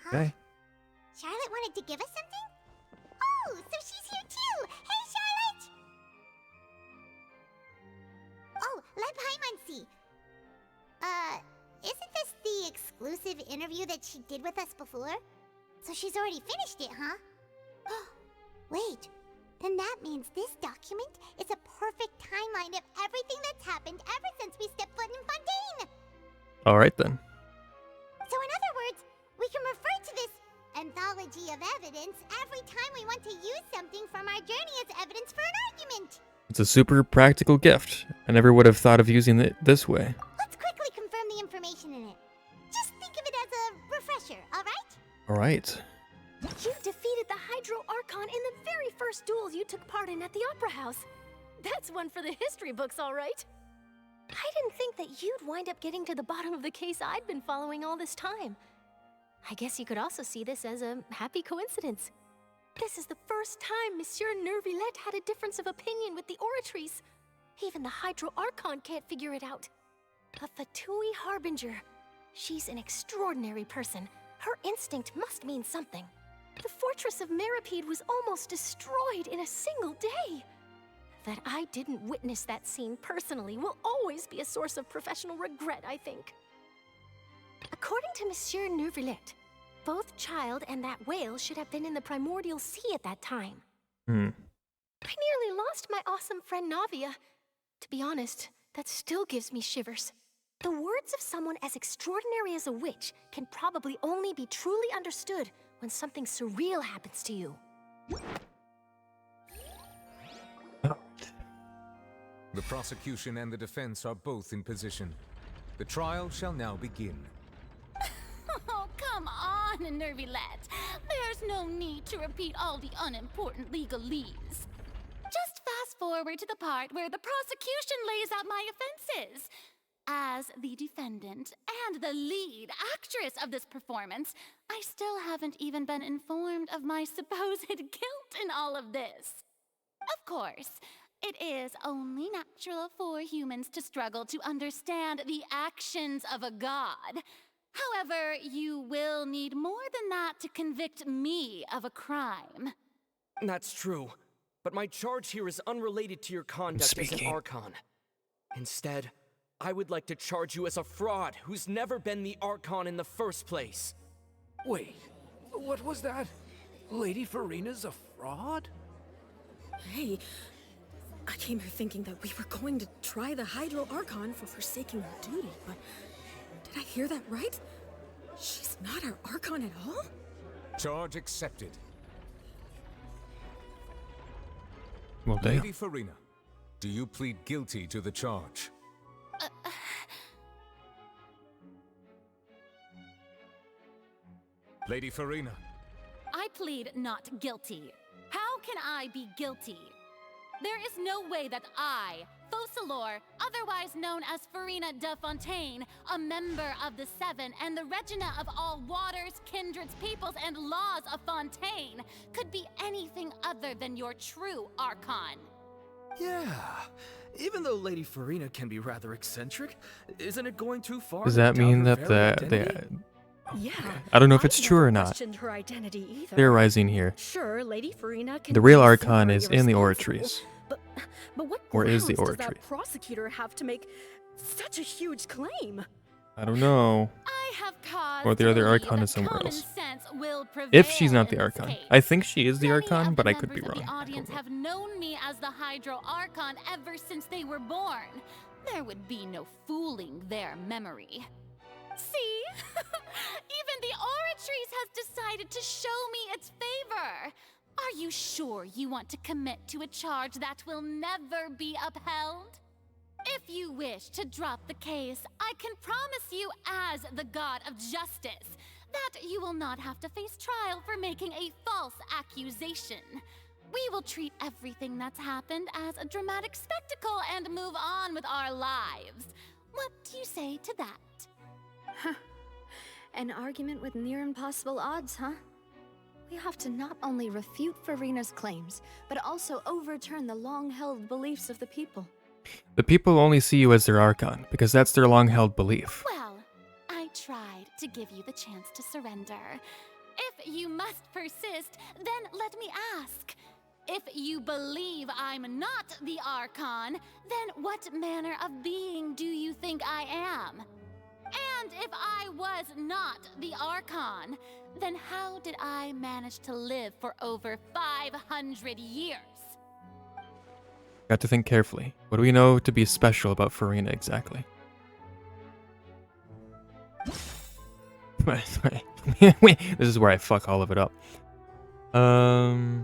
Okay. Charlotte wanted to give us something? Oh, so she's here too! Hey, Charlotte! Oh, Leb Hymansi. Isn't this the exclusive interview that she did with us before? So she's already finished it, huh? Wait, then that means this document is a perfect timeline of everything that's happened ever since we stepped foot in Fontaine! Alright then. So in other words, we can refer to this anthology of evidence every time we we want to use something from our journey as evidence for an argument. It's a super practical gift. I never would have thought of using it this way. Let's quickly confirm the information in it. Just think of it as a refresher, alright? Alright. You defeated the Hydro Archon in the very first duel you took part in at the Opera House. That's one for the history books, all right. I didn't think that you'd wind up getting to the bottom of the case I'd been following all this time. I guess you could also see this as a happy coincidence. This is the first time Monsieur Nervillette had a difference of opinion with the Oratrice. Even the Hydro Archon can't figure it out. A Fatui Harbinger. She's an extraordinary person. Her instinct must mean something. The fortress of Meripede was almost destroyed in a single day. That I didn't witness that scene personally will always be a source of professional regret, I think. According to Monsieur Nervillette, both Child and that whale should have been in the primordial sea at that time. I nearly lost my awesome friend Navia. To be honest, that still gives me shivers. The words of someone as extraordinary as a witch can probably only be truly understood when something surreal happens to you. The prosecution and the defense are both in position. The trial shall now begin. Oh, come on, Nervillette. There's no need to repeat all the unimportant legalese. Just fast forward to the part where the prosecution lays out my offenses. As the defendant and the lead actress of this performance, I still haven't even been informed of my supposed guilt in all of this. Of course, it is only natural for humans to struggle to understand the actions of a god. However, you will need more than that to convict me of a crime. That's true, but my charge here is unrelated to your conduct as an Archon. Instead, I would like to charge you as a fraud who's never been the Archon in the first place. Wait, what was that? Lady Furina's a fraud? Hey, I came here thinking that we were going to try the Hydro Archon for forsaking her duty, but did I hear that right? She's not our Archon at all? Charge accepted. Well, damn. Lady Furina, do you plead guilty to the charge? Lady Furina. I plead not guilty. How can I be guilty? There is no way that I, Focalor, otherwise known as Furina de Fontaine, a member of the Seven and the Regina of all waters, kindreds, peoples, and laws of Fontaine, could be anything other than your true Archon. Yeah, even though Lady Furina can be rather eccentric, isn't it going too far? Does that mean that Yeah. I don't know if it's true or not. Questioned her identity either. Theorizing here. Sure, Lady Furina can The real be Archon super is in the irresponsible, Oratrice. But what Or is the grounds does Oratrice? that prosecutor have to make such a huge claim? I don't know. I have cause Or the to other believe Archon that is somewhere common else. sense will If she's prevail not the in this Archon. case. I think she is the Archon, but I could be Members of wrong. the audience have known me as the Hydro Archon ever since they were born. There would be no fooling their memory. See? Even the Oratrice has decided to show me its favor. Are you sure you want to commit to a charge that will never be upheld? If you wish to drop the case, I can promise you as the God of Justice that you will not have to face trial for making a false accusation. We will treat everything that's happened as a dramatic spectacle and move on with our lives. What do you say to that? Huh. An argument with near impossible odds, huh? We have to not only refute Furina's claims, but also overturn the long-held beliefs of the people. The people only see you as their Archon, because that's their long-held belief. Well, I tried to give you the chance to surrender. If you must persist, then let me ask. If you believe I'm not the Archon, then what manner of being do you think I am? And if I was not the Archon, then how did I manage to live for over 500 years? Got to think carefully. What do we know to be special about Furina exactly? Wait, this is where I fuck all of it up. Hmm.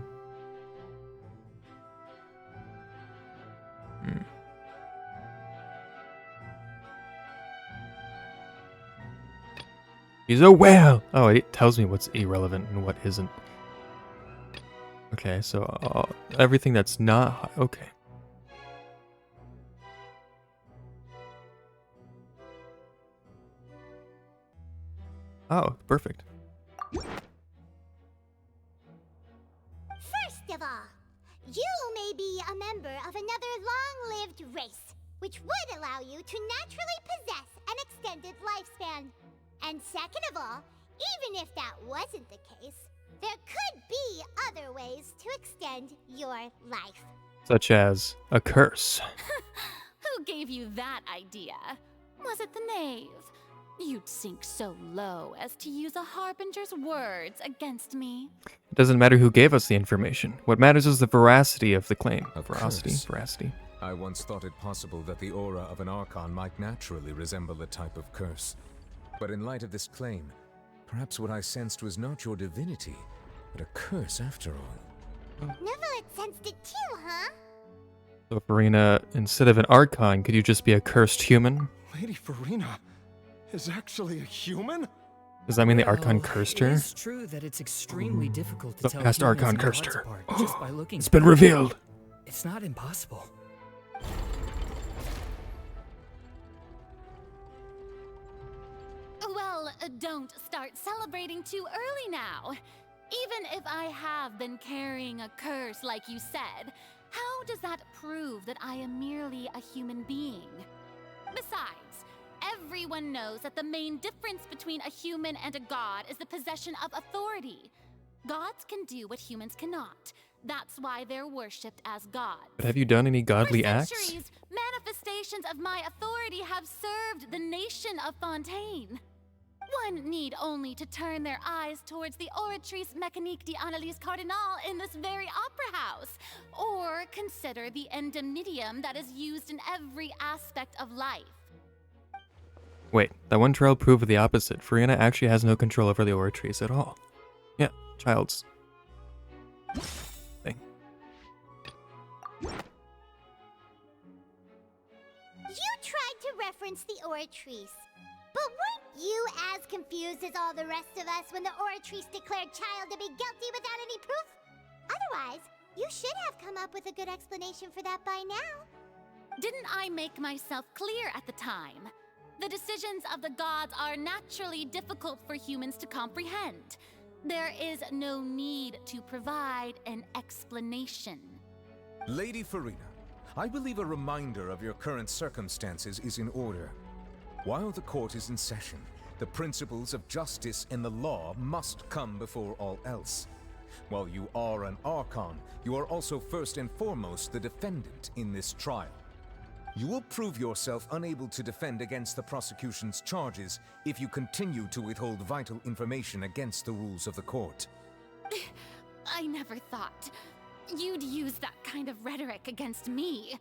He's a whale! Oh, it tells me what's irrelevant and what isn't. Okay, so everything that's not... Okay. Oh, perfect. First of all, you may be a member of another long-lived race, which would allow you to naturally possess an extended lifespan. And second of all, even if that wasn't the case, there could be other ways to extend your life. Such as a curse. Who gave you that idea? Was it the knave? You'd sink so low as to use a harbinger's words against me. It doesn't matter who gave us the information. What matters is the veracity of the claim. Veracity. I once thought it possible that the aura of an Archon might naturally resemble a type of curse. But in light of this claim, perhaps what I sensed was not your divinity, but a curse after all. Navia sensed it too, huh? So Furina, instead of an Archon, could you just be a cursed human? Lady Furina is actually a human? Does that mean the Archon cursed her? It's true that it's extremely difficult to The tell past humans Archon and cursed gods her. apart just by looking. It's been revealed. It's not impossible. Well, don't start celebrating too early now. Even if I have been carrying a curse like you said, how does that prove that I am merely a human being? Besides, everyone knows that the main difference between a human and a god is the possession of authority. Gods can do what humans cannot. That's why they're worshipped as gods. But have you done any godly For acts? centuries, manifestations of my authority have served the nation of Fontaine. One need only to turn their eyes towards the Oratrice Mécanique d'Analyse Cardinal in this very opera house, or consider the endemnitium that is used in every aspect of life. Wait, that one trial proved the opposite. Furina actually has no control over the Oratrice at all. Yeah, child's thing. You tried to reference the Oratrice. But weren't you as confused as all the rest of us when the Oratrice declared Child to be guilty without any proof? Otherwise, you should have come up with a good explanation for that by now. Didn't I make myself clear at the time? The decisions of the gods are naturally difficult for humans to comprehend. There is no need to provide an explanation. Lady Furina, I believe a reminder of your current circumstances is in order. While the court is in session, the principles of justice and the law must come before all else. While you are an Archon, you are also first and foremost the defendant in this trial. You will prove yourself unable to defend against the prosecution's charges if you continue to withhold vital information against the rules of the court. I never thought you'd use that kind of rhetoric against me.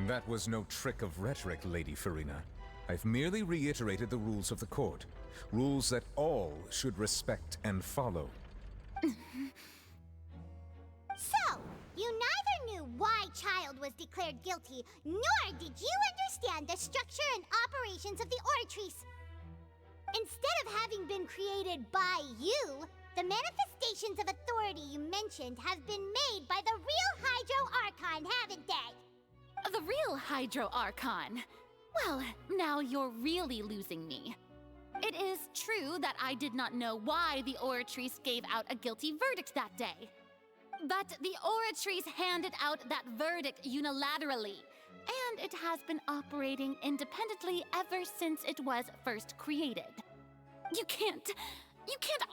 That was no trick of rhetoric, Lady Furina. I've merely reiterated the rules of the court. Rules that all should respect and follow. So, you neither knew why Child was declared guilty, nor did you understand the structure and operations of the Oratrice. Instead of having been created by you, the manifestations of authority you mentioned have been made by the real Hydro Archon, haven't they? The real Hydro Archon? Well, now you're really losing me. It is true that I did not know why the Oratrice gave out a guilty verdict that day. But the Oratrice handed out that verdict unilaterally, and it has been operating independently ever since it was first created. You can't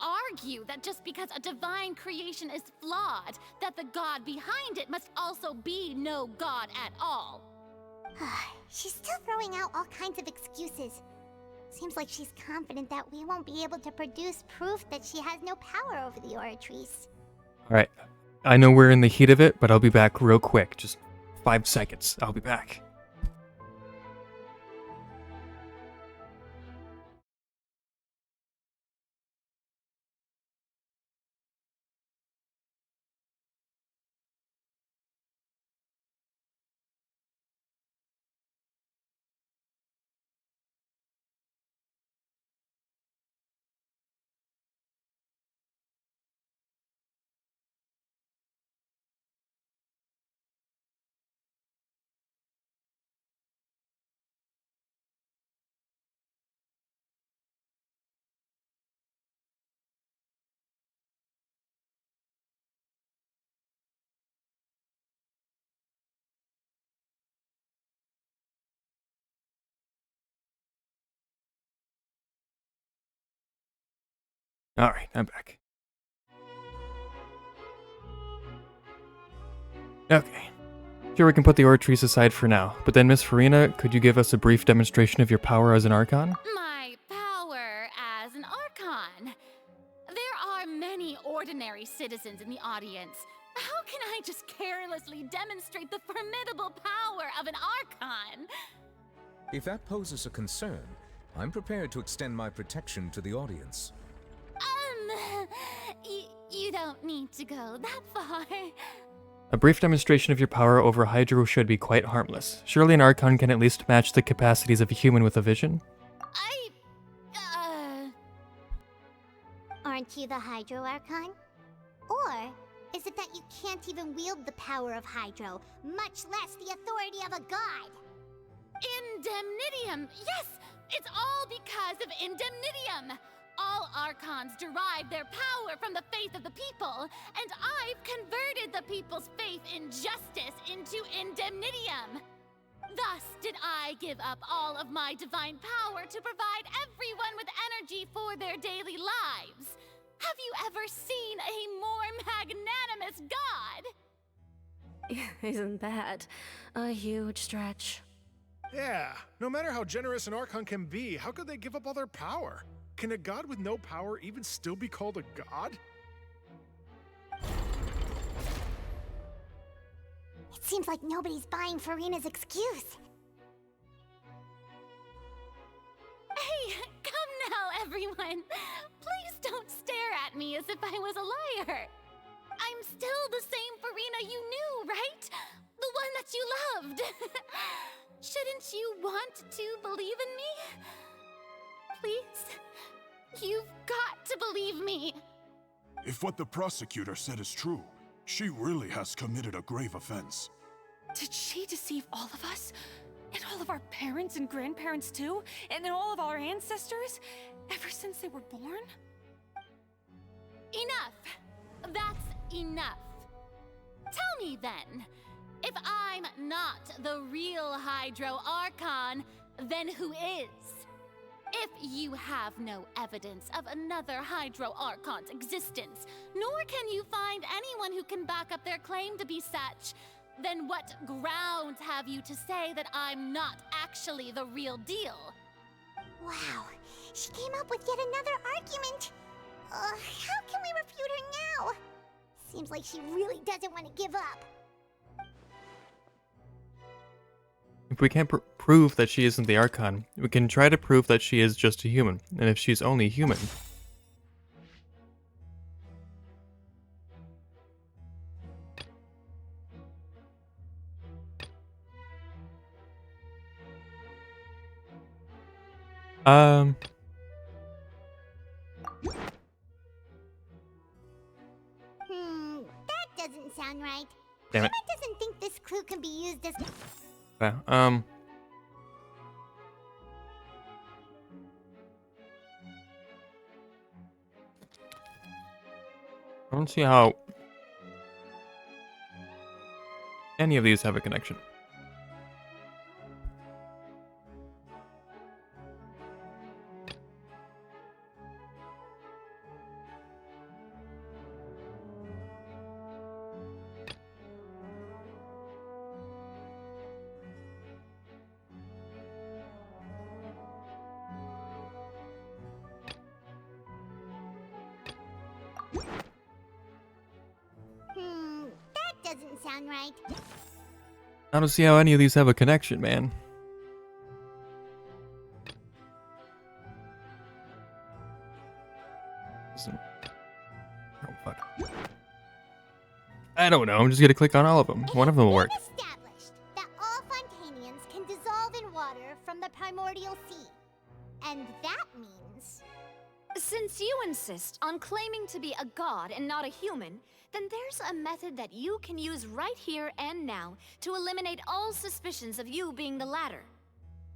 argue that just because a divine creation is flawed, that the god behind it must also be no god at all. She's still throwing out all kinds of excuses. Seems like she's confident that we won't be able to produce proof that she has no power over the Oratrice. Alright, I know we're in the heat of it, but I'll be back real quick. Just 5 seconds. I'll be back. Alright, I'm back. Okay. Sure, we can put the Ortrees aside for now, but then Miss Furina, could you give us a brief demonstration of your power as an Archon? My power as an Archon. There are many ordinary citizens in the audience. How can I just carelessly demonstrate the formidable power of an Archon? If that poses a concern, I'm prepared to extend my protection to the audience. You don't need to go that far. A brief demonstration of your power over Hydro should be quite harmless. Surely an Archon can at least match the capacities of a human with a vision? Aren't you the Hydro Archon? Or is it that you can't even wield the power of Hydro, much less the authority of a god? Indemnitium! Yes! It's all because of Indemnitium! All Archons derive their power from the faith of the people, and I've converted the people's faith in justice into Indemnitium! Thus did I give up all of my divine power to provide everyone with energy for their daily lives. Have you ever seen a more magnanimous god? Isn't that a huge stretch? Yeah, no matter how generous an Archon can be, how could they give up all their power? Can a god with no power even still be called a god? It seems like nobody's buying Furina's excuse. Hey, come now, everyone. Please don't stare at me as if I was a liar. I'm still the same Furina you knew, right? The one that you loved. Shouldn't you want to believe in me? Please? You've got to believe me. If what the prosecutor said is true, she really has committed a grave offense. Did she deceive all of us? And all of our parents and grandparents too? And then all of our ancestors? Ever since they were born? Enough. That's enough. Tell me then, if I'm not the real Hydro Archon, then who is? If you have no evidence of another Hydro Archon's existence, nor can you find anyone who can back up their claim to be such, then what grounds have you to say that I'm not actually the real deal? Wow, she came up with yet another argument. How can we refute her now? Seems like she really doesn't want to give up. If we can't prove that she isn't the Archon, we can try to prove that she is just a human, and if she's only human. That doesn't sound right. Damn it. Emma doesn't think this clue can be used as... Yeah, I don't see how any of these have a connection. That doesn't sound right. I don't see how any of these have a connection, man. Oh, fuck. I don't know, I'm just gonna click on all of them. One of them will work. Established that all Fontainians can dissolve in water from the primordial sea. And that means... Since you insist on claiming to be a god and not a human, then there's a method that you can use right here and now to eliminate all suspicions of you being the latter.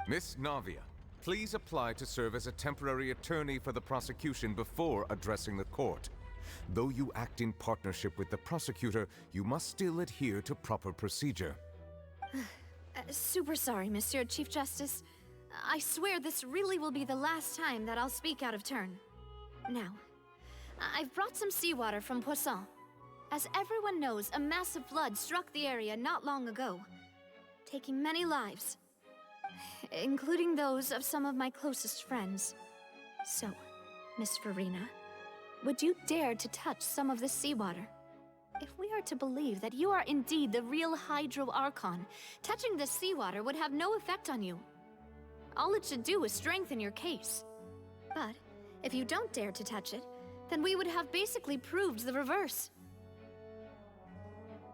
Miss Navia, please apply to serve as a temporary attorney for the prosecution before addressing the court. Though you act in partnership with the prosecutor, you must still adhere to proper procedure. Super sorry, Monsieur Chief Justice. I swear this really will be the last time that I'll speak out of turn. Now, I've brought some seawater from Poisson. As everyone knows, a massive flood struck the area not long ago, taking many lives, including those of some of my closest friends. So, Miss Furina, would you dare to touch some of this seawater? If we are to believe that you are indeed the real Hydro Archon, touching this seawater would have no effect on you. All it should do is strengthen your case. But if you don't dare to touch it, then we would have basically proved the reverse.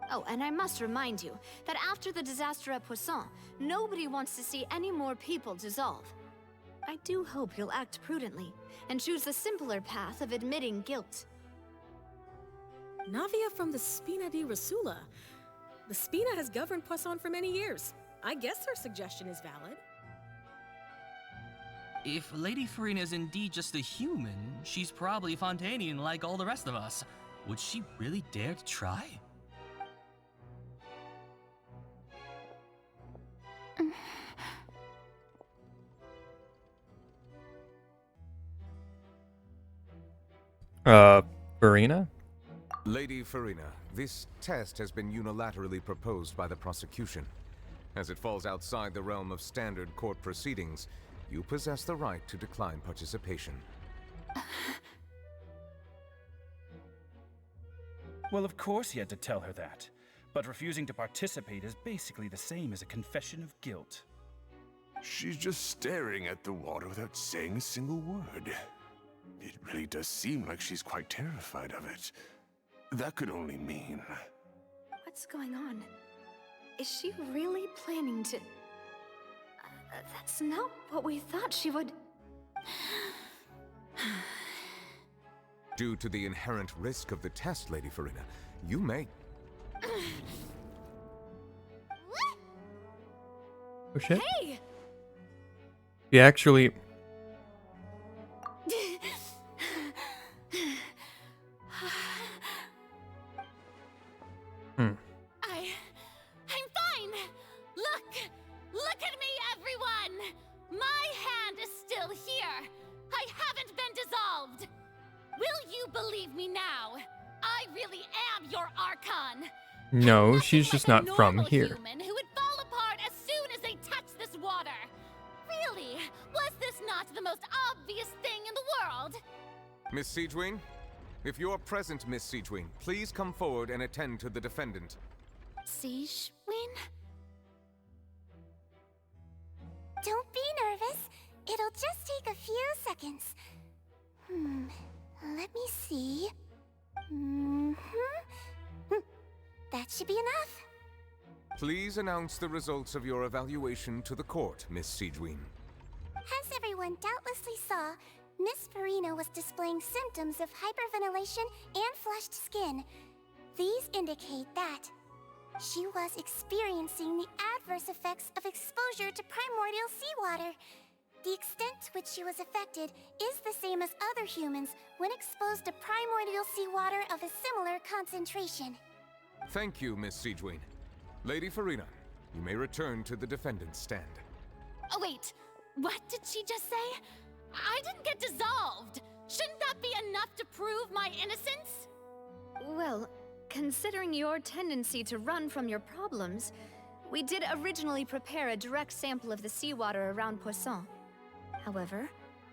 Oh, and I must remind you that after the disaster at Poisson, nobody wants to see any more people dissolve. I do hope you'll act prudently and choose the simpler path of admitting guilt. Navia from the Spina di Rasula. The Spina has governed Poisson for many years. I guess her suggestion is valid. If Lady Furina is indeed just a human, she's probably Fontainian like all the rest of us. Would she really dare to try? Furina? Lady Furina, this test has been unilaterally proposed by the prosecution. As it falls outside the realm of standard court proceedings, you possess the right to decline participation. Well, of course he had to tell her that. But refusing to participate is basically the same as a confession of guilt. She's just staring at the water without saying a single word. It really does seem like she's quite terrified of it. That could only mean... What's going on? Is she really planning to... that's not what we thought she would... Due to the inherent risk of the test, Lady Furina, you may... Oh shit. Hey! He actually... I'm fine! Look at me, everyone! My hand is still here! I haven't been dissolved! Will you believe me now? I really am your Archon! No, she's just not from here. Human who would fall apart as soon as they touch this water! Really? Was this not the most obvious thing in the world? Miss Siegewin? If you're present, Miss Siegewin, please come forward and attend to the defendant. Siegewin? Don't be nervous. It'll just take a few seconds. Let me see. That should be enough. Please announce the results of your evaluation to the court, Miss Siegewin. As everyone doubtlessly saw, Miss Furina was displaying symptoms of hyperventilation and flushed skin. These indicate that she was experiencing the adverse effects of exposure to primordial seawater. The extent to which she was affected is the same as other humans when exposed to primordial seawater of a similar concentration. Thank you, Miss Siegewin. Lady Furina, you may return to the defendant's stand. Oh, wait. What did she just say? I didn't get dissolved! Shouldn't that be enough to prove my innocence? Well, considering your tendency to run from your problems, we did originally prepare a direct sample of the seawater around Poisson. However,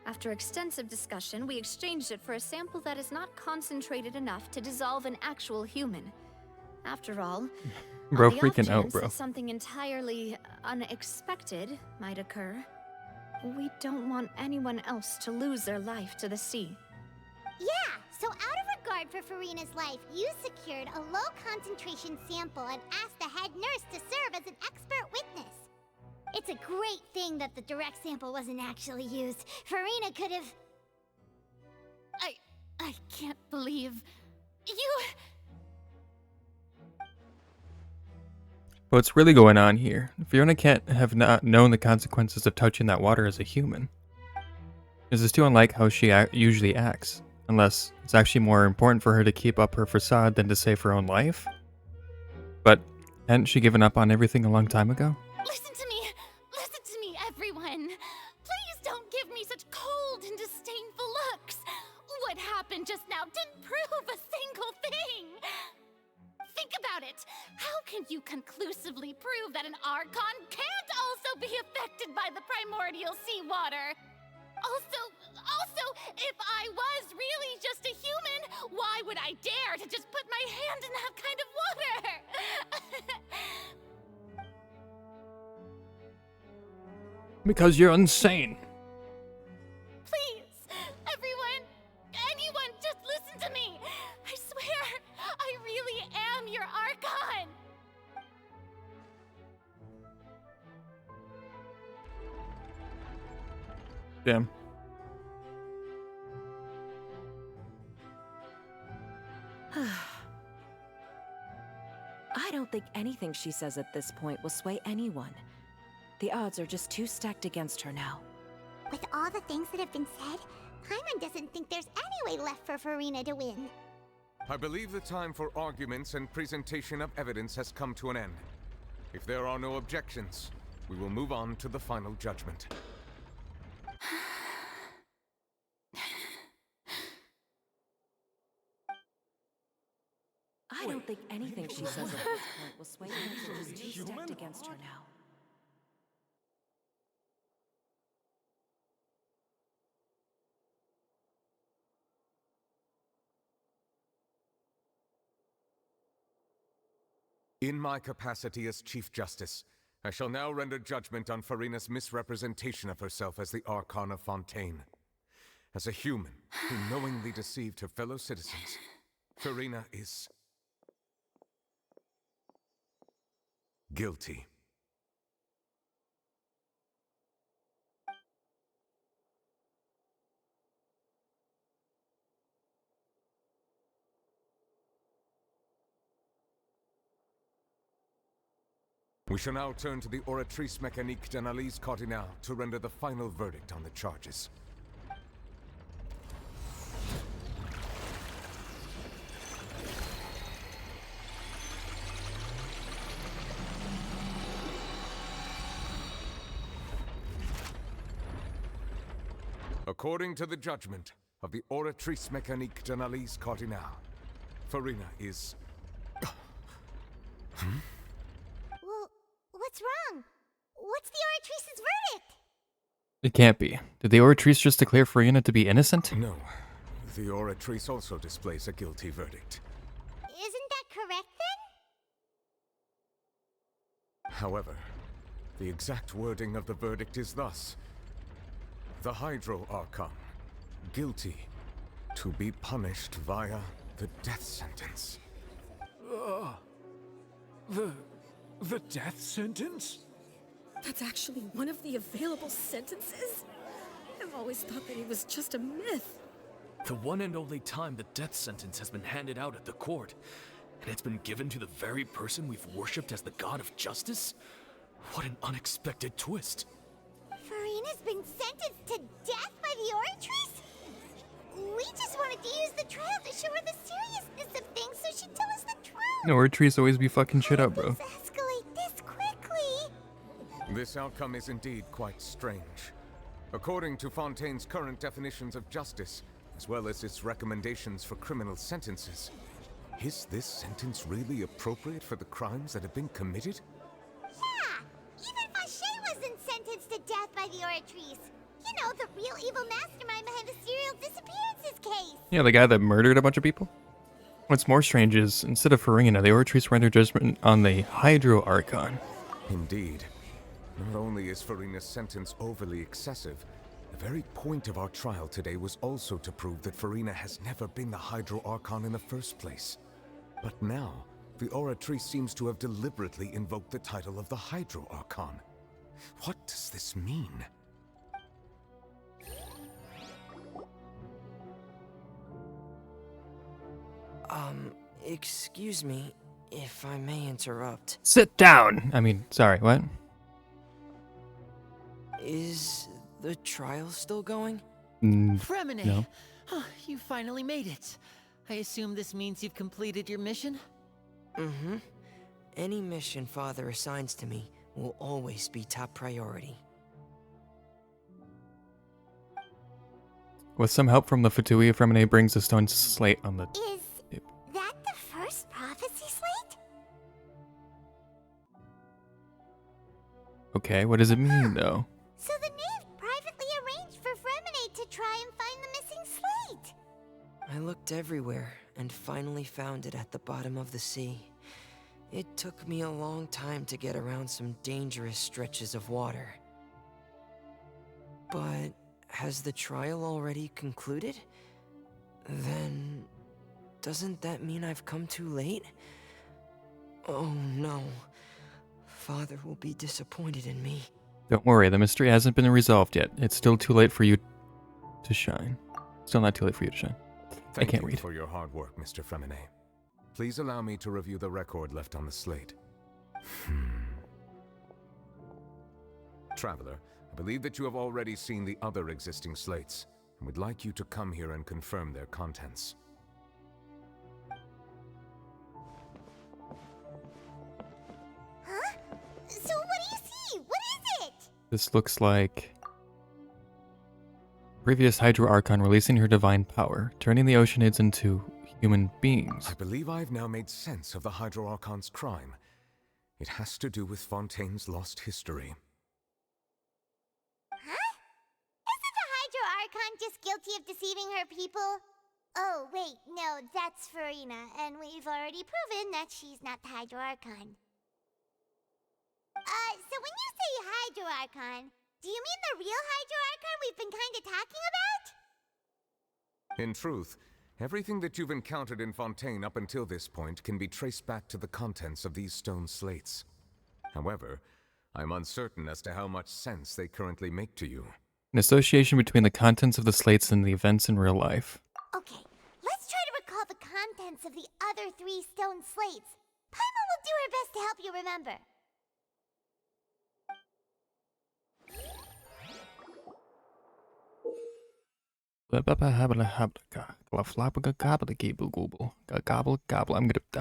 after extensive discussion, we exchanged it for a sample that is not concentrated enough to dissolve an actual human. After all, bro, on the freaking off out, chance bro. that something entirely unexpected might occur, we don't want anyone else to lose their life to the sea. Yeah, so out of regard for Furina's life, you secured a low-concentration sample and asked the head nurse to serve as an expert witness. It's a great thing that the direct sample wasn't actually used. Furina could have... I can't believe... You... What's really going on here? Fiona can't have not known the consequences of touching that water as a human. This is too unlike how she usually acts. Unless it's actually more important for her to keep up her facade than to save her own life? But hadn't she given up on everything a long time ago? Listen to me, everyone. Please don't give me such cold and disdainful looks. What happened just now didn't prove a single thing! Think about it! How can you conclusively prove that an Archon can't also be affected by the primordial seawater? Also, if I was really just a human, why would I dare to just put my hand in that kind of water? Because you're insane. Please, anyone, just listen to me. I swear, I really am your Archon. Damn. I don't think anything she says at this point will sway anyone. The odds are just too stacked against her now. With all the things that have been said, Paimon doesn't think there's any way left for Furina to win. I believe the time for arguments and presentation of evidence has come to an end. If there are no objections, we will move on to the final judgment. I don't think anything she says at this point will sway anyone. She's too stacked against her now. In my capacity as Chief Justice, I shall now render judgment on Furina's misrepresentation of herself as the Archon of Fontaine. As a human who knowingly deceived her fellow citizens, Furina is guilty. We shall now turn to the Oratrice Mécanique d'Analyse Cardinale to render the final verdict on the charges. According to the judgment of the Oratrice Mécanique d'Analyse Cardinale, Furina is... Well, what's wrong? What's the Oratrice's verdict? It can't be. Did the Oratrice just declare Furina to be innocent? No. The Oratrice also displays a guilty verdict. Isn't that correct then? However, the exact wording of the verdict is thus. The Hydro Archon, guilty, to be punished via the death sentence. The death sentence? That's actually one of the available sentences? I've always thought that it was just a myth. The one and only time the death sentence has been handed out at the court, and it's been given to the very person we've worshipped as the god of justice? What an unexpected twist. Furina's been sentenced to death by the Oratrice? We just wanted to use the trial to show her the seriousness of things so she'd tell us the truth. No, Oratrice always be fucking shit up, bro. Escalate this quickly. This outcome is indeed quite strange. According to Fontaine's current definitions of justice, as well as its recommendations for criminal sentences, is this sentence really appropriate for the crimes that have been committed? Yeah, even Fauché wasn't sentenced to death by the Oratrice. You know, the real evil mastermind behind the serial disappearances case. Yeah, the guy that murdered a bunch of people? What's more strange is, instead of Furina, the Oratrice rendered judgment on the Hydro Archon. Indeed. Not only is Furina's sentence overly excessive, the very point of our trial today was also to prove that Furina has never been the Hydro Archon in the first place. But now, the Oratrice seems to have deliberately invoked the title of the Hydro Archon. What does this mean? Excuse me, if I may interrupt. Sit down! I mean, sorry, what? Is the trial still going? Fremine! No. Oh, you finally made it. I assume this means you've completed your mission? Mm-hmm. Any mission Father assigns to me will always be top priority. With some help from the Fatui, Fremine brings a stone slate on the... Is that the first prophecy slate? Okay, what does it mean, though? So the knave privately arranged for Fremine to try and find the missing slate. I looked everywhere and finally found it at the bottom of the sea. It took me a long time to get around some dangerous stretches of water. But has the trial already concluded? Then doesn't that mean I've come too late? Oh no. Father will be disappointed in me. Don't worry, the mystery hasn't been resolved yet. It's still too late for you to shine. Still not too late for you to shine. I can't read. Thank you for your hard work, Mr. Fremine. Please allow me to review the record left on the slate. Traveler, I believe that you have already seen the other existing slates, and would like you to come here and confirm their contents. Huh? So what do you see? What is it? This looks like... previous Hydro Archon releasing her divine power, turning the Oceanids into human beings. I believe I've now made sense of the Hydro Archon's crime. It has to do with Fontaine's lost history. Huh? Isn't the Hydro Archon just guilty of deceiving her people? Oh, wait, no, that's Furina, and we've already proven that she's not the Hydro Archon. So when you say Hydro Archon, do you mean the real Hydro Archon we've been kinda talking about? In truth, everything that you've encountered in Fontaine up until this point can be traced back to the contents of these stone slates. However, I'm uncertain as to how much sense they currently make to you. An association between the contents of the slates and the events in real life. Okay, let's try to recall the contents of the other 3 stone slates. Paimon will do her best to help you remember. I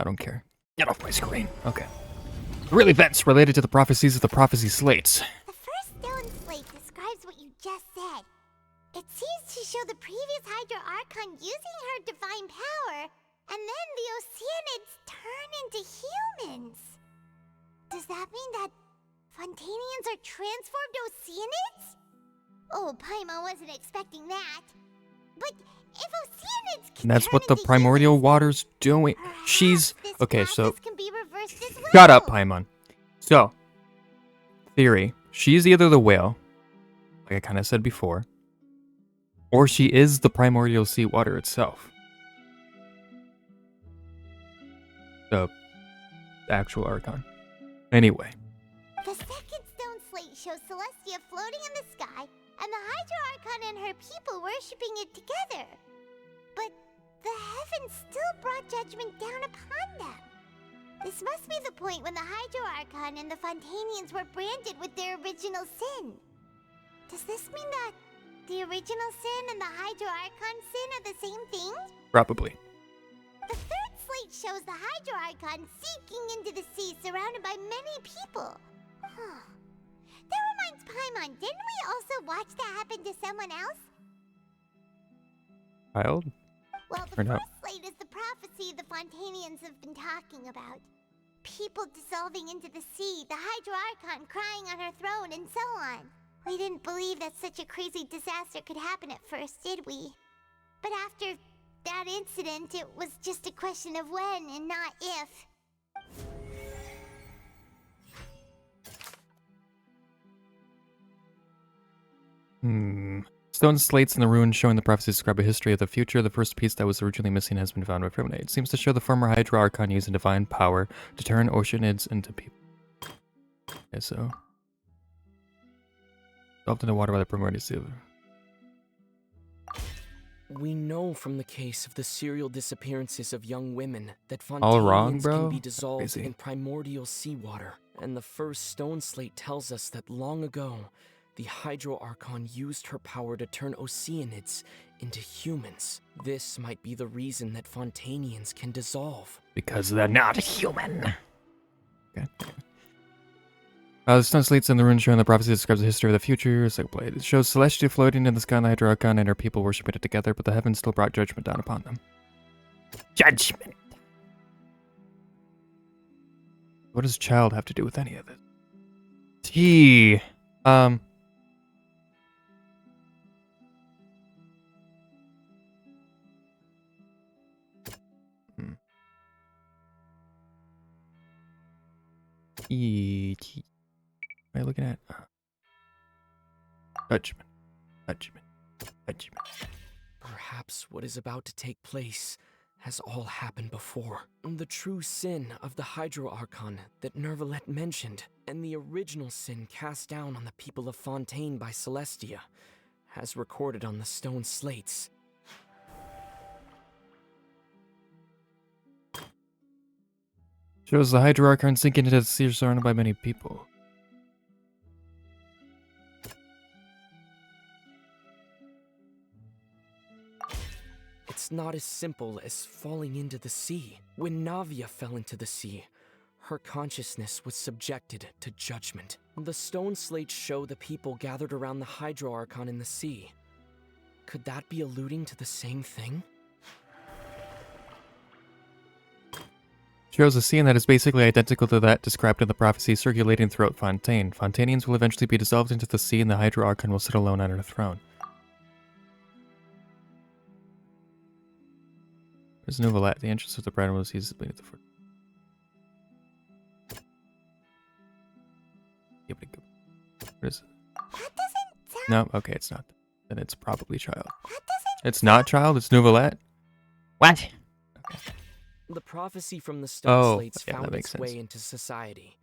don't care. Get off my screen. Okay. Real events related to the prophecies of the prophecy slates. The first stone slate describes what you just said. It seems to show the previous Hydro Archon using her divine power, and then the Oceanids turn into humans. Does that mean that Fontainians are transformed Oceanids? Oh, Paimon wasn't expecting that. But if Oceanids can And that's turn what the into primordial humans, water's doing. She's... this Okay, so... process can be reversed as well. Shut up, Paimon. So, theory. She's either the whale, like I kind of said before, or she is the primordial sea water itself. The actual Archon. Anyway. The second stone slate shows Celestia floating in the sky, and the Hydro Archon and her people worshipping it together. But the heavens still brought judgment down upon them. This must be the point when the Hydro Archon and the Fontainians were branded with their original sin. Does this mean that the original sin and the Hydro Archon sin are the same thing? Probably. The third slate shows the Hydro Archon sinking into the sea surrounded by many people. Huh. That reminds Paimon, didn't we also watch that happen to someone else? Child? Well, the first slate is the prophecy the Fontainians have been talking about. People dissolving into the sea, the Hydro Archon crying on her throne, and so on. We didn't believe that such a crazy disaster could happen at first, did we? But after that incident, it was just a question of when and not if. Stone slates in the ruins showing the prophecies describe a history of the future. The first piece that was originally missing has been found by Furina. It seems to show the former Hydro Archon using divine power to turn Oceanids into people. Okay, so... Dissolved in the water by the primordial sea. We know from the case of the serial disappearances of young women that All wrong, Fontainians bro? can be dissolved Crazy. in primordial seawater. And the first stone slate tells us that long ago, the Hydro Archon used her power to turn Oceanids into humans. This might be the reason that Fontainians can dissolve. Because they're not human. Okay. The stone slates in the ruins showing the prophecy describes the history of the future. It's like blade. It shows Celestia floating in the sky and the Hydra Archon and her people worshipping it together, but the heavens still brought judgment down upon them. Judgment! What does child have to do with any of this? T. E. T. What am I looking at? Judgment. Judgment. Judgment. Perhaps what is about to take place has all happened before. The true sin of the Hydro Archon that Nervalet mentioned, and the original sin cast down on the people of Fontaine by Celestia, as recorded on the stone slates. Shows the Hydro Archon sinking into the sea surrounded by many people. It's not as simple as falling into the sea. When Navia fell into the sea, her consciousness was subjected to judgment. The stone slates show the people gathered around the Hydro Archon in the sea. Could that be alluding to the same thing? Shows a scene that is basically identical to that described in the prophecy circulating throughout Fontaine. Fontainians will eventually be dissolved into the sea and the Hydro Archon will sit alone on her throne. There's Novelat. The entrance of the bride will seize beneath the fort. What is it? No, okay, it's not. Then it's probably child. It's not child, it's Novelat. What? Okay. The prophecy from the stone slates yeah, found its way sense. into society.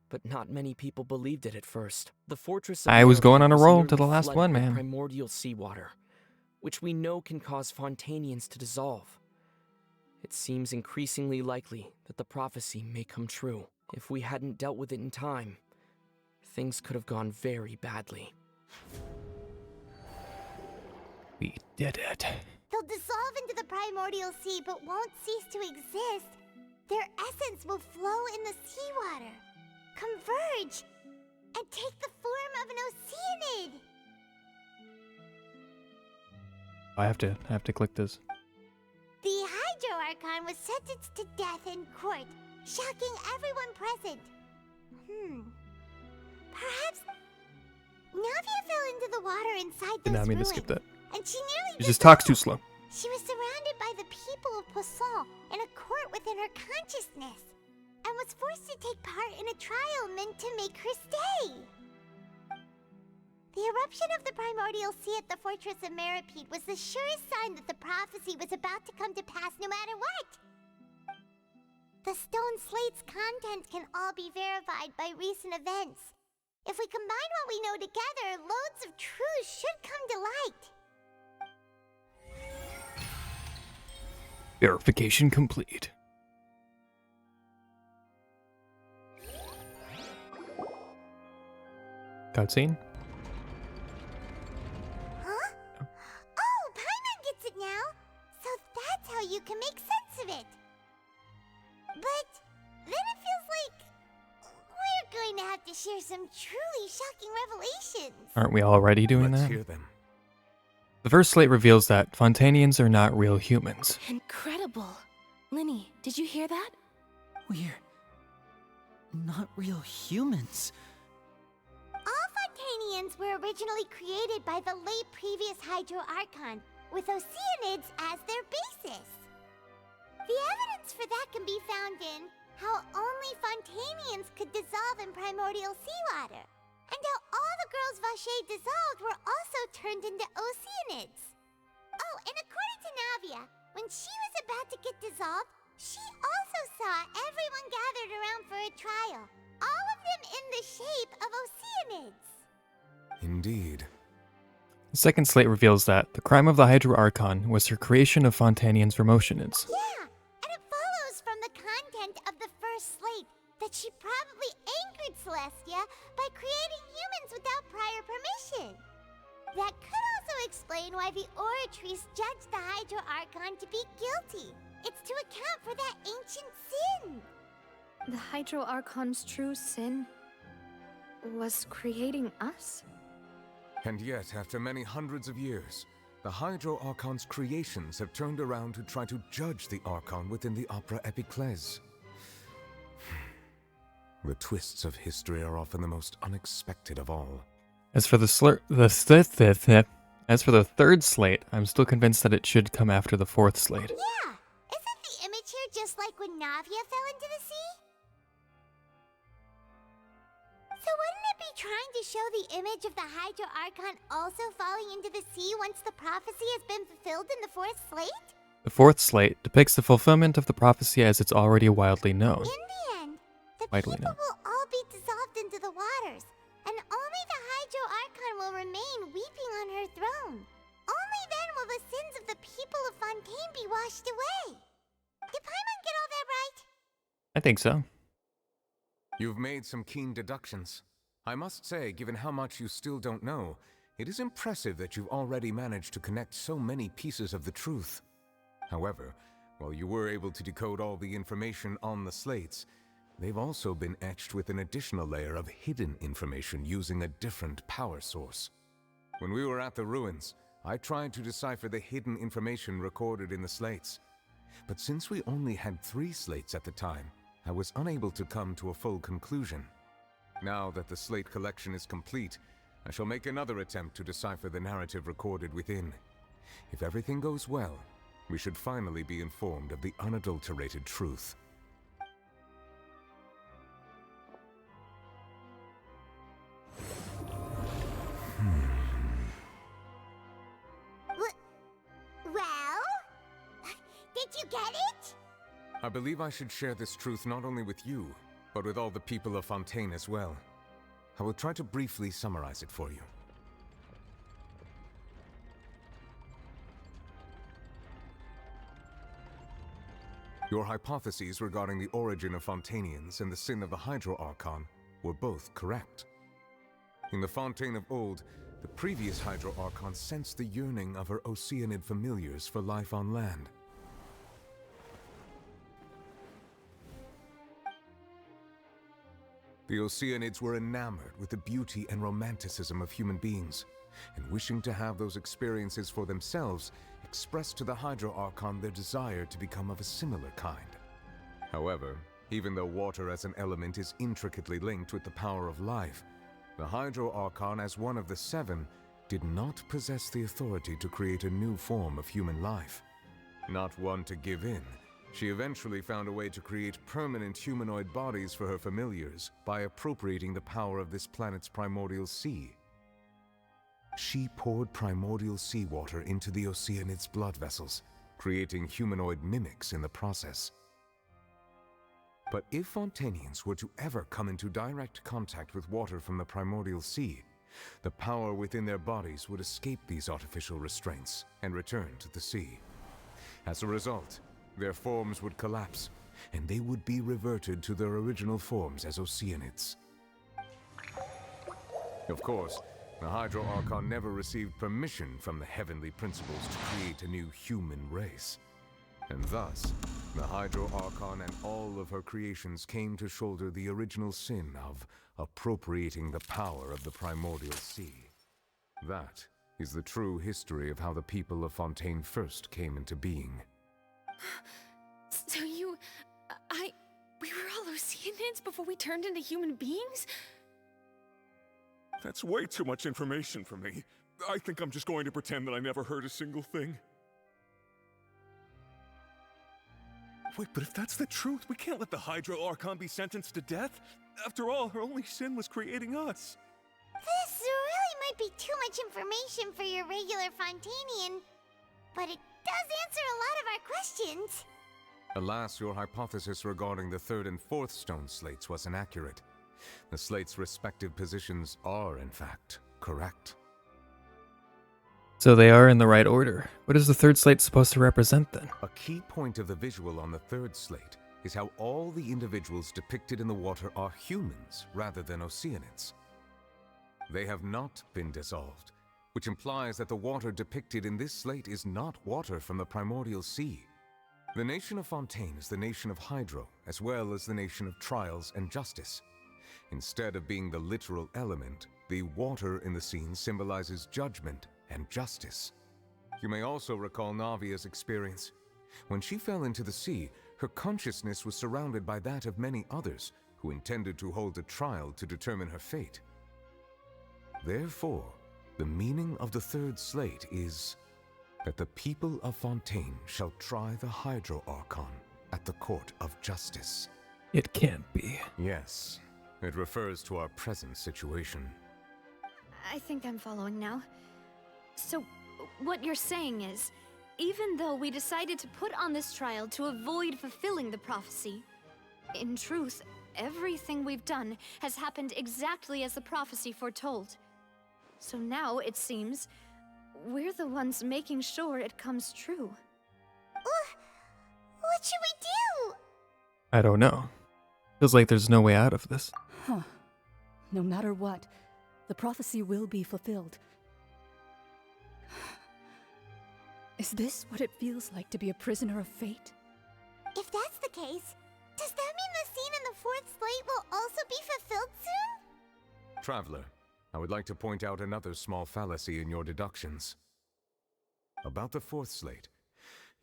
But not many people believed it at first. The fortress of I was going on a was roll nearly to the last flooded one, with man. Primordial seawater, which we know can cause Fontainians to dissolve. It seems increasingly likely that the prophecy may come true. If we hadn't dealt with it in time, things could have gone very badly. We did it. They'll dissolve into the primordial sea but won't cease to exist. Their essence will flow in the seawater, converge, and take the form of an Oceanid. I have to click this. The Hydro Archon was sentenced to death in court, shocking everyone present. Perhaps Navia fell into the water inside Did those not mean ruins, to skip that. and she nearly It just talks too slow. She was surrounded by the people of Poisson in a court within her consciousness, and was forced to take part in a trial meant to make her stay. The eruption of the primordial sea at the fortress of Meripede was the surest sign that the prophecy was about to come to pass no matter what. The stone slate's content can all be verified by recent events. If we combine what we know together, loads of truths should come to light. Verification complete. Cutscene? Huh? Oh, Paimon gets it now! So that's how you can make sense of it! But then it feels like we're going to have to share some truly shocking revelations! Aren't we already doing Let's that? hear them. The first slate reveals that Fontainians are not real humans. Incredible. Linny, did you hear that? We're not real humans. All Fontainians were originally created by the late previous Hydro Archon, with Oceanids as their basis. The evidence for that can be found in how only Fontainians could dissolve in primordial seawater, and how all the girls Vacher dissolved were also turned into Oceanids. Oh, and according to Navia, when she was about to get dissolved, she also saw everyone gathered around for a trial, all of them in the shape of Oceanids. Indeed. The second slate reveals that the crime of the Hydro Archon was her creation of Fontainians from Oceanids. Yeah, and it follows from the content of the first slate that she probably angered Celestia by creating humans without prior permission. That could also explain why the Oratrice judged the Hydro Archon to be guilty. It's to account for that ancient sin. The Hydro Archon's true sin? was creating us? And yet, after many hundreds of years, the Hydro Archon's creations have turned around to try to judge the Archon within the Opera Epiclese. The twists of history are often the most unexpected of all. As for the third slate, I'm still convinced that it should come after the fourth slate. Yeah! Isn't the image here just like when Navia fell into the sea? So wouldn't it be trying to show the image of the Hydro Archon also falling into the sea once the prophecy has been fulfilled in the fourth slate? The fourth slate depicts the fulfillment of the prophecy as it's already widely known. In the end, the Widely people known. will all be dissolved into the waters, and only the Hydro Archon will remain weeping on her throne. Only then will the sins of the people of Fontaine be washed away. Did Paimon get all that right? I think so. You've made some keen deductions. I must say, given how much you still don't know, it is impressive that you've already managed to connect so many pieces of the truth. However, while you were able to decode all the information on the slates, they've also been etched with an additional layer of hidden information using a different power source. When we were at the ruins, I tried to decipher the hidden information recorded in the slates. But since we only had 3 slates at the time, I was unable to come to a full conclusion. Now that the slate collection is complete, I shall make another attempt to decipher the narrative recorded within. If everything goes well, we should finally be informed of the unadulterated truth. Well? Did you get it? I believe I should share this truth not only with you, but with all the people of Fontaine as well. I will try to briefly summarize it for you. Your hypotheses regarding the origin of Fontainians and the sin of the Hydro Archon were both correct. In the Fontaine of old, the previous Hydro Archon sensed the yearning of her Oceanid familiars for life on land. The Oceanids were enamored with the beauty and romanticism of human beings, and wishing to have those experiences for themselves, expressed to the Hydro Archon their desire to become of a similar kind. However, even though water as an element is intricately linked with the power of life, the Hydro Archon, as one of the 7, did not possess the authority to create a new form of human life. Not one to give in, she eventually found a way to create permanent humanoid bodies for her familiars by appropriating the power of this planet's primordial sea. She poured primordial seawater into the Oceanid's blood vessels, creating humanoid mimics in the process. But if Fontainians were to ever come into direct contact with water from the primordial sea, the power within their bodies would escape these artificial restraints and return to the sea. As a result, their forms would collapse, and they would be reverted to their original forms as Oceanids. Of course, the Hydro Archon never received permission from the heavenly principles to create a new human race. And thus, the Hydro Archon and all of her creations came to shoulder the original sin of appropriating the power of the primordial sea. That is the true history of how the people of Fontaine first came into being. So we were all Oceanids before we turned into human beings? That's way too much information for me. I think I'm just going to pretend that I never heard a single thing. Wait, but if that's the truth, we can't let the Hydro Archon be sentenced to death. After all, her only sin was creating us. This really might be too much information for your regular Fontainian, but it does answer a lot of our questions. Alas, your hypothesis regarding the 3rd and 4th stone slates was inaccurate. The slates' respective positions are, in fact, correct. So they are in the right order. What is the 3rd slate supposed to represent then? A key point of the visual on the 3rd slate is how all the individuals depicted in the water are humans rather than Oceanids. They have not been dissolved, which implies that the water depicted in this slate is not water from the primordial sea. The nation of Fontaine is the nation of Hydro, as well as the nation of Trials and Justice. Instead of being the literal element, the water in the scene symbolizes judgment and justice. You may also recall Navia's experience. When she fell into the sea, her consciousness was surrounded by that of many others who intended to hold a trial to determine her fate. Therefore, the meaning of the third slate is that the people of Fontaine shall try the Hydro Archon at the court of justice. It can't be. Yes, it refers to our present situation. I think I'm following now. So, what you're saying is, even though we decided to put on this trial to avoid fulfilling the prophecy, in truth, everything we've done has happened exactly as the prophecy foretold. So now, it seems, we're the ones making sure it comes true. What should we do? I don't know. Feels like there's no way out of this. Huh. No matter what, the prophecy will be fulfilled. Is this what it feels like to be a prisoner of fate? If that's the case, does that mean the scene in the fourth slate will also be fulfilled soon? Traveler, I would like to point out another small fallacy in your deductions. About the fourth slate,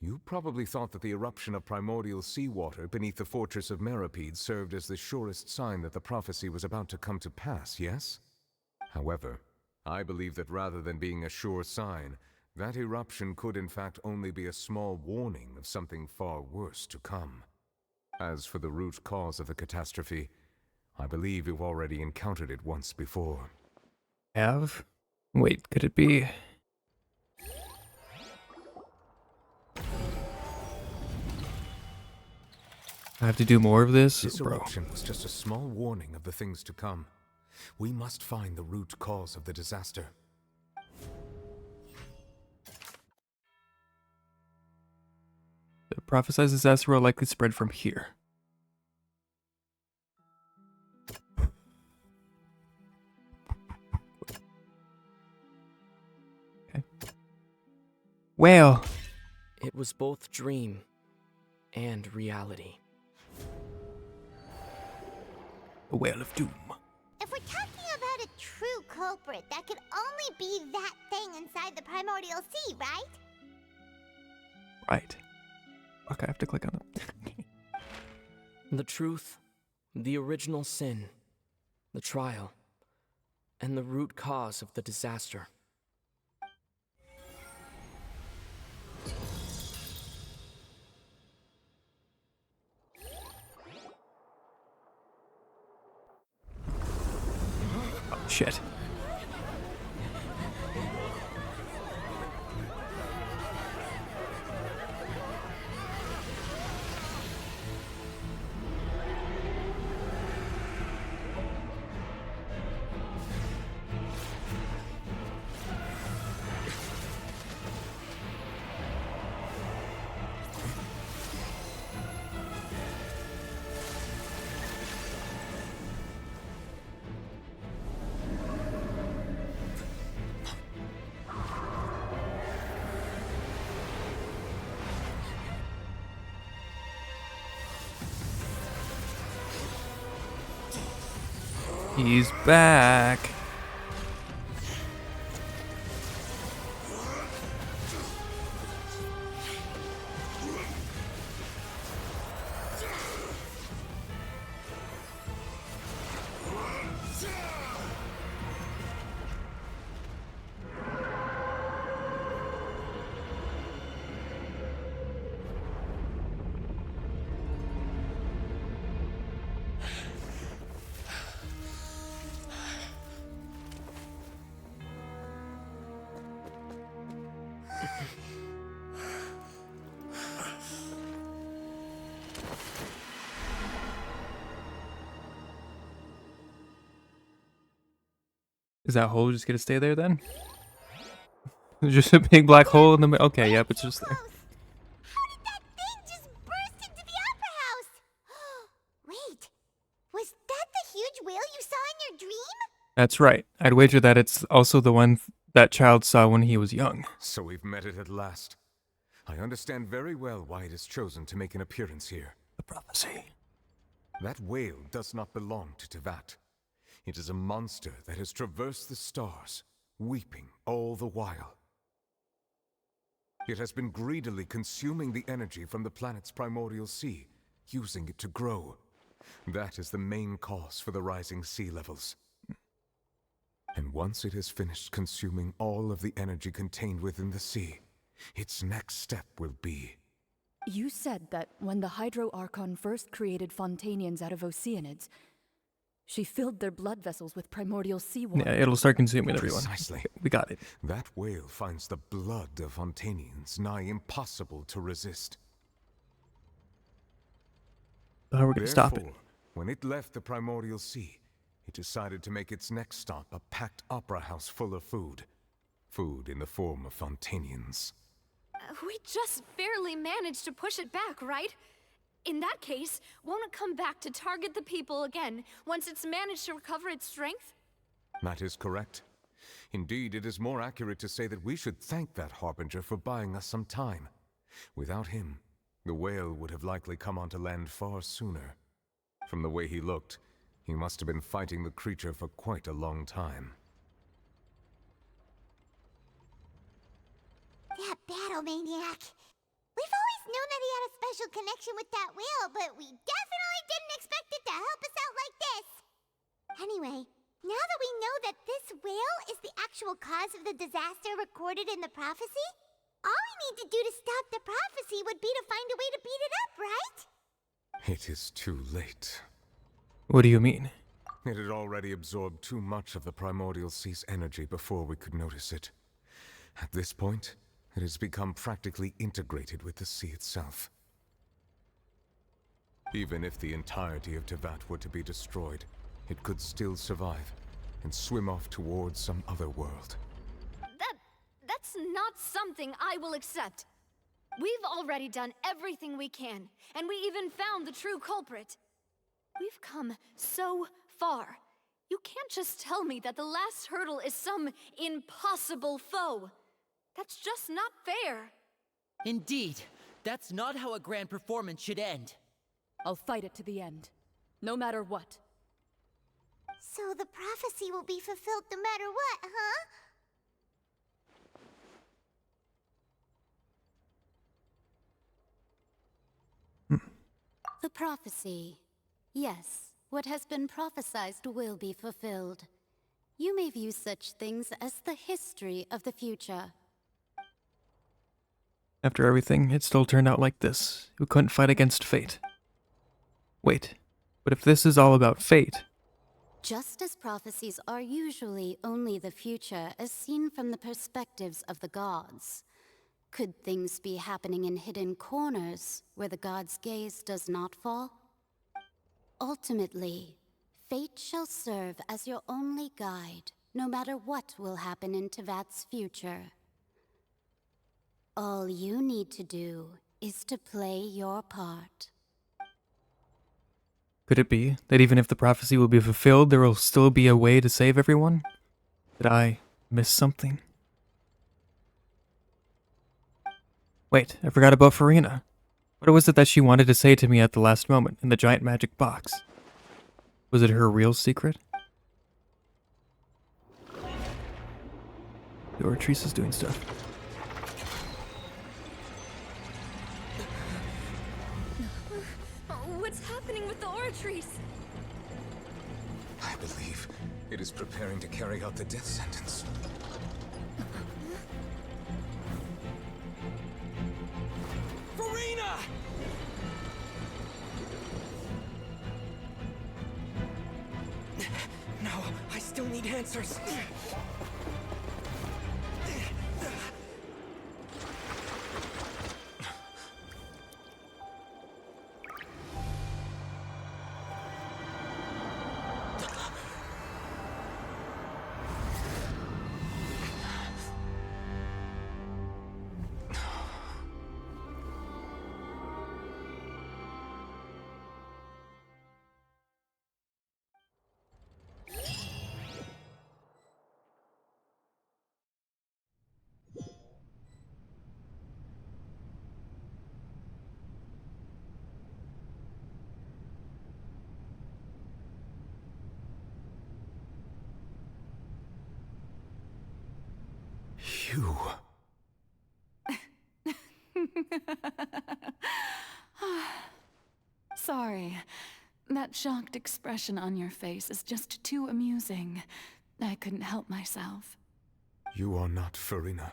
you probably thought that the eruption of primordial seawater beneath the fortress of Meripede served as the surest sign that the prophecy was about to come to pass, yes? However, I believe that rather than being a sure sign, that eruption could in fact only be a small warning of something far worse to come. As for the root cause of the catastrophe, I believe you've already encountered it once before. Have? Wait, could it be? I have to do more of this? This Bro. eruption was just a small warning of the things to come. We must find the root cause of the disaster. The prophesized disaster will likely spread from here. Okay. Well. It was both dream and reality. A whale of doom. If we're talking about a true culprit, that could only be that thing inside the primordial sea, right? Right. Fuck, I have to click on it. The truth, the original sin, the trial, and the root cause of the disaster. Oh, shit. He's back. Is that hole just gonna stay there then? Just a big black hole in the middle? Okay, yep, it's just there. How did that thing just burst into the opera house? Wait, was that the huge whale you saw in your dream? That's right. I'd wager that it's also the one that child saw when he was young. So we've met it at last. I understand very well why it has chosen to make an appearance here. The prophecy. That whale does not belong to Tevat. It is a monster that has traversed the stars, weeping all the while. It has been greedily consuming the energy from the planet's primordial sea, using it to grow. That is the main cause for the rising sea levels. And once it has finished consuming all of the energy contained within the sea, its next step will be... You said that when the Hydro Archon first created Fontainians out of Oceanids, she filled their blood vessels with primordial seawater. Yeah, it'll start consuming everyone. Precisely. We got it. That whale finds the blood of Fontainians nigh impossible to resist. How are we gonna stop it? When it left the primordial sea, it decided to make its next stop a packed opera house full of food. Food in the form of Fontainians. We just barely managed to push it back, right? In that case, won't it come back to target the people again once it's managed to recover its strength? That is correct. Indeed, it is more accurate to say that we should thank that Harbinger for buying us some time. Without him, the whale would have likely come onto land far sooner. From the way he looked, he must have been fighting the creature for quite a long time. That battle maniac. We've always known that he had a special connection with that whale, but we definitely didn't expect it to help us out like this. Anyway, now that we know that this whale is the actual cause of the disaster recorded in the prophecy, all we need to do to stop the prophecy would be to find a way to beat it up, right? It is too late. What do you mean? It had already absorbed too much of the primordial sea's energy before we could notice it. At this point, it has become practically integrated with the sea itself. Even if the entirety of Tevat were to be destroyed, it could still survive and swim off towards some other world. That's not something I will accept. We've already done everything we can, and we even found the true culprit. We've come so far. You can't just tell me that the last hurdle is some impossible foe. That's just not fair. Indeed, that's not how a grand performance should end. I'll fight it to the end, no matter what. So the prophecy will be fulfilled no matter what, huh? The prophecy. Yes, what has been prophesied will be fulfilled. You may view such things as the history of the future. After everything, it still turned out like this. We couldn't fight against fate. Wait, but if this is all about fate... Just as prophecies are usually only the future as seen from the perspectives of the gods, could things be happening in hidden corners where the gods' gaze does not fall? Ultimately, fate shall serve as your only guide, no matter what will happen in Tevat's future. All you need to do is to play your part. Could it be that even if the prophecy will be fulfilled, there will still be a way to save everyone? Did I miss something? Wait, I forgot about Furina. What was it that she wanted to say to me at the last moment in the giant magic box? Was it her real secret? The Oratrice is doing stuff. What's happening with the Oratrice? I believe it is preparing to carry out the death sentence. Furina! No, I still need answers. You... Sorry. That shocked expression on your face is just too amusing. I couldn't help myself. You are not Furina.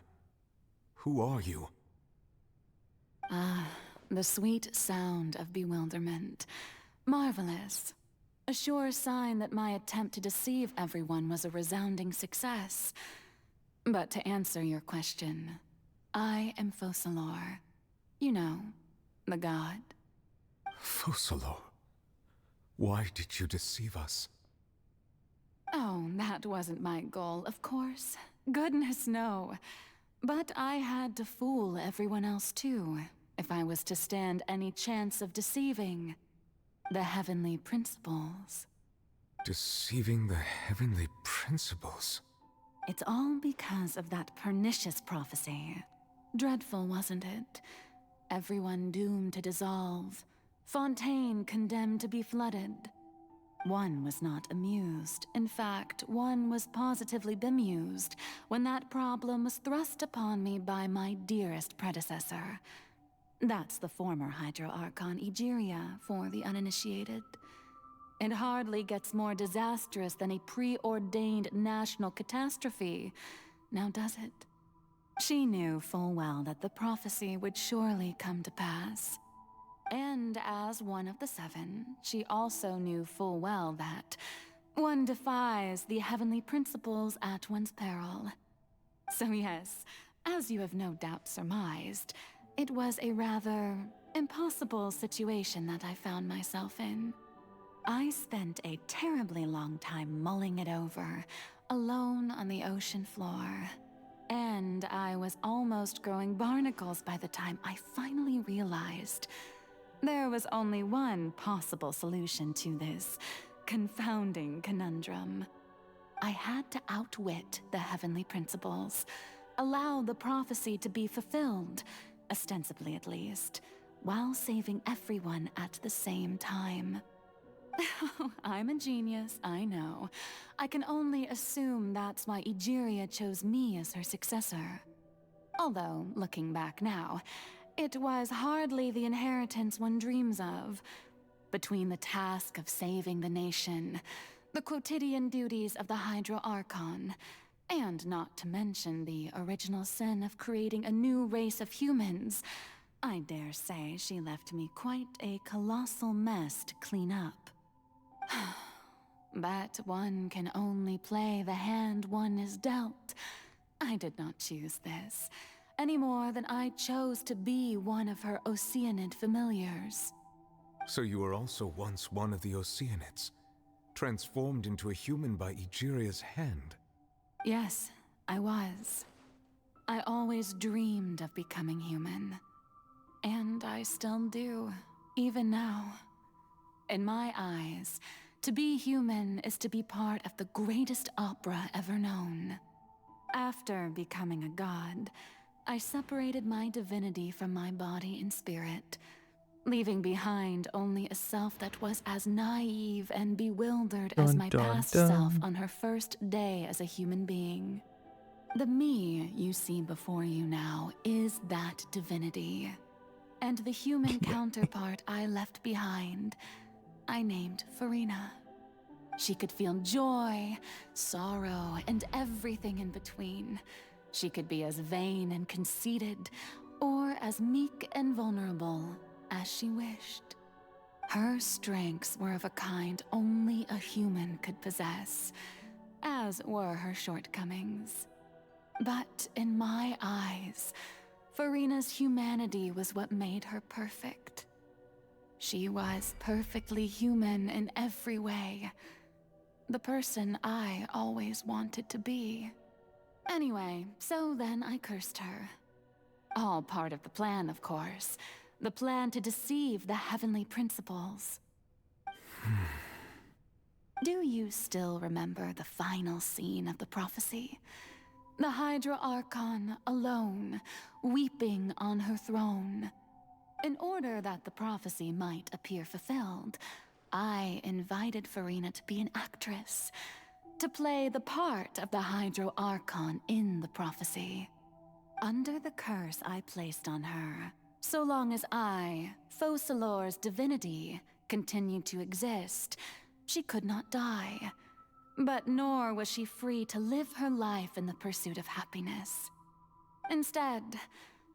Who are you? Ah, the sweet sound of bewilderment. Marvelous. A sure sign that my attempt to deceive everyone was a resounding success. But to answer your question, I am Focalor. You know, the god. Focalor? Why did you deceive us? Oh, that wasn't my goal, of course. Goodness, no. But I had to fool everyone else too, if I was to stand any chance of deceiving the heavenly principles. Deceiving the heavenly principles? It's all because of that pernicious prophecy. Dreadful, wasn't it? Everyone doomed to dissolve. Fontaine condemned to be flooded. One was not amused. In fact, one was positively bemused when that problem was thrust upon me by my dearest predecessor. That's the former Hydro Archon Egeria, for the uninitiated. It hardly gets more disastrous than a preordained national catastrophe, now does it? She knew full well that the prophecy would surely come to pass. And as one of the seven, she also knew full well that one defies the heavenly principles at one's peril. So yes, as you have no doubt surmised, it was a rather impossible situation that I found myself in. I spent a terribly long time mulling it over, alone on the ocean floor. And I was almost growing barnacles by the time I finally realized there was only one possible solution to this confounding conundrum. I had to outwit the heavenly principles, allow the prophecy to be fulfilled, ostensibly at least, while saving everyone at the same time. I'm a genius, I know. I can only assume that's why Egeria chose me as her successor. Although, looking back now, it was hardly the inheritance one dreams of. Between the task of saving the nation, the quotidian duties of the Hydro Archon, and not to mention the original sin of creating a new race of humans, I dare say she left me quite a colossal mess to clean up. But one can only play the hand one is dealt. I did not choose this, any more than I chose to be one of her Oceanid familiars. So you were also once one of the Oceanids, transformed into a human by Egeria's hand? Yes, I was. I always dreamed of becoming human. And I still do, even now. In my eyes, to be human is to be part of the greatest opera ever known. After becoming a god, I separated my divinity from my body and spirit, leaving behind only a self that was as naive and bewildered as my past self on her first day as a human being. The me you see before you now is that divinity. And the human counterpart I left behind, I named Furina. She could feel joy, sorrow, and everything in between. She could be as vain and conceited, or as meek and vulnerable as she wished. Her strengths were of a kind only a human could possess, as were her shortcomings. But in my eyes, Furina's humanity was what made her perfect. She was perfectly human in every way. The person I always wanted to be. Anyway, so then I cursed her. All part of the plan, of course. The plan to deceive the heavenly principles. Do you still remember the final scene of the prophecy? The Hydra Archon, alone, weeping on her throne. In order that the prophecy might appear fulfilled, I invited Furina to be an actress, to play the part of the Hydro Archon in the prophecy. under the curse I placed on her, so long as I, Focalor's divinity, continued to exist, she could not die. But nor was she free to live her life in the pursuit of happiness. Instead,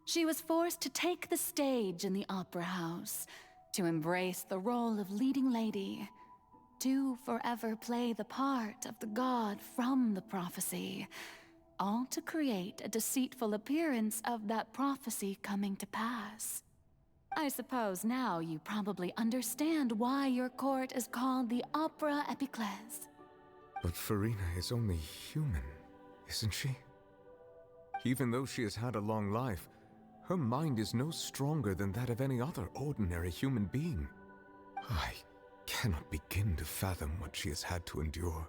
she was forced to take the stage in the opera house, to embrace the role of leading lady, to forever play the part of the god from the prophecy, all to create a deceitful appearance of that prophecy coming to pass. I suppose now you probably understand why your court is called the Opera Epiclese. But Furina is only human, isn't she? Even though she has had a long life, her mind is no stronger than that of any other ordinary human being. I cannot begin to fathom what she has had to endure.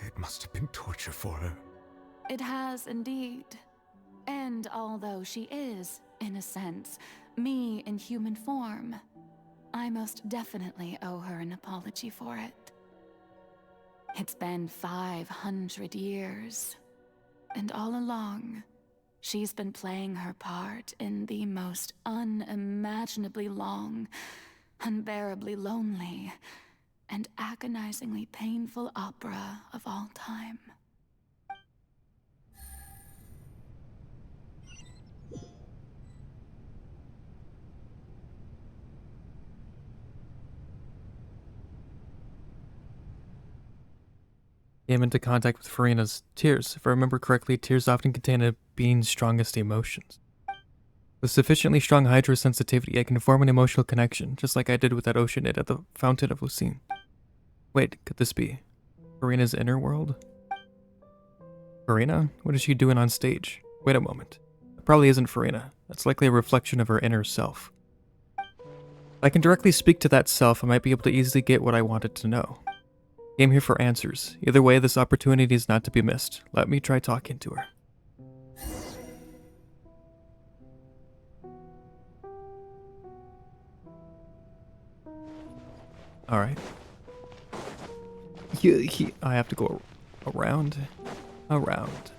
It must have been torture for her. It has indeed. And although she is, in a sense, me in human form, I most definitely owe her an apology for it. It's been 500 years, and all along, she's been playing her part in the most unimaginably long, unbearably lonely, and agonizingly painful opera of all time. Came into contact with Furina's tears. If I remember correctly, tears often contain a being's strongest emotions. With sufficiently strong hydrosensitivity, I can form an emotional connection, just like I did with that oceanid at the Fountain of Lucine. Wait, could this be Furina's inner world? Furina? What is she doing on stage? Wait a moment. That probably isn't Furina. That's likely a reflection of her inner self. If I can directly speak to that self, I might be able to easily get what I wanted to know. Came here for answers. Either way, this opportunity is not to be missed. Let me try talking to her. Alright. I have to go around. Around.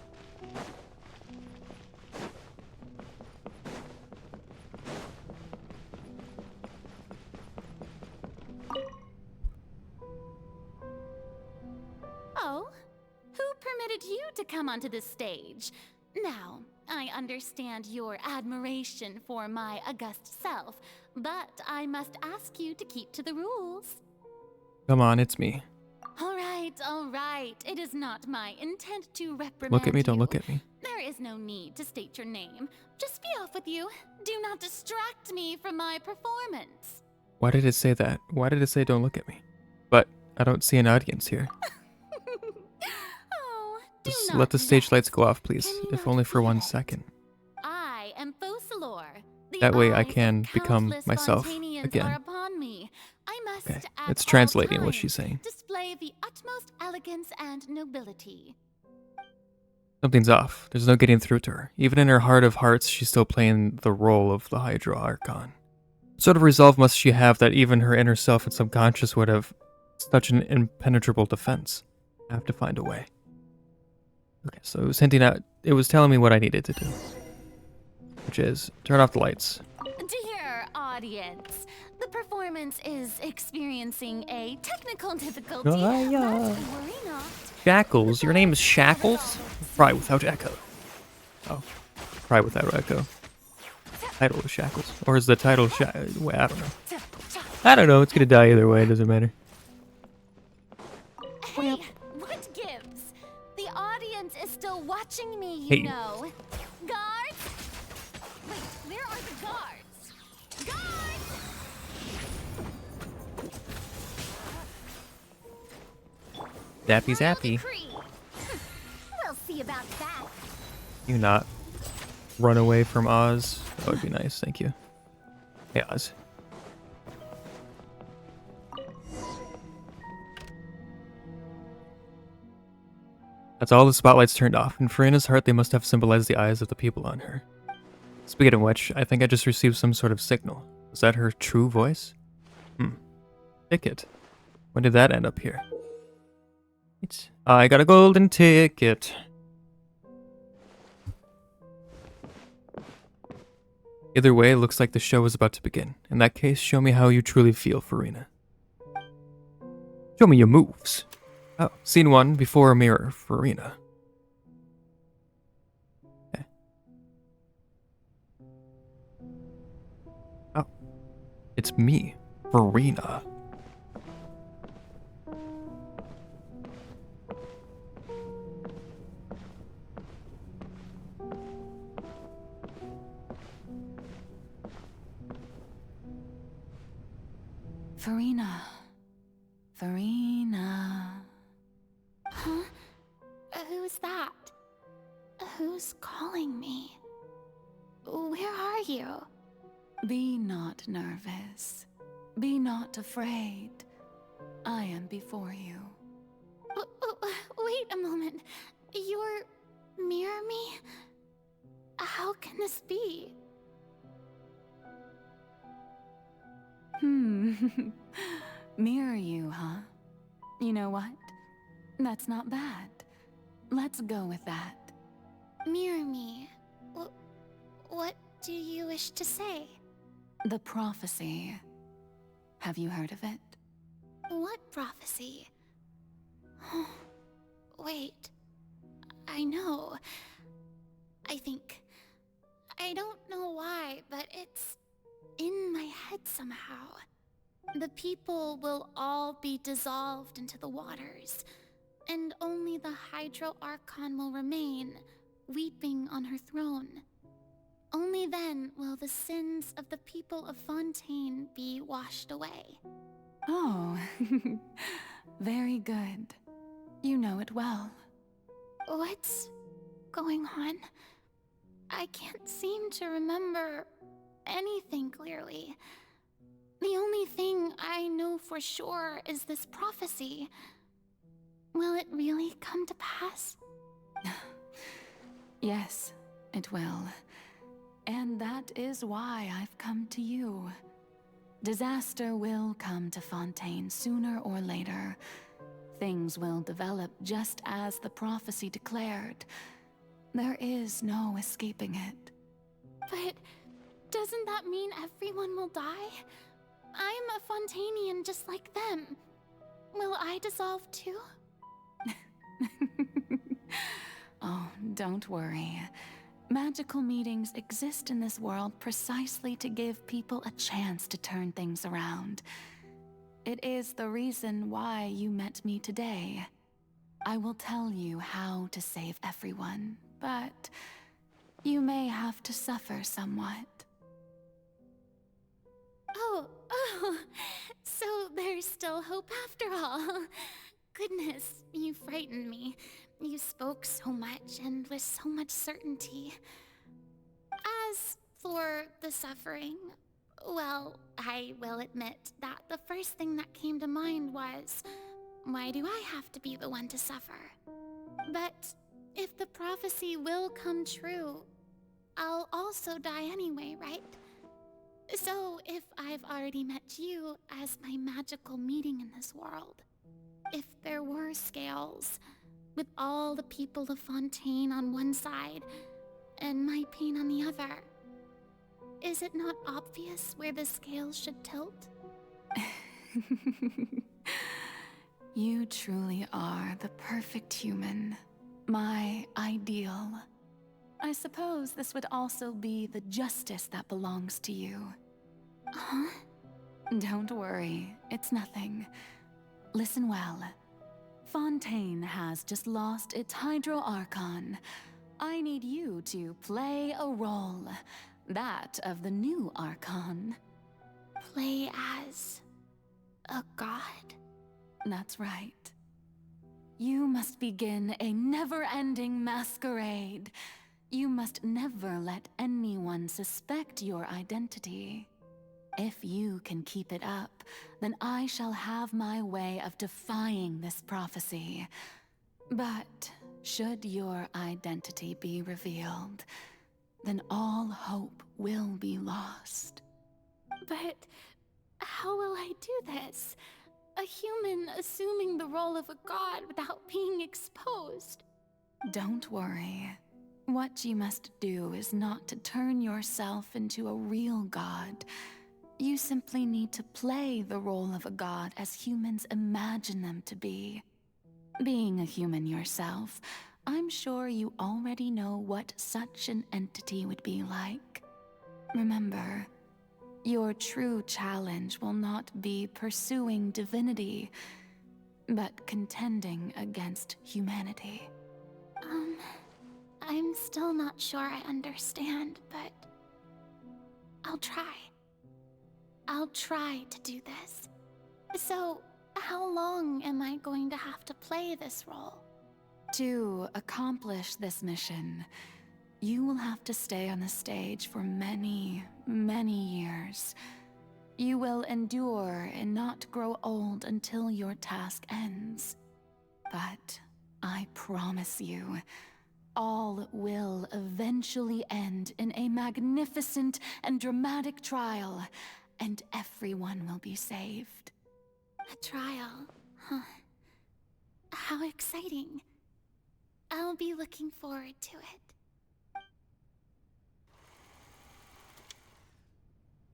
Oh, who permitted you to come onto this stage? Now, I understand your admiration for my august self, but I must ask you to keep to the rules. Come on, it's me. All right. It is not my intent to reprimand Look at me, you. don't look at me. There is no need to state your name. Just be off with you. Do not distract me from my performance. Why did it say that? Why did it say don't look at me? But I don't see an audience here. Just let the stage lights go off, please, if only for 1 second. I am Focalor. That way I can become myself again. Upon me. I must Okay, at it's all translating what times she's saying. display the utmost elegance and nobility. Something's off. There's no getting through to her. Even in her heart of hearts, she's still playing the role of the Hydro Archon. What sort of resolve must she have that even her inner self and subconscious would have such an impenetrable defense? I have to find a way. Okay, so it was hinting out, it was telling me what I needed to do. Which is, turn off the lights. Dear audience, the performance is experiencing a technical difficulty. But worry not. Shackles? Your name is Shackles? Cry without echo. Oh, cry without echo. Title is Shackles. Or is the title wait, I don't know. I don't know, it's gonna die either way, it doesn't matter. Hey, what gives? The audience is still watching me, you Hey. know. Guards? Wait, where are the guards? Guards! Zappy zappy. We'll see about that. You not run away from Oz? That would be nice, thank you. Hey Oz. That's all the spotlights turned off. In Furina's heart, they must have symbolized the eyes of the people on her. Speaking of which, I think I just received some sort of signal. Was that her true voice? Ticket. When did that end up here? I got a golden ticket. Either way, it looks like the show is about to begin. In that case, show me how you truly feel, Furina. Show me your moves. Oh, scene 1, before a mirror, Furina. Okay. Oh, it's me, Furina. Furina. Furina. Huh? Who's that? Who's calling me? Where are you? Be not nervous. Be not afraid. I am before you. Wait a moment. You're mirror me? How can this be? Mirror you, huh? You know what? That's not bad. Let's go with that. Mirror me? What do you wish to say? The prophecy. Have you heard of it? What prophecy? Wait. I know. I think. I don't know why, but it's in my head somehow. The people will all be dissolved into the waters, and only the Hydro Archon will remain, weeping on her throne. Only then will the sins of the people of Fontaine be washed away. Oh, very good. You know it well. What's going on? I can't seem to remember anything clearly. The only thing I know for sure is this prophecy. Will it really come to pass? Yes, it will. And that is why I've come to you. Disaster will come to Fontaine sooner or later. Things will develop just as the prophecy declared. There is no escaping it. But doesn't that mean everyone will die? I'm a Fontainian just like them. Will I dissolve too? Oh, don't worry. Magical meetings exist in this world precisely to give people a chance to turn things around. It is the reason why you met me today. I will tell you how to save everyone, but you may have to suffer somewhat. Oh, so there's still hope after all. Goodness, you frightened me. You spoke so much and with so much certainty. As for the suffering, well, I will admit that the first thing that came to mind was, why do I have to be the one to suffer? But if the prophecy will come true, I'll also die anyway, right? So if I've already met you as my magical meeting in this world, if there were scales, with all the people of Fontaine on one side, and my pain on the other, is it not obvious where the scales should tilt? You truly are the perfect human, my ideal. I suppose this would also be the justice that belongs to you. Huh? Don't worry, it's nothing. Listen well. Fontaine has just lost its Hydro Archon. I need you to play a role, that of the new Archon. Play as a god? That's right. You must begin a never-ending masquerade. You must never let anyone suspect your identity. If you can keep it up, then I shall have my way of defying this prophecy. But should your identity be revealed, then all hope will be lost. But how will I do this? A human assuming the role of a god without being exposed. Don't worry. What you must do is not to turn yourself into a real god. You simply need to play the role of a god as humans imagine them to be. Being a human yourself, I'm sure you already know what such an entity would be like. Remember, your true challenge will not be pursuing divinity, but contending against humanity. I'm still not sure I understand, but I'll try. I'll try to do this. So, how long am I going to have to play this role? To accomplish this mission, you will have to stay on the stage for many, many years. You will endure and not grow old until your task ends. But I promise you, all will eventually end in a magnificent and dramatic trial, and everyone will be saved. A trial, huh? How exciting. I'll be looking forward to it.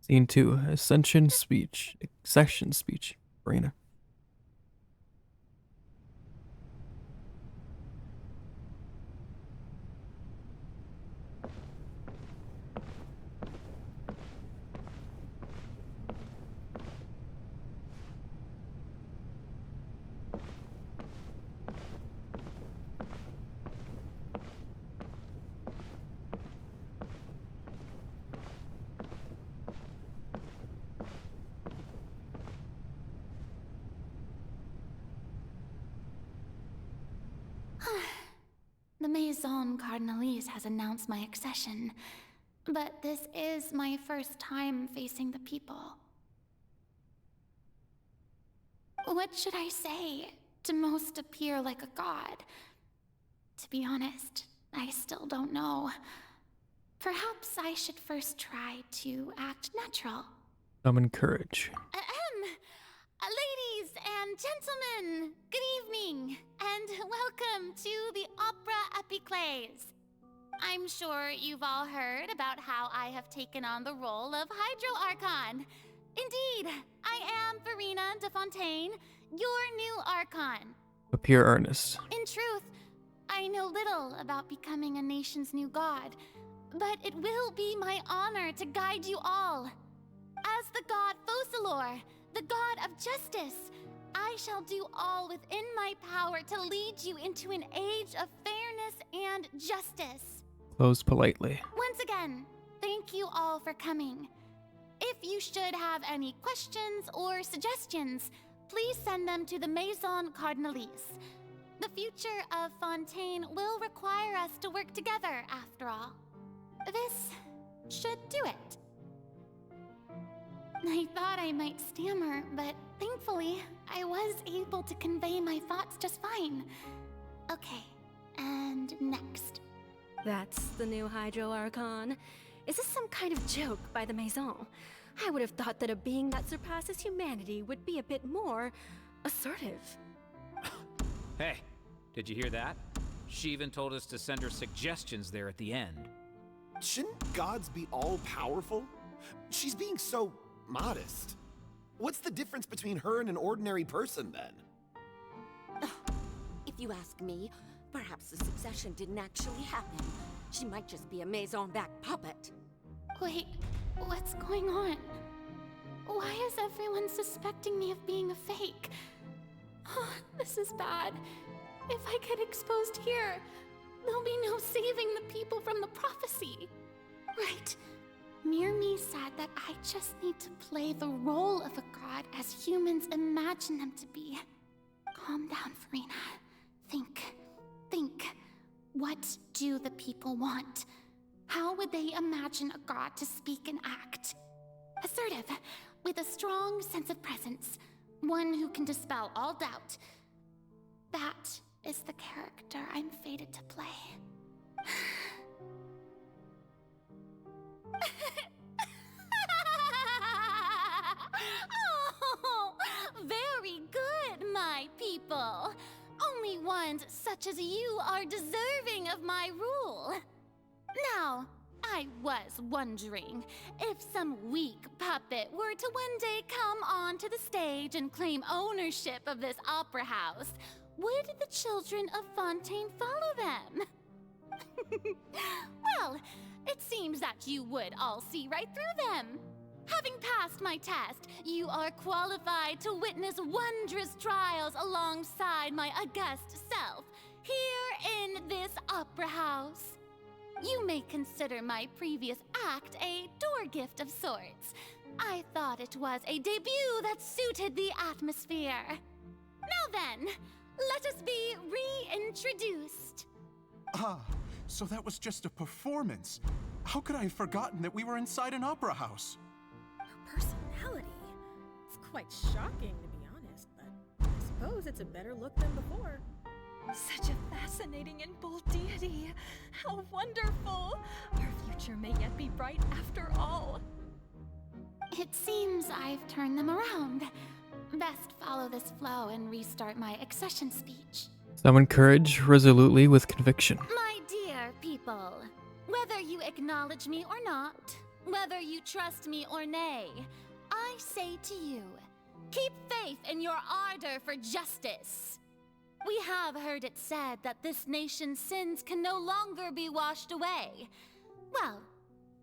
Scene 2, Accession speech. Furina. The Maison Cardinalise has announced my accession, but this is my first time facing the people. What should I say to most appear like a god? To be honest, I still don't know. Perhaps I should first try to act natural. Summon courage. Ladies and gentlemen, good evening, and welcome to the Opera Epiclese. I'm sure you've all heard about how I have taken on the role of Hydro Archon. Indeed, I am Furina de Fontaine, your new Archon. Appear earnest. In truth, I know little about becoming a nation's new god, but it will be my honor to guide you all. As the god Focalor, the god of justice, I shall do all within my power to lead you into an age of fairness and justice. Close politely. Once again, thank you all for coming. If you should have any questions or suggestions, please send them to the Maison Cardinalise. The future of Fontaine will require us to work together, after all. This should do it. I thought I might stammer, but thankfully, I was able to convey my thoughts just fine. Okay, and next. That's the new Hydro Archon. Is this some kind of joke by the Maison? I would have thought that a being that surpasses humanity would be a bit more assertive. Hey, did you hear that? She even told us to send her suggestions there at the end. Shouldn't gods be all-powerful? She's being so modest. What's the difference between her and an ordinary person, then? If you ask me, perhaps the succession didn't actually happen. She might just be a Maison-back puppet. Wait, what's going on? Why is everyone suspecting me of being a fake? Oh, this is bad. If I get exposed here, there'll be no saving the people from the prophecy. Right. Mirmi said that I just need to play the role of a god as humans imagine them to be. Calm down, Furina. Think. What do the people want? How would they imagine a god to speak and act? Assertive, with a strong sense of presence. One who can dispel all doubt. That is the character I'm fated to play. Oh, very good, my people. Only ones such as you are deserving of my rule. I was wondering if some weak puppet were to one day come onto the stage and claim ownership of this opera house, would the children of Fontaine follow them? Well, it seems that you would all see right through them. Having passed my test, you are qualified to witness wondrous trials alongside my august self, here in this opera house. You may consider my previous act a door gift of sorts. I thought it was a debut that suited the atmosphere. Now then, let us be reintroduced. Ah, so that was just a performance. How could I have forgotten that we were inside an opera house? Her personality. It's quite shocking, to be honest, but I suppose it's a better look than before. Such a fascinating and bold deity. How wonderful! Our future may yet be bright after all. It seems I've turned them around. Best follow this flow and restart my accession speech. Summon courage resolutely with conviction. My dear people, whether you acknowledge me or not, whether you trust me or nay, I say to you, keep faith in your ardor for justice. We have heard it said that this nation's sins can no longer be washed away. Well,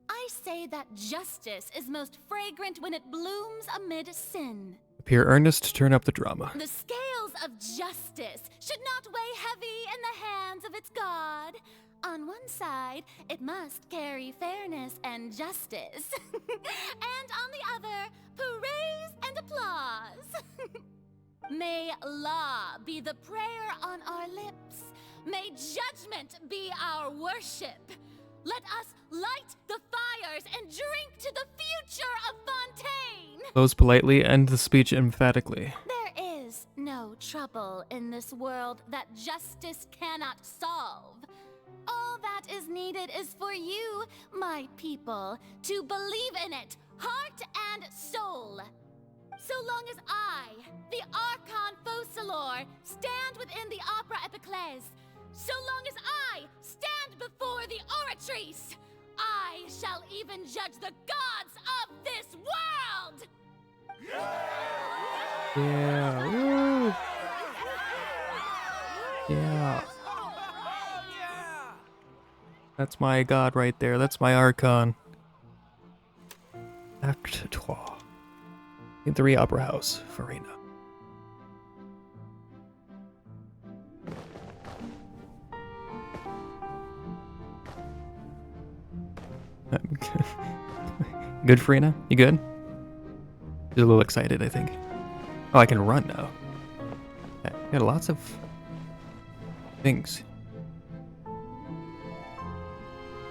I say that justice is most fragrant when it blooms amid sin. Appear earnest, turn up the drama. The scales of justice should not weigh heavy in the hands of its God. On one side, it must carry fairness and justice. And on the other, praise and applause. May law be the prayer on our lips. May judgment be our worship. Let us light the fires and drink to the future of Fontaine. Close politely, end the speech emphatically. There is no trouble in this world that justice cannot solve. All that is needed is for you, my people, to believe in it, heart and soul. So long as I, the Archon Focalor, stand within the Opera Epiclese, so long as I stand before the Oratrice, I shall even judge the gods of this world! Yeah, woo! Yeah. That's my god right there. That's my Archon. Act 3. In 3 Opera House, Furina. Good, Furina? You good? She's a little excited, I think. Oh, I can run now. Yeah, got lots of things.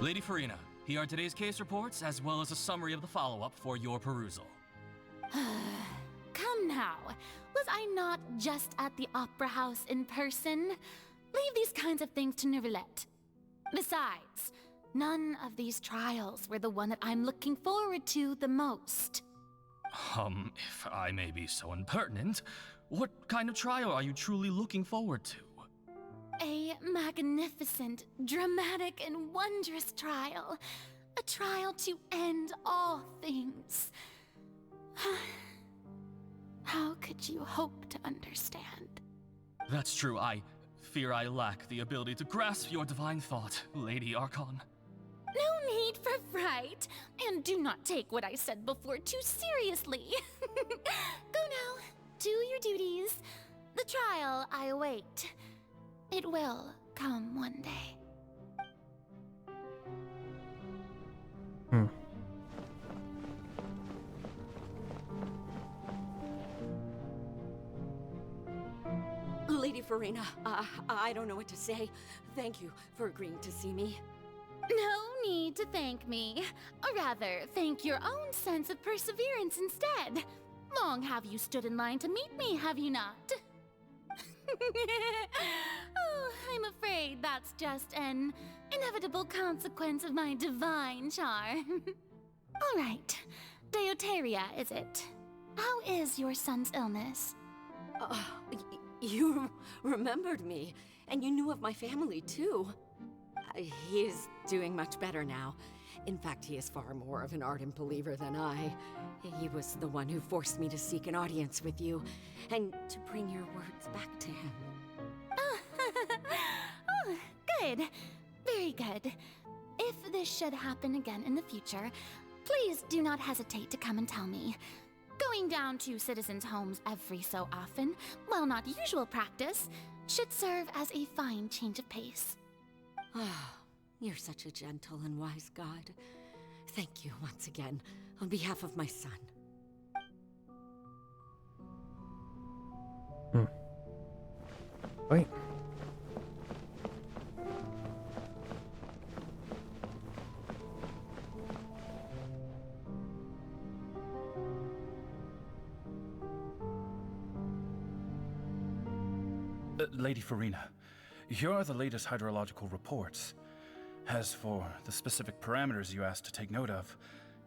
Lady Furina, here are today's case reports, as well as a summary of the follow-up for your perusal. Come now. Was I not just at the Opera House in person? Leave these kinds of things to Neuvillette. Besides, none of these trials were the one that I'm looking forward to the most. If I may be so impertinent, what kind of trial are you truly looking forward to? A magnificent, dramatic, and wondrous trial. A trial to end all things. How could you hope to understand? That's true. I fear I lack the ability to grasp your divine thought, Lady Archon. No need for fright, and do not take what I said before too seriously. Go now, do your duties. The trial I await. It will come one day. Lady Furina, I don't know what to say. Thank you for agreeing to see me. No need to thank me. Or rather, thank your own sense of perseverance instead. Long have you stood in line to meet me, have you not? Oh, I'm afraid that's just an inevitable consequence of my divine charm. All right, Deoteria, is it? How is your son's illness? You remembered me, and you knew of my family, too. He is doing much better now, In fact, he is far more of an ardent believer than I. He was the one who forced me to seek an audience with you, and to bring your words back to him. Oh, good. Very good. If this should happen again in the future, please do not hesitate to come and tell me. Going down to citizens' homes every so often, while not usual practice, should serve as a fine change of pace. Ah, you're such a gentle and wise god. Thank you once again, on behalf of my son. Wait. Lady Furina, here are the latest hydrological reports. As for the specific parameters you asked to take note of,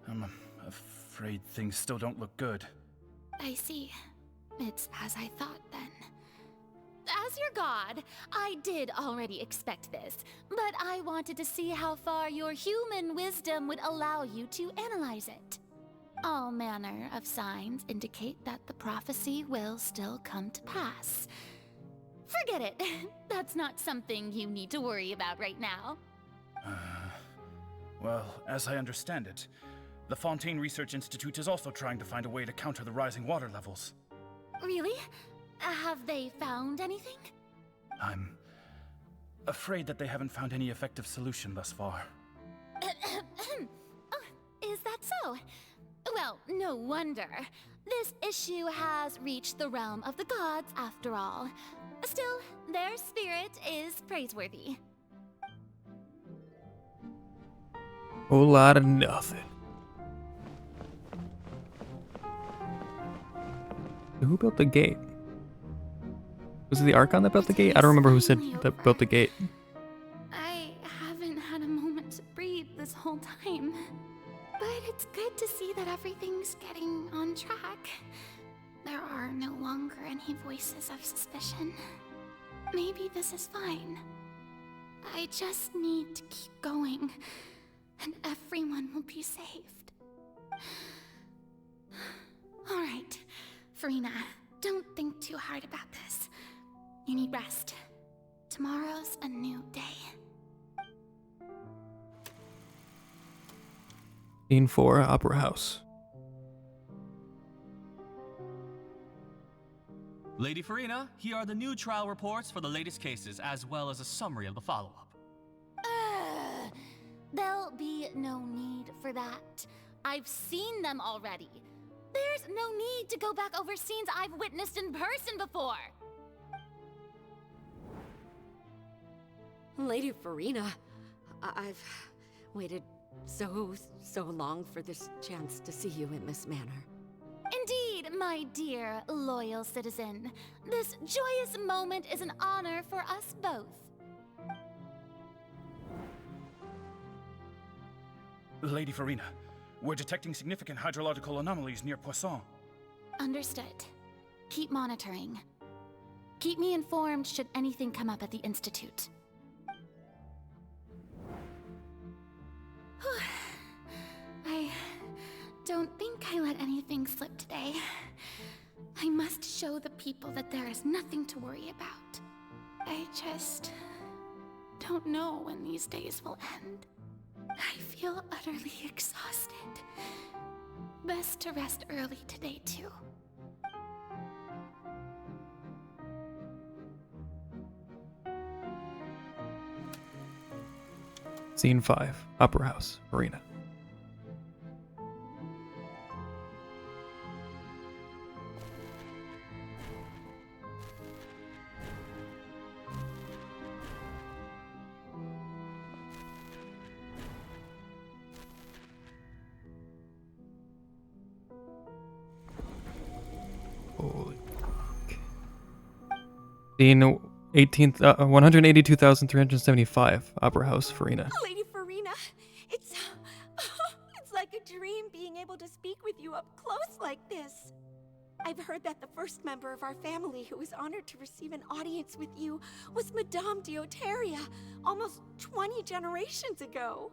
I'm afraid things still don't look good. I see. It's as I thought then. As your god, I did already expect this, but I wanted to see how far your human wisdom would allow you to analyze it. All manner of signs indicate that the prophecy will still come to pass. Forget it. That's not something you need to worry about right now. Well, as I understand it, the Fontaine Research Institute is also trying to find a way to counter the rising water levels. Really? Have they found anything? I'm afraid that they haven't found any effective solution thus far. Oh, is that so? Well, no wonder. This issue has reached the realm of the gods after all. Still, their spirit is praiseworthy. Whole lot of nothing. Who built the gate? Was it the Archon that built the gate? I don't remember who said that built the gate. I haven't had a moment to breathe this whole time. But it's good to see that everything's getting on track. There are no longer any voices of suspicion. Maybe this is fine. I just need to keep going, and everyone will be saved. Alright, Furina, don't think too hard about this. You need rest. Tomorrow's a new day. Scene 4, Opera House. Lady Furina, here are the new trial reports for the latest cases, as well as a summary of the follow-up. There'll be no need for that. I've seen them already. There's no need to go back over scenes I've witnessed in person before. Lady Furina, I've waited so long for this chance to see you in this manner. Indeed, my dear, loyal citizen. This joyous moment is an honor for us both. Lady Furina, we're detecting significant hydrological anomalies near Poisson. Understood. Keep monitoring. Keep me informed should anything come up at the Institute. I don't think I let anything slip today. I must show the people that there is nothing to worry about. I just don't know when these days will end. I feel utterly exhausted. Best to rest early today, too. Scene 5, Opera House, Arena. Holy fuck. Scene 182,375, Opera House, Furina. Lady Furina, it's like a dream being able to speak with you up close like this. I've heard that the first member of our family who was honored to receive an audience with you was Madame Deoteria, almost 20 generations ago.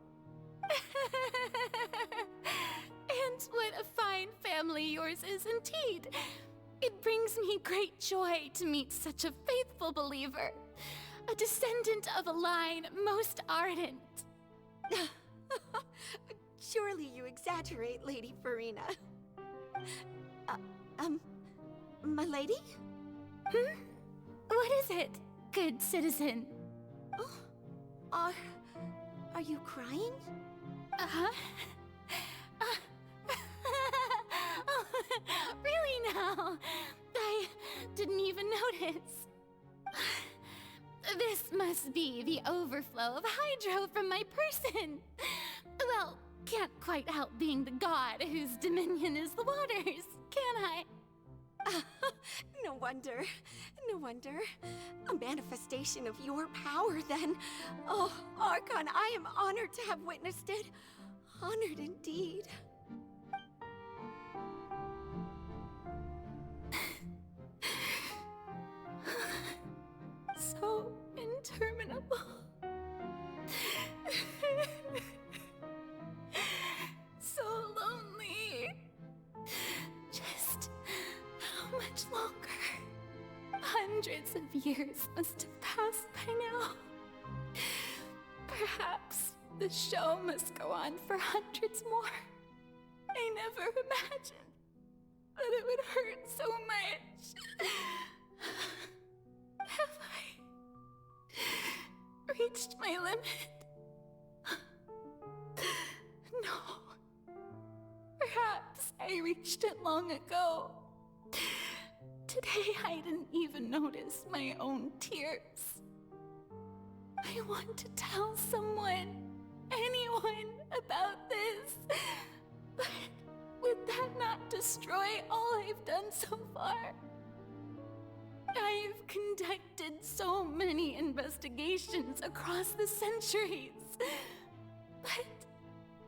family yours is indeed. It brings me great joy to meet such a faithful believer, a descendant of a line most ardent. Surely you exaggerate, Lady Furina. My lady? What is it, good citizen? Oh, are you crying? Uh-huh. Oh, really now? I didn't even notice. This must be the overflow of hydro from my person. Well, can't quite help being the god whose dominion is the waters, can I? No wonder. No wonder. A manifestation of your power, then. Oh, Archon, I am honored to have witnessed it. Honored indeed. So interminable. So lonely. Just how much longer? Hundreds of years must have passed by now. Perhaps the show must go on for hundreds more. I never imagined that it would hurt so much. Have I reached my limit? No. Perhaps I reached it long ago. Today I didn't even notice my own tears. I want to tell someone, anyone, about this. But would that not destroy all I've done so far? I've conducted so many investigations across the centuries, but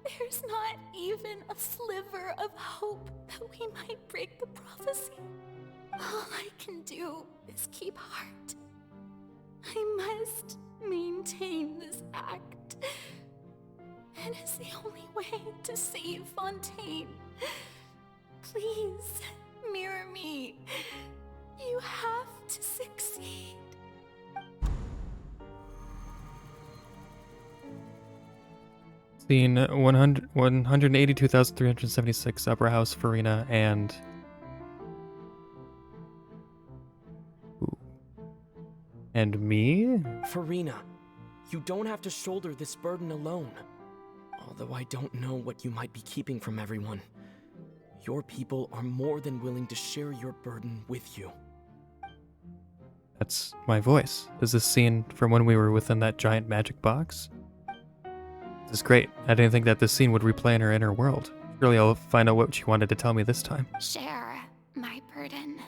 there's not even a sliver of hope that we might break the prophecy. All I can do is keep heart. I must maintain this act. It is the only way to save Fontaine. Please, mirror me. You have to succeed. Scene 182,376, Upper House, Furina, and... Ooh. And me? Furina, you don't have to shoulder this burden alone. Although I don't know what you might be keeping from everyone. Your people are more than willing to share your burden with you. That's my voice. Is this scene from when we were within that giant magic box? This is great. I didn't think that this scene would replay in her inner world. Surely I'll find out what she wanted to tell me this time. Share my burden.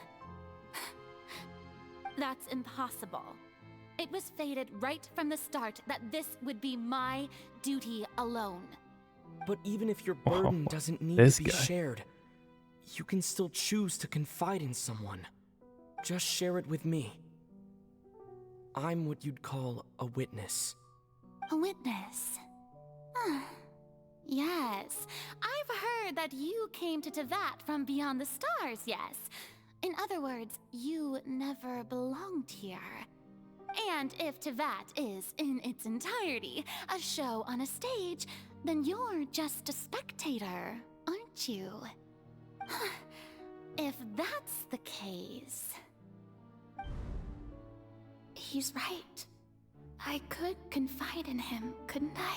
That's impossible. It was fated right from the start that this would be my duty alone. But even if your burden doesn't need to be shared, you can still choose to confide in someone. Just share it with me. I'm what you'd call a witness. A witness? Yes. I've heard that you came to Tevat from beyond the stars, yes. In other words, you never belonged here. And if Tevat is, in its entirety, a show on a stage, then you're just a spectator, aren't you? If that's the case... He's right. I could confide in him, couldn't I?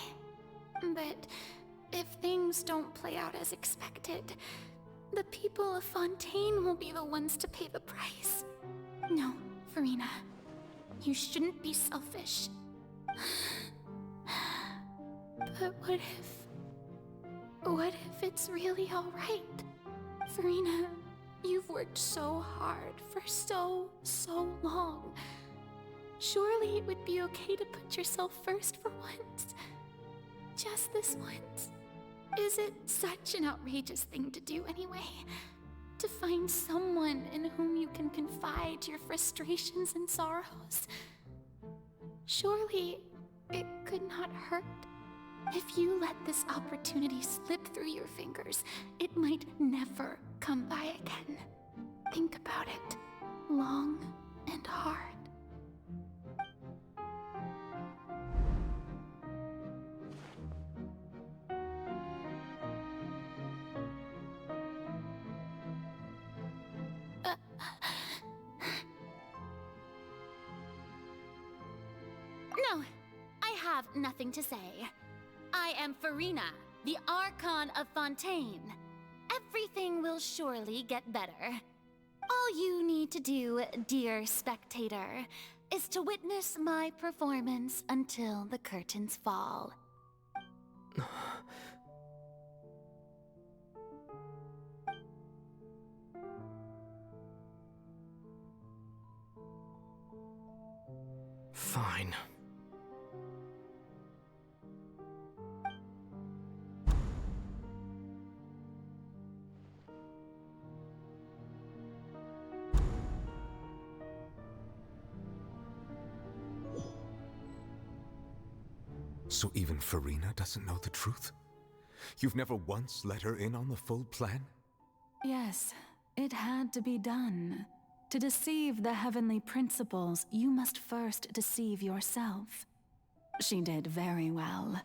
But if things don't play out as expected, the people of Fontaine will be the ones to pay the price. No, Furina. You shouldn't be selfish. But what if it's really alright? Furina, you've worked so hard for so long. Surely it would be okay to put yourself first for once. Just this once. Is it such an outrageous thing to do anyway? To find someone in whom you can confide your frustrations and sorrows? Surely it could not hurt. If you let this opportunity slip through your fingers, it might never come by again. Think about it long and hard. No, I have nothing to say. I am Furina, the Archon of Fontaine. Everything will surely get better. All you need to do, dear spectator, is to witness my performance until the curtains fall. Fine. So even Furina doesn't know the truth? You've never once let her in on the full plan? Yes, it had to be done. To deceive the heavenly principles, you must first deceive yourself. She did very well.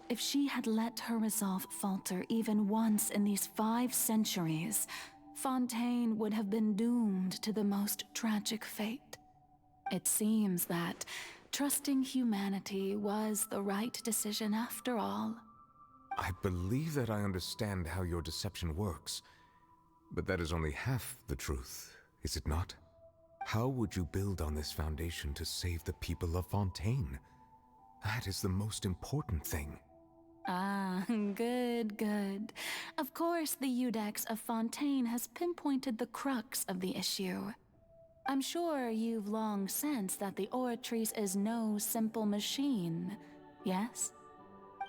If she had let her resolve falter even once in these 5 centuries, Fontaine would have been doomed to the most tragic fate. It seems that trusting humanity was the right decision after all. I believe that I understand how your deception works, but that is only half the truth, is it not? How would you build on this foundation to save the people of Fontaine? That is the most important thing. Ah, good. Of course, the Iudex of Fontaine has pinpointed the crux of the issue. I'm sure you've long sensed that the Oratrice is no simple machine, yes?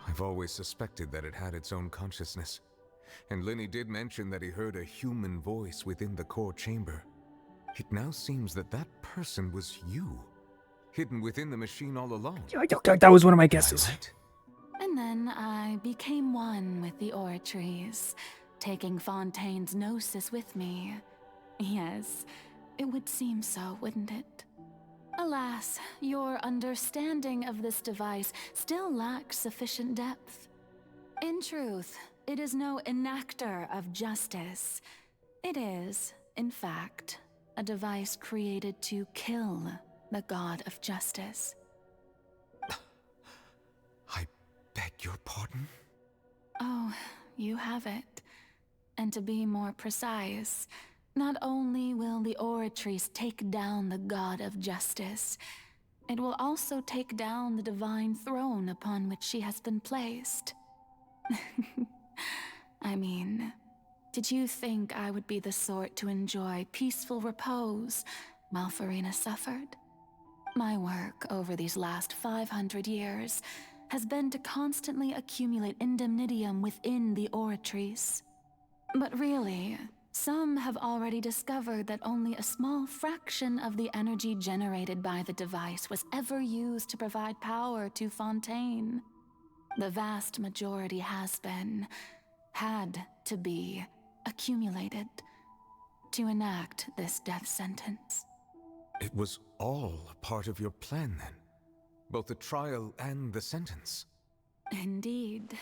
I've always suspected that it had its own consciousness. And Linny did mention that he heard a human voice within the core chamber. It now seems that that person was you, hidden within the machine all along. That was one of my guesses. Right? And then I became one with the Oratrice, taking Fontaine's gnosis with me. Yes, it would seem so, wouldn't it? Alas, your understanding of this device still lacks sufficient depth. In truth, it is no enactor of justice. It is, in fact, a device created to kill the god of justice. I beg your pardon? Oh, you have it. And to be more precise, not only will the Oratrice take down the god of justice, it will also take down the divine throne upon which she has been placed. I mean, did you think I would be the sort to enjoy peaceful repose while Furina suffered? My work over these last 500 years has been to constantly accumulate indemnitium within the Oratrice. But really, some have already discovered that only a small fraction of the energy generated by the device was ever used to provide power to Fontaine. The vast majority had to be, accumulated to enact this death sentence. It was all a part of your plan then? Both the trial and the sentence? Indeed.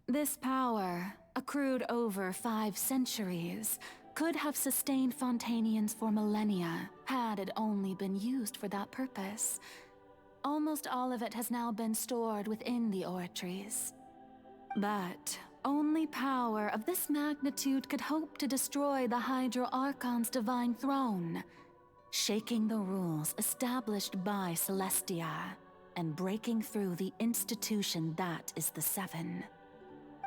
This power, accrued over 5 centuries, could have sustained Fontainians for millennia had it only been used for that purpose. Almost all of it has now been stored within the Oratrice. But only power of this magnitude could hope to destroy the Hydro Archon's divine throne, shaking the rules established by Celestia, and breaking through the institution that is the Seven.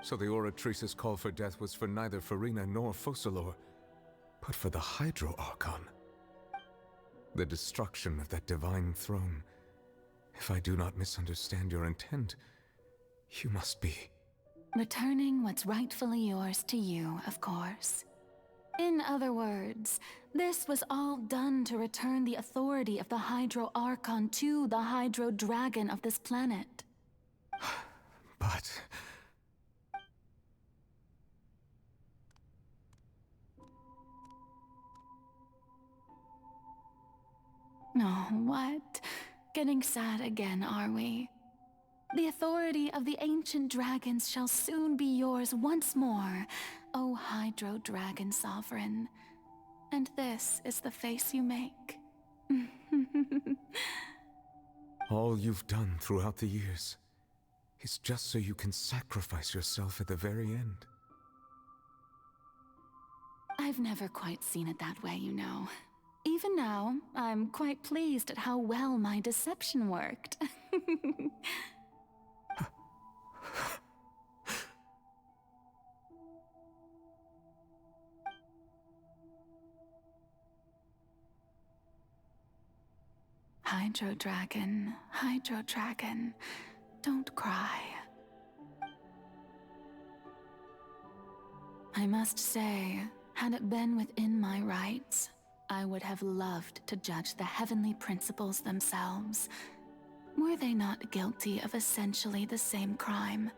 So the Oratrice's call for death was for neither Furina nor Focalor, but for the Hydro Archon. The destruction of that divine throne. If I do not misunderstand your intent, you must be... Returning what's rightfully yours to you, of course. In other words, this was all done to return the authority of the Hydro Archon to the Hydro Dragon of this planet. But... Oh, what? Getting sad again, are we? The authority of the ancient dragons shall soon be yours once more, O Hydro Dragon Sovereign. And this is the face you make. All you've done throughout the years is just so you can sacrifice yourself at the very end. I've never quite seen it that way, you know. Even now, I'm quite pleased at how well my deception worked. Hydro Dragon, don't cry. I must say, had it been within my rights, I would have loved to judge the heavenly principles themselves. Were they not guilty of essentially the same crime?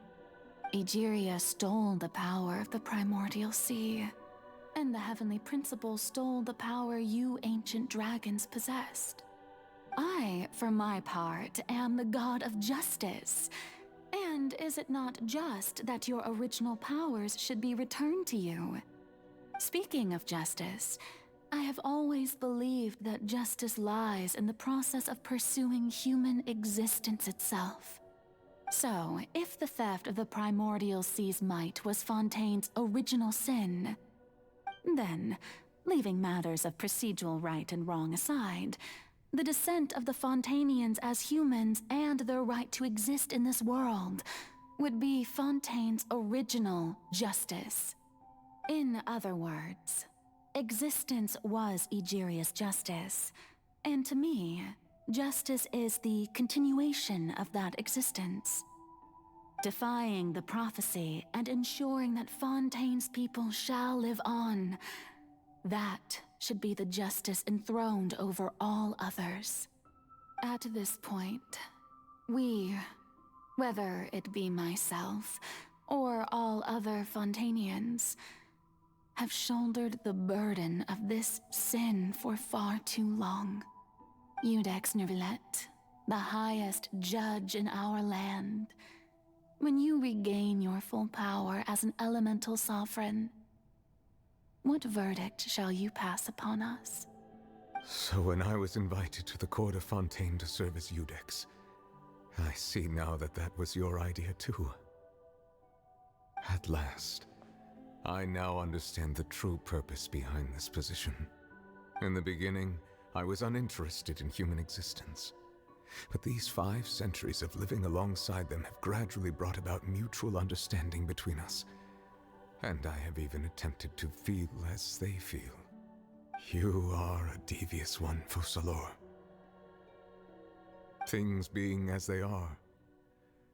Egeria stole the power of the primordial sea, and the heavenly principles stole the power you ancient dragons possessed. I, for my part, am the god of justice. And is it not just that your original powers should be returned to you? Speaking of justice, I have always believed that justice lies in the process of pursuing human existence itself. So, if the theft of the primordial sea's might was Fontaine's original sin, then, leaving matters of procedural right and wrong aside, the descent of the Fontainians as humans and their right to exist in this world would be Fontaine's original justice. In other words, existence was Egeria's justice, and to me, justice is the continuation of that existence. Defying the prophecy and ensuring that Fontaine's people shall live on, that should be the justice enthroned over all others. At this point, we, whether it be myself or all other Fontainians, have shouldered the burden of this sin for far too long. Iudex Nervilette, the highest judge in our land, when you regain your full power as an elemental sovereign, what verdict shall you pass upon us? So when I was invited to the court of Fontaine to serve as Iudex, I see now that that was your idea too. At last, I now understand the true purpose behind this position. In the beginning, I was uninterested in human existence. But these 5 centuries of living alongside them have gradually brought about mutual understanding between us. And I have even attempted to feel as they feel. You are a devious one, Focalor. Things being as they are,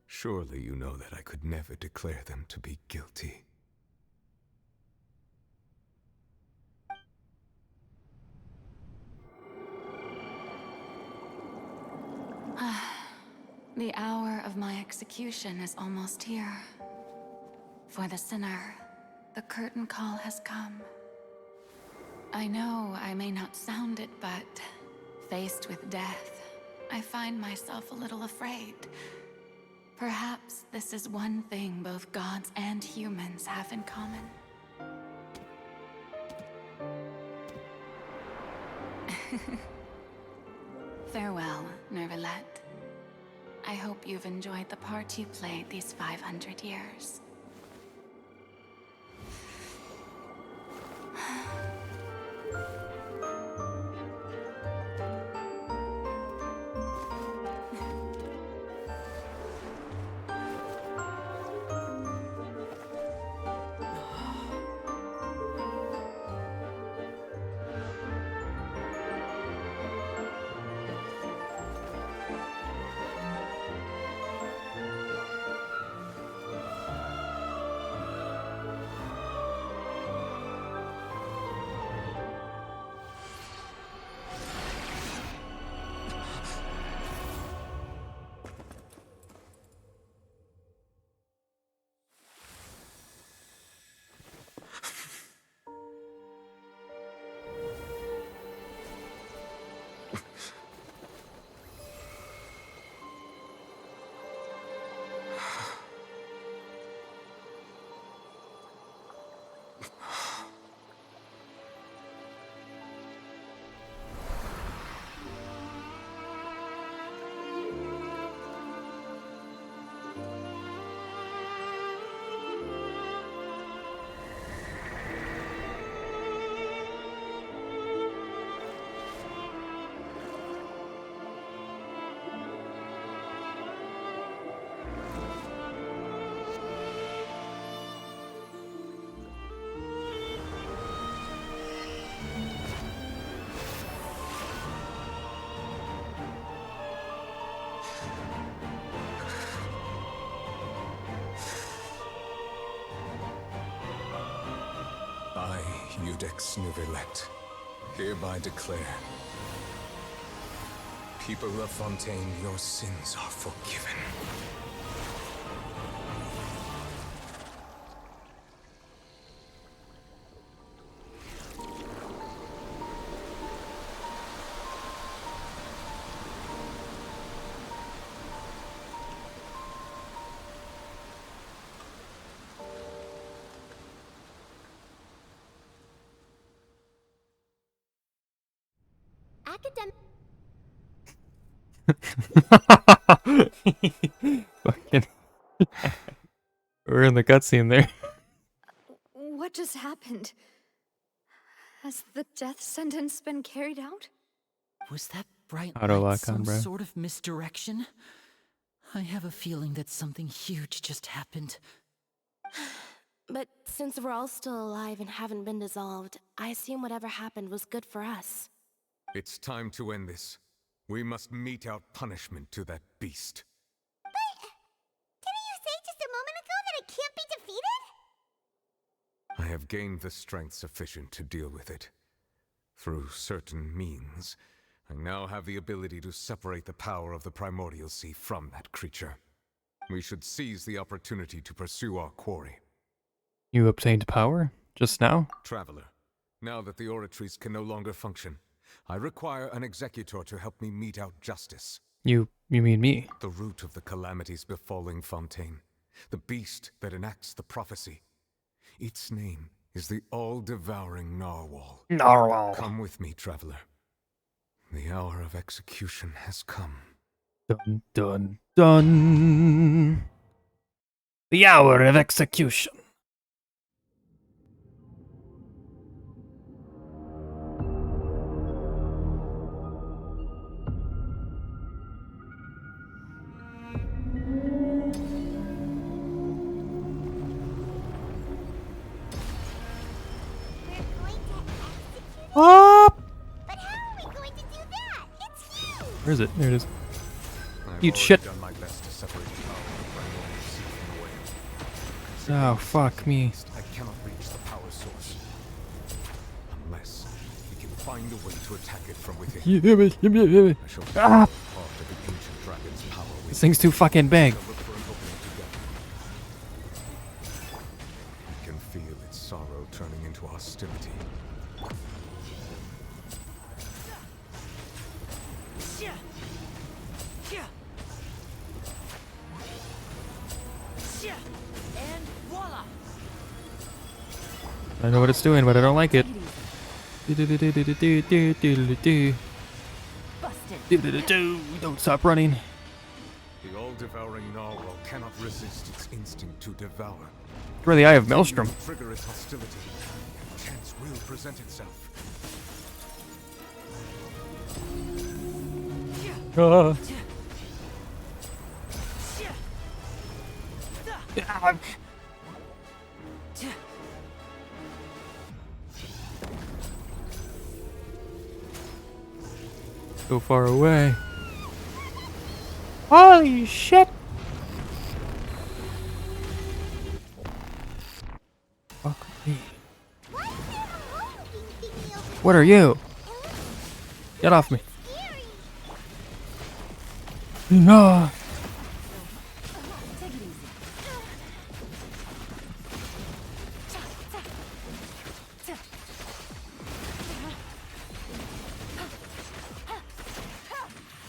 surely you know that I could never declare them to be guilty. The hour of my execution is almost here. For the sinner, the curtain call has come. I know I may not sound it, but faced with death, I find myself a little afraid. Perhaps this is one thing both gods and humans have in common. Farewell, Nervilette. I hope you've enjoyed the part you played these 500 years. Judex Nuvelet, hereby declare, people of Fontaine, your sins are forgiven. Fucking. We're in the cutscene there. What just happened? Has the death sentence been carried out? Was that bright Auto light lock some on, bro. sort of misdirection? I have a feeling that something huge just happened. But since we're all still alive and haven't been dissolved, I assume whatever happened was good for us. It's time to end this. We must mete out punishment to that beast. Didn't you say just a moment ago that it can't be defeated? I have gained the strength sufficient to deal with it. Through certain means, I now have the ability to separate the power of the Primordial Sea from that creature. We should seize the opportunity to pursue our quarry. You obtained power? Just now? Traveler, now that the oratories can no longer function, I require an executor to help me mete out justice. You mean me? The root of the calamities befalling Fontaine. The beast that enacts the prophecy. Its name is the all-devouring Narwhal. Narwhal. Come with me, traveler. The hour of execution has come. Dun dun dun. The hour of execution. Up. But how are we going to do that? It's huge! Where is it? There it is. I've Eat already shit. done my best to separate the power of the Primordial Sea from the whale. Oh, fuck me. I cannot reach the power source. Unless we can find a way to attack it from within. I shall Ah. part of the ancient dragon's power with This thing's too fucking big. Look for an opening together. I can feel its sorrow turning into hostility. And voila! I know what it's doing, but I don't like it. Don't stop running. The all-devouring Narwhal cannot resist its instinct to devour. Where the Eye of Maelstrom. Trigger its hostility. Chance will present itself. So far away. Holy shit! Fuck me. What are you? Get off me. No.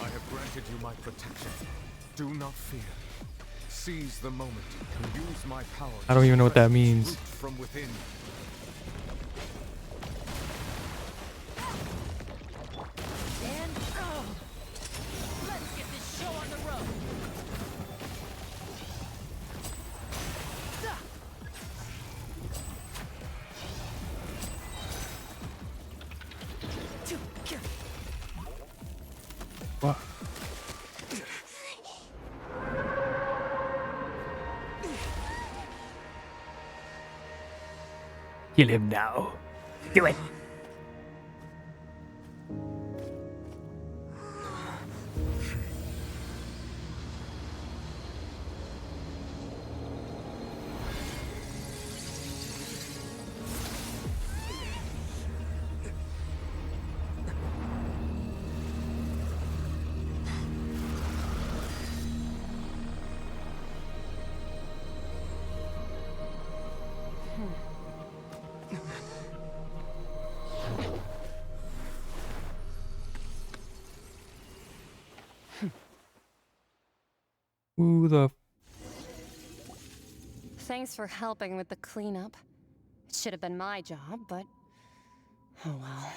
I have granted you my protection. Do not fear. Seize the moment and use my power. I don't even know what that to means. root from within. And let's get this show on the road. What? Kill him now. Do it. Who the... Thanks for helping with the cleanup. It should have been my job, but... oh well.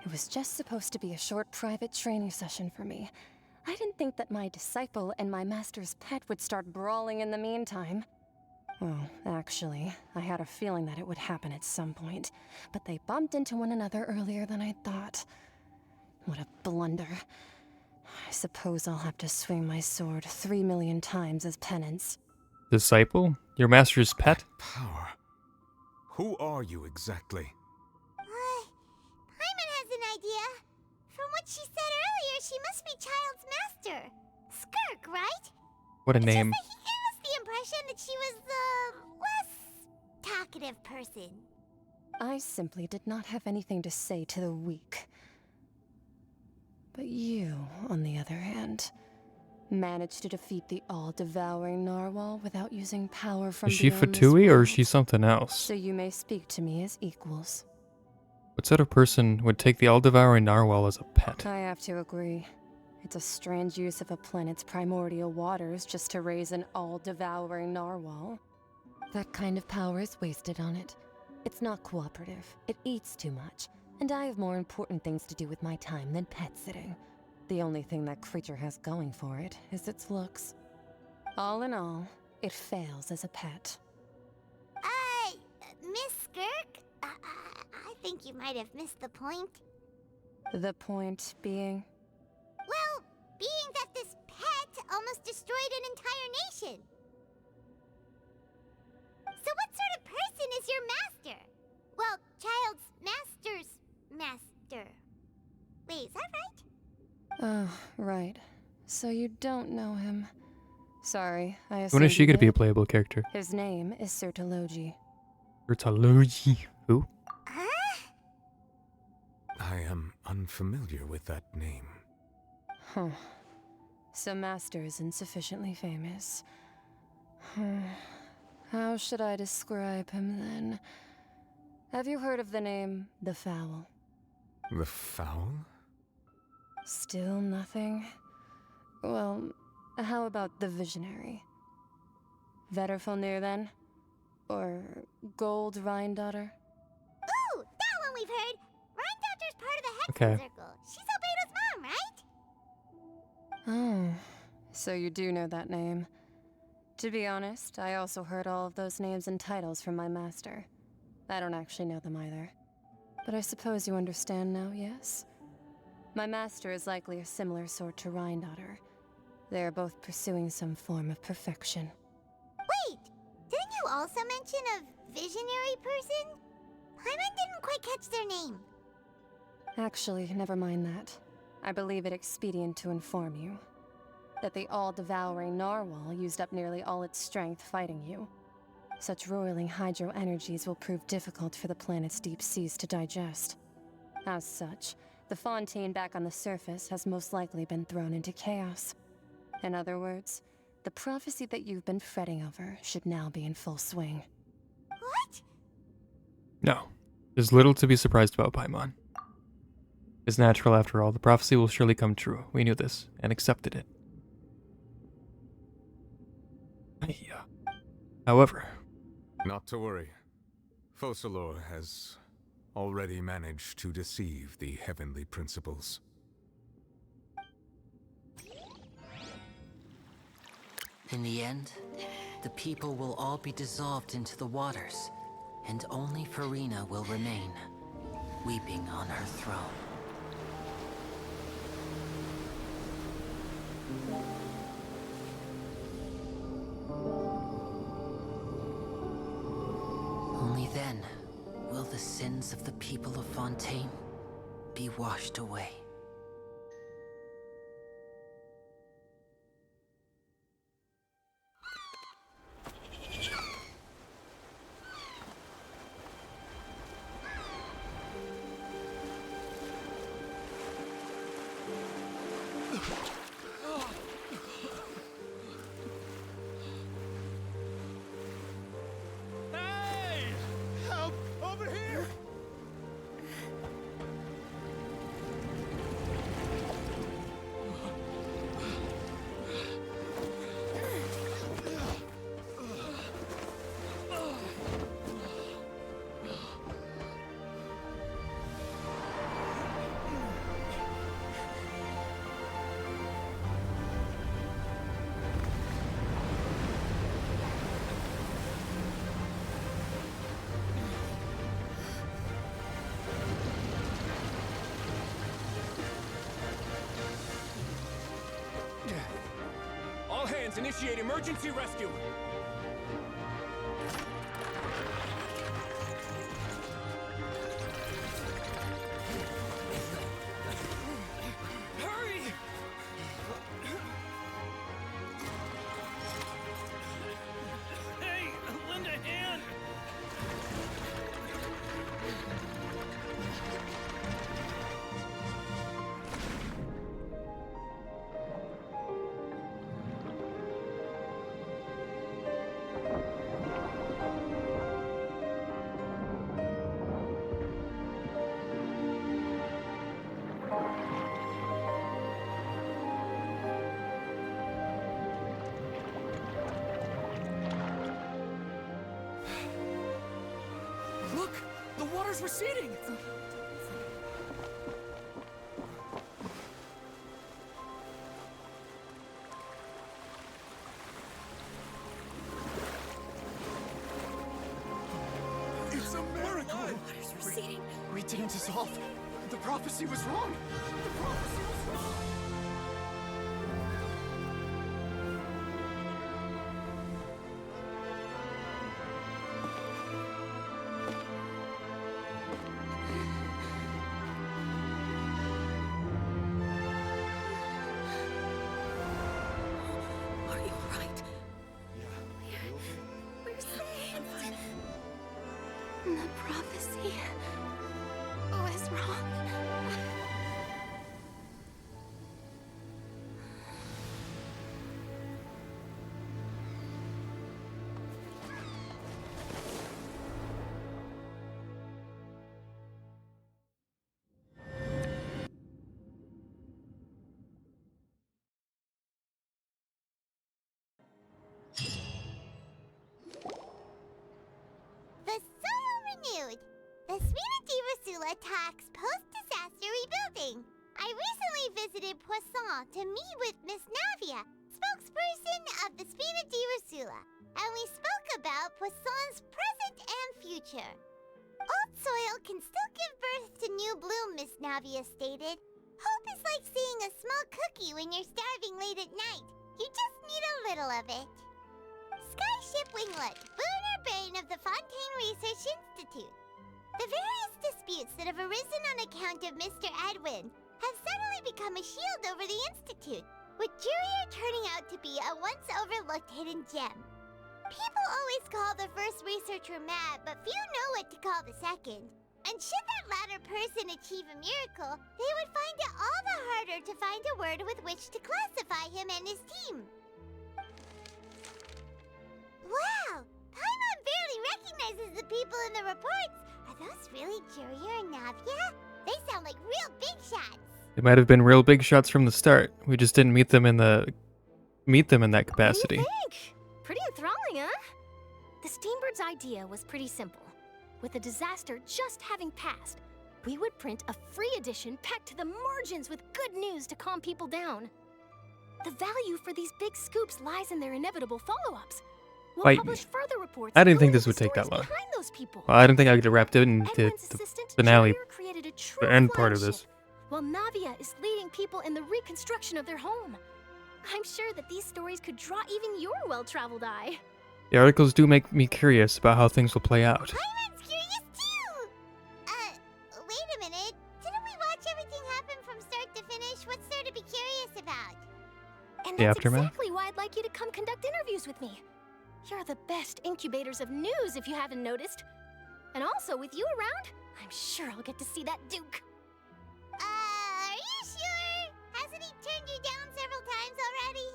It was just supposed to be a short private training session for me. I didn't think that my disciple and my master's pet would start brawling in the meantime. Well, actually, I had a feeling that it would happen at some point, but they bumped into one another earlier than I thought. What a blunder. I suppose I'll have to swing my sword 3 million times as penance. Disciple? Your master's pet? Power. Who are you exactly? Paimon has an idea. From what she said earlier, she must be Child's master. Skirk, right? What a name. He gave us the impression that she was the less talkative person. I simply did not have anything to say to the weak. But you, on the other hand, managed to defeat the all-devouring Narwhal without using power from Is she beyond this Fatui or world. is she something else? So you may speak to me as equals. What sort of person would take the all-devouring Narwhal as a pet? I have to agree. It's a strange use of a planet's primordial waters just to raise an all-devouring Narwhal. That kind of power is wasted on it. It's not cooperative. It eats too much. And I have more important things to do with my time than pet sitting. The only thing that creature has going for it is its looks. All in all, it fails as a pet. Miss Skirk? I think you might have missed the point. The point being? Well, being that this pet almost destroyed an entire nation. So what sort of person is your master? Well, Child's master's master. Wait, is that right? Oh, right. So you don't know him. Sorry, I assumed When is she you going to be a did. playable character? His name is Sertologi. Bertologi. Who? I am unfamiliar with that name. Huh. So Master isn't sufficiently famous. How should I describe him then? Have you heard of the name The Fowl? The Fowl? Still nothing? Well, how about the Visionary? Vetterfulnir then? Or Gold Rhindaughter? Ooh, that one we've heard. Rhindaughter's part of the Hexen Okay. Circle. She's Albedo's mom, right? Oh, so you do know that name. To be honest, I also heard all of those names and titles from my master. I don't actually know them either. But I suppose you understand now, yes? My master is likely a similar sort to Rhindaughter. They are both pursuing some form of perfection. Wait, didn't you also mention a visionary person? Paimon didn't quite catch their name. Actually, never mind that. I believe it expedient to inform you that the all-devouring Narwhal used up nearly all its strength fighting you. Such roiling hydro energies will prove difficult for the planet's deep seas to digest. As such, the Fontaine back on the surface has most likely been thrown into chaos. In other words, the prophecy that you've been fretting over should now be in full swing. What? No. There's little to be surprised about, Paimon. It's natural after all. The prophecy will surely come true. We knew this, and accepted it. However... Not to worry. Focalor has already managed to deceive the heavenly principles. In the end, the people will all be dissolved into the waters, and only Furina will remain, weeping on her throne. Only then will the sins of the people of Fontaine be washed away. Initiate emergency rescue! Hurry! Hey, lend a hand! Look! The water's receding! It's a miracle! Water's receding. We didn't dissolve. The prophecy was wrong. The prophecy was wrong. Are you alright? We're safe. The prophecy was wrong. The soil renewed. The Spina di Rasula talks post-disaster rebuilding. I recently visited Poisson to meet with Miss Navia, spokesperson of the Spina di Rasula, and we spoke about Poisson's present and future. Old soil can still give birth to new bloom, Miss Navia stated. Hope is like seeing a small cookie when you're starving late at night. You just need a little of it. Skyship Winglet, lunar brain of the Fontaine Research Institute. The various disputes that have arisen on account of Mr. Edwin have suddenly become a shield over the Institute, with Jurier turning out to be a once overlooked hidden gem. People always call the first researcher mad, but few know what to call the second. And should that latter person achieve a miracle, they would find it all the harder to find a word with which to classify him and his team. Wow! Paimon barely recognizes the people in the reports. Are those really Jurier and Navia? They sound like real big shots. They might have been real big shots from the start. We just didn't meet them in that capacity. What do you think? Pretty enthralling, huh? The Steambird's idea was pretty simple. With the disaster just having passed, we would print a free edition packed to the margins with good news to calm people down. The value for these big scoops lies in their inevitable follow-ups. We'll Fight publish me. further reports. I didn't think going this would into take that stories long. behind those people. Well, I didn't think I could have wrapped it into Edwin's the assistant, finale, Jurier, created a true the end part of flagship, this. while Navia is leading people in the reconstruction of their home. I'm sure that these stories could draw even your well-traveled eye. The articles do make me curious about how things will play out. Paimon's curious too! Wait a minute. Didn't we watch everything happen from start to finish? What's there to be curious about? And The that's aftermath? exactly why I'd like you to come conduct interviews with me. You're the best incubators of news, if you haven't noticed. And also, with you around, I'm sure I'll get to see that Duke. Are you sure? Hasn't he turned you down several times already?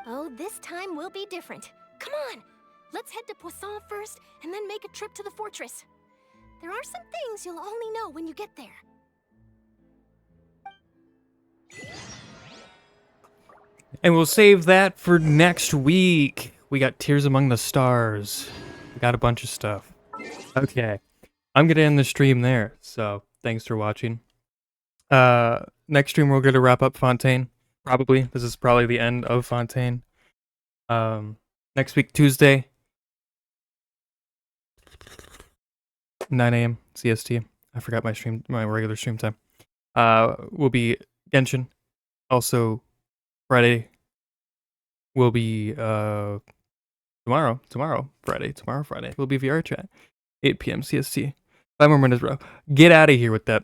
Oh, this time will be different. Come on, let's head to Poisson first, and then make a trip to the fortress. There are some things you'll only know when you get there. And we'll save that for next week. We got Tears Among the Stars. We got a bunch of stuff. Okay. I'm going to end the stream there. So thanks for watching. Next stream, we're going to wrap up Fontaine. Probably. This is probably the end of Fontaine. Next week, Tuesday, 9 a.m. CST. I forgot my regular stream time. Will be Genshin. Also, Friday will be tomorrow, Friday. Will be VR chat, 8 p.m. CST. 5 more minutes, bro. Get out of here with that.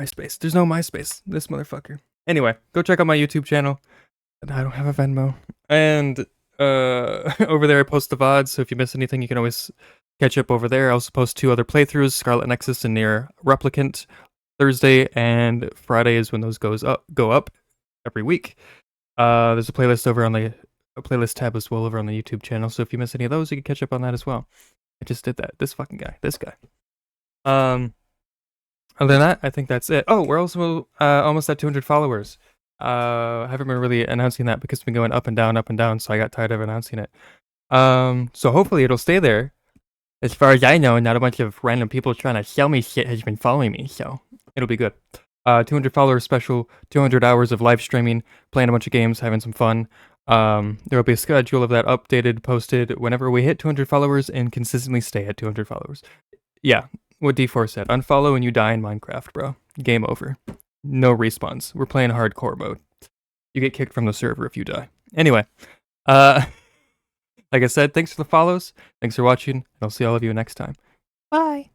MySpace. There's no MySpace. This motherfucker. Anyway, go check out my YouTube channel. I don't have a Venmo. And over there I post the VODs, so if you miss anything, you can always catch up over there. I also post 2 other playthroughs, Scarlet Nexus and Nier Replicant, Thursday, and Friday is when those go up every week. There's a playlist over on a playlist tab as well over on the YouTube channel, so if you miss any of those, you can catch up on that as well. I just did that. This guy. Other than that, I think that's it. Oh, we're also almost at 200 followers. I haven't been really announcing that because it's been going up and down, so I got tired of announcing it. So hopefully it'll stay there. As far as I know, not a bunch of random people trying to sell me shit has been following me, so it'll be good. 200 followers special, 200 hours of live streaming, playing a bunch of games, having some fun. There will be a schedule of that updated, posted whenever we hit 200 followers and consistently stay at 200 followers. Yeah, what D4 said. Unfollow and you die in Minecraft, bro. Game over. No respawns. We're playing hardcore mode. You get kicked from the server if you die. Anyway, like I said, thanks for the follows. Thanks for watching, and I'll see all of you next time. Bye.